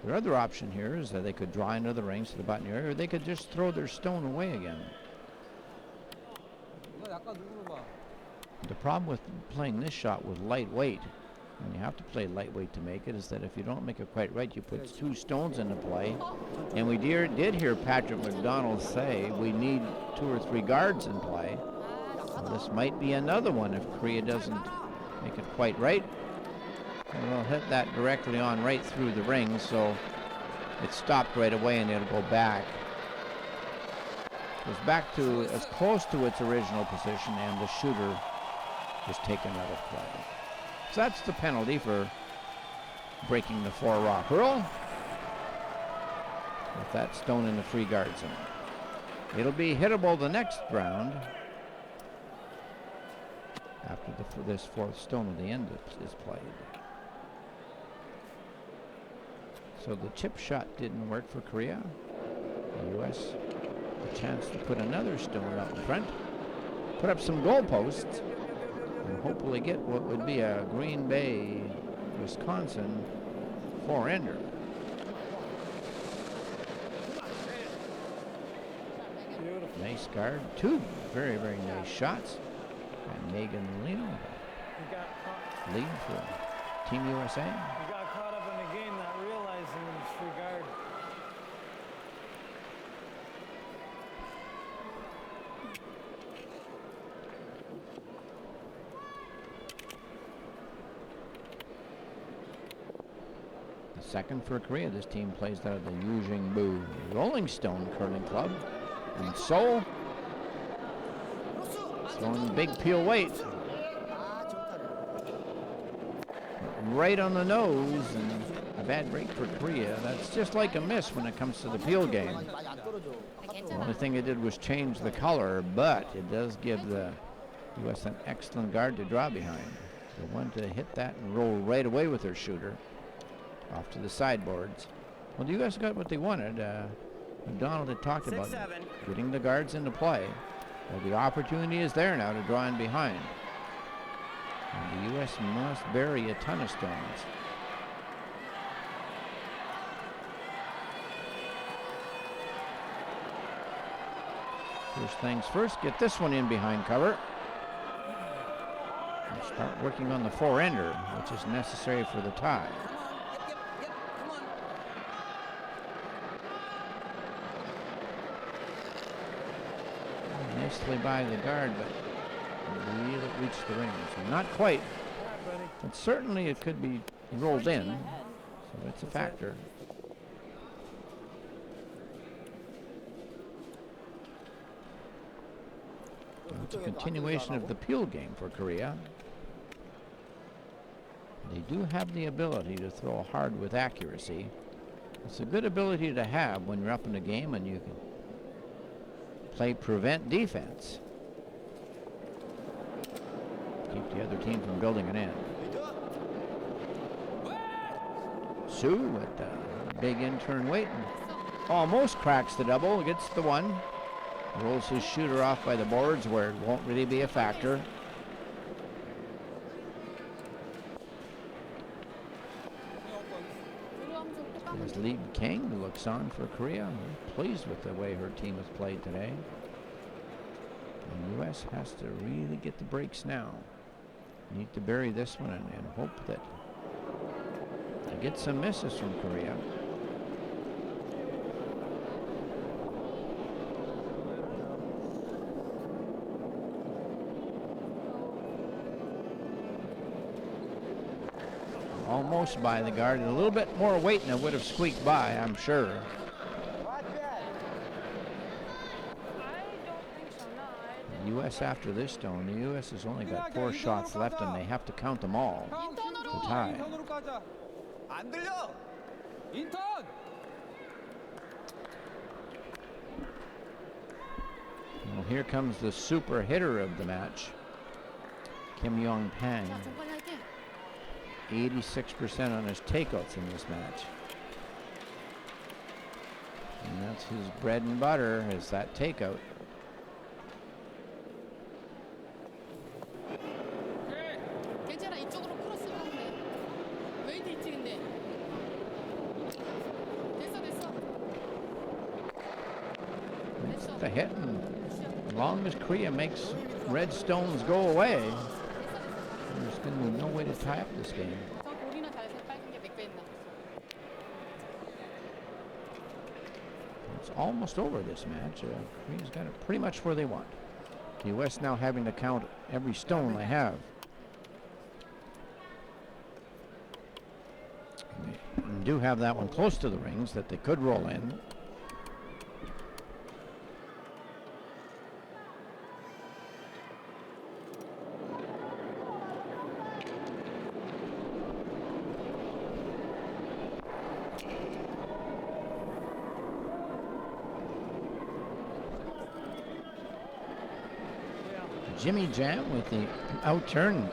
Their other option here is that they could draw into the rings to the button area, or they could just throw their stone away again. The problem with playing this shot with lightweight, and you have to play lightweight to make it, is that if you don't make it quite right, you put 2 stones into play. And we did hear Patrick McDonald say we need 2 or 3 guards in play. So this might be another one if Korea doesn't make it quite right. And we'll hit that directly on right through the ring, so it stopped right away and it'll go back. Goes back to as close to its original position, and the shooter was taken out of play. So that's the penalty for breaking the 4-rock rule with that stone in the free guard zone. It'll be hittable the next round after this 4th stone at the end is played. So the chip shot didn't work for Korea. The U.S. a chance to put another stone out in front, put up some goalposts, and hopefully get what would be a Green Bay, Wisconsin 4-ender. Nice guard. Two very, very nice shots. And Meghan Lino He got caught, lead for Team USA. he got caught up in the game, not realizing his regard. The second for Korea. This team plays out of the Yujingbu Rolling Stone Curling Club in Seoul. Throwing big peel weight. Right on the nose, and a bad break for Korea. That's just like a miss when it comes to the peel game. The only thing it did was change the color, but it does give the U.S. an excellent guard to draw behind. The one to hit that and roll right away with their shooter off to the sideboards. Well, the U.S. got what they wanted. McDonald had talked about getting the guards into play. Well, the opportunity is there now to draw in behind. And the U.S. must bury a ton of stones. First things first, get this one in behind cover. And start working on the four-ender, which is necessary for the tie. Nicely by the guard, but will it reach the ring? So not quite, but certainly it could be rolled in, so that's a factor. It's a continuation of the peel game for Korea. They do have the ability to throw hard with accuracy. It's a good ability to have when you're up in a game and you can play prevent defense. Keep the other team from building an end. Su with the big in-turn weight. Almost cracks the double, gets the one. Rolls his shooter off by the boards where it won't really be a factor. There's Lee King, who looks on for Korea. I'm pleased with the way her team has played today. And the U.S. has to really get the breaks now. Need to bury this one and hope that they get some misses from Korea. Almost by the guard. A little bit more weight and it would have squeaked by, I'm sure. The U.S. after this stone, the U.S. has only got 4 shots left and they have to count them all to tie. Well, here comes the super hitter of the match, Kim Yong-pang. 86% on his takeouts in this match. And that's his bread and butter, is that takeout. It's the hit, and as long as Korea makes red stones go away, there's going to be no way to tie up this game. It's almost over this match. Korea's got it pretty much where they want. The U.S. now having to count every stone they have. They do have that one close to the rings that they could roll in. Jimmy Jam with the out turn.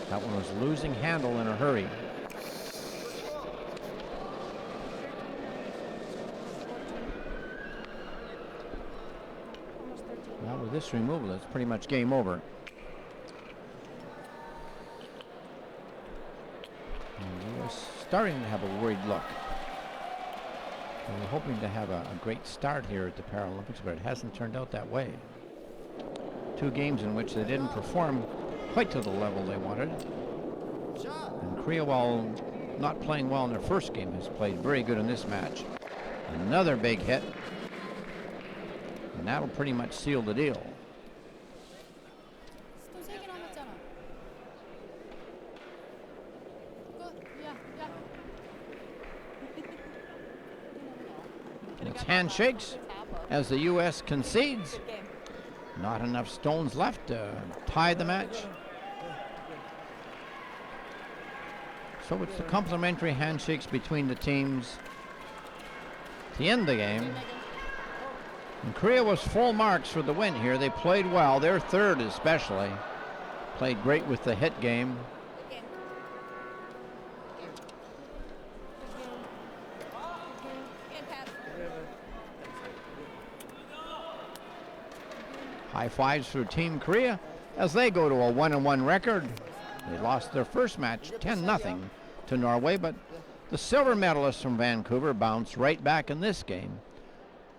That one was losing handle in a hurry. Now with this removal, it's pretty much game over. And the U.S. starting to have a worried look. We were hoping to have a great start here at the Paralympics, but it hasn't turned out that way. 2 games in which they didn't perform quite to the level they wanted. And Korea, while not playing well in their first game, has played very good in this match. Another big hit. And that'll pretty much seal the deal. It's handshakes as the U.S. concedes. Not enough stones left to tie the match. So it's the complimentary handshakes between the teams to end the game. And Korea was full marks for the win here. They played well. Their third especially. Played great with the hit game. High fives for Team Korea as they go to a 1-1 record. They lost their first match 10-0 to Norway, but the silver medalists from Vancouver bounced right back in this game,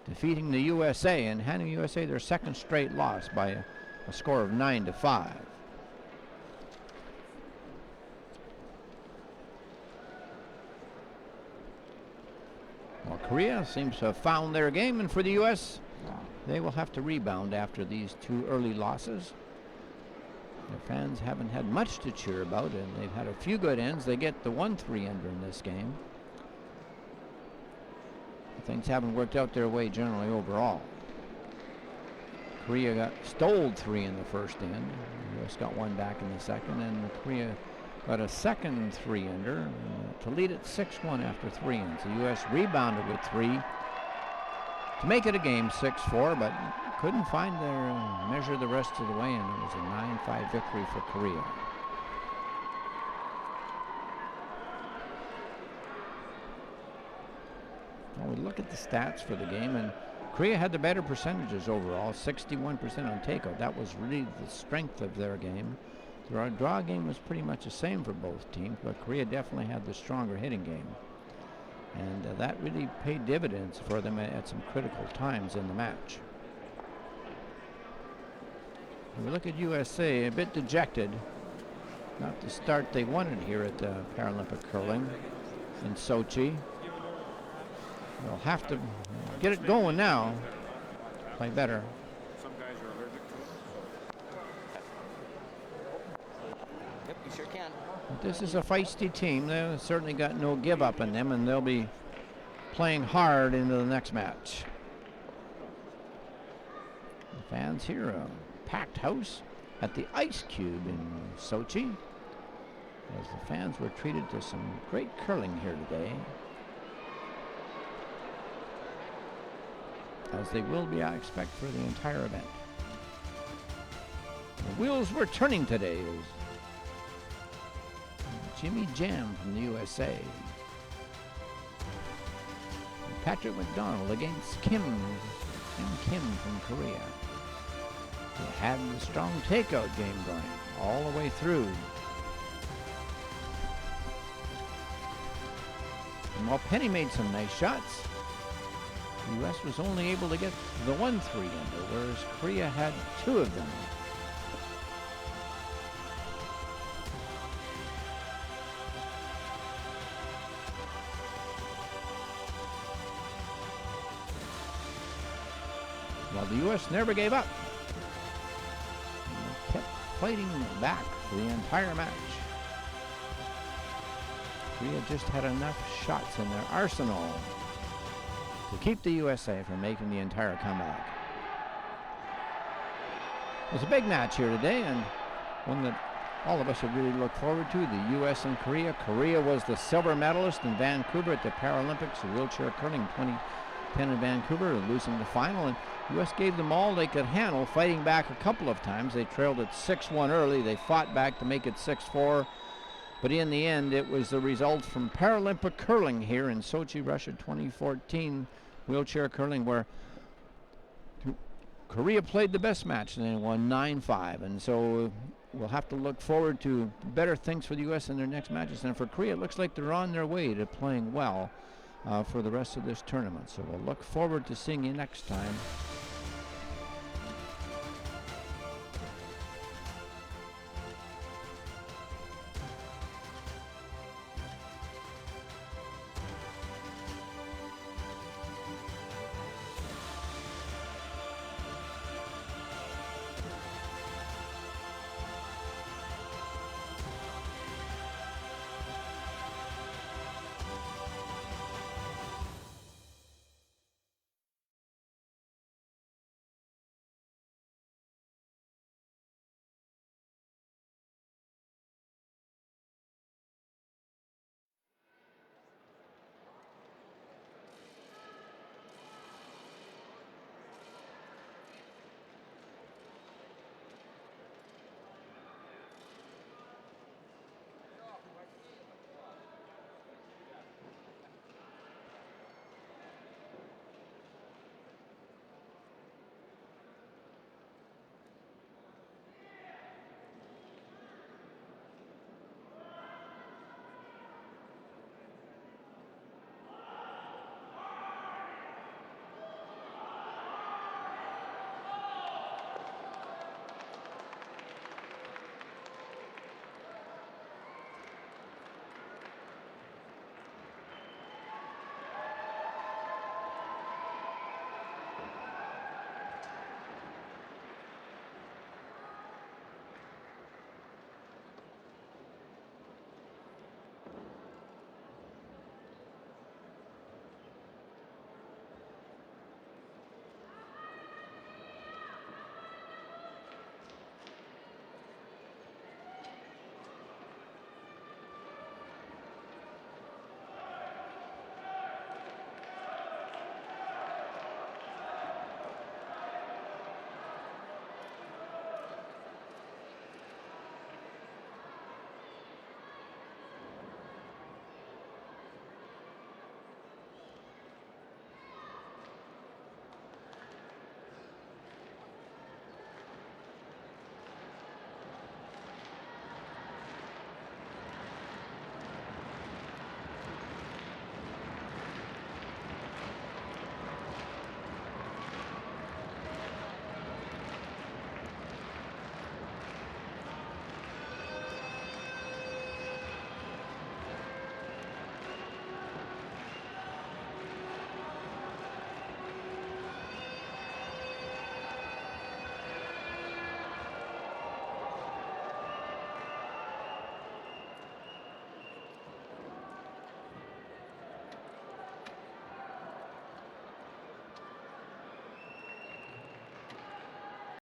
defeating the USA and handing USA their second straight loss by a score of 9-5. Well, Korea seems to have found their game, and for the U.S., they will have to rebound after these 2 early losses. Their fans haven't had much to cheer about, and they've had a few good ends. They get the 1-3 under in this game. Things haven't worked out their way generally overall. Korea stole 3 in the first end. The U.S. got 1 back in the second, and Korea got a second 3 under to lead it 6-1 after 3 ends. The U.S. rebounded with 3 to make it a game 6-4, but couldn't find their measure the rest of the way, and it was a 9-5 victory for Korea. Well, we look at the stats for the game, and Korea had the better percentages overall, 61% on takeout. That was really the strength of their game. Their draw game was pretty much the same for both teams, but Korea definitely had the stronger hitting game. And that really paid dividends for them at some critical times in the match. We look at USA, a bit dejected. Not the start they wanted here at the Paralympic curling in Sochi. They'll have to get it going now. Play better. Some guys are allergic to it. Yep, you sure can. But this is a feisty team. They've certainly got no give up in them, and they'll be playing hard into the next match. The fans here, a packed house at the Ice Cube in Sochi, as the fans were treated to some great curling here today, as they will be, I expect, for the entire event. The wheels were turning today as Jimmy Jam from the USA. Patrick McDonald against Kim from Korea. They had the strong takeout game going all the way through. And while Penny made some nice shots, the U.S. was only able to get the 1-3 under, whereas Korea had 2 of them. Well, the U.S. never gave up. They kept fighting back for the entire match. Korea just had enough shots in their arsenal to keep the USA from making the entire comeback. It was a big match here today, and one that all of us have really looked forward to, the U.S. and Korea. Korea was the silver medalist in Vancouver at the Paralympics of wheelchair curling 2010 in Vancouver, losing the final, and the U.S. gave them all they could handle, fighting back a couple of times. They trailed at 6-1 early. They fought back to make it 6-4. But in the end, it was the result from Paralympic curling here in Sochi, Russia 2014, wheelchair curling, where Korea played the best match and they won 9-5. And so we'll have to look forward to better things for the U.S. in their next matches. And for Korea, it looks like they're on their way to playing well for the rest of this tournament. So we'll look forward to seeing you next time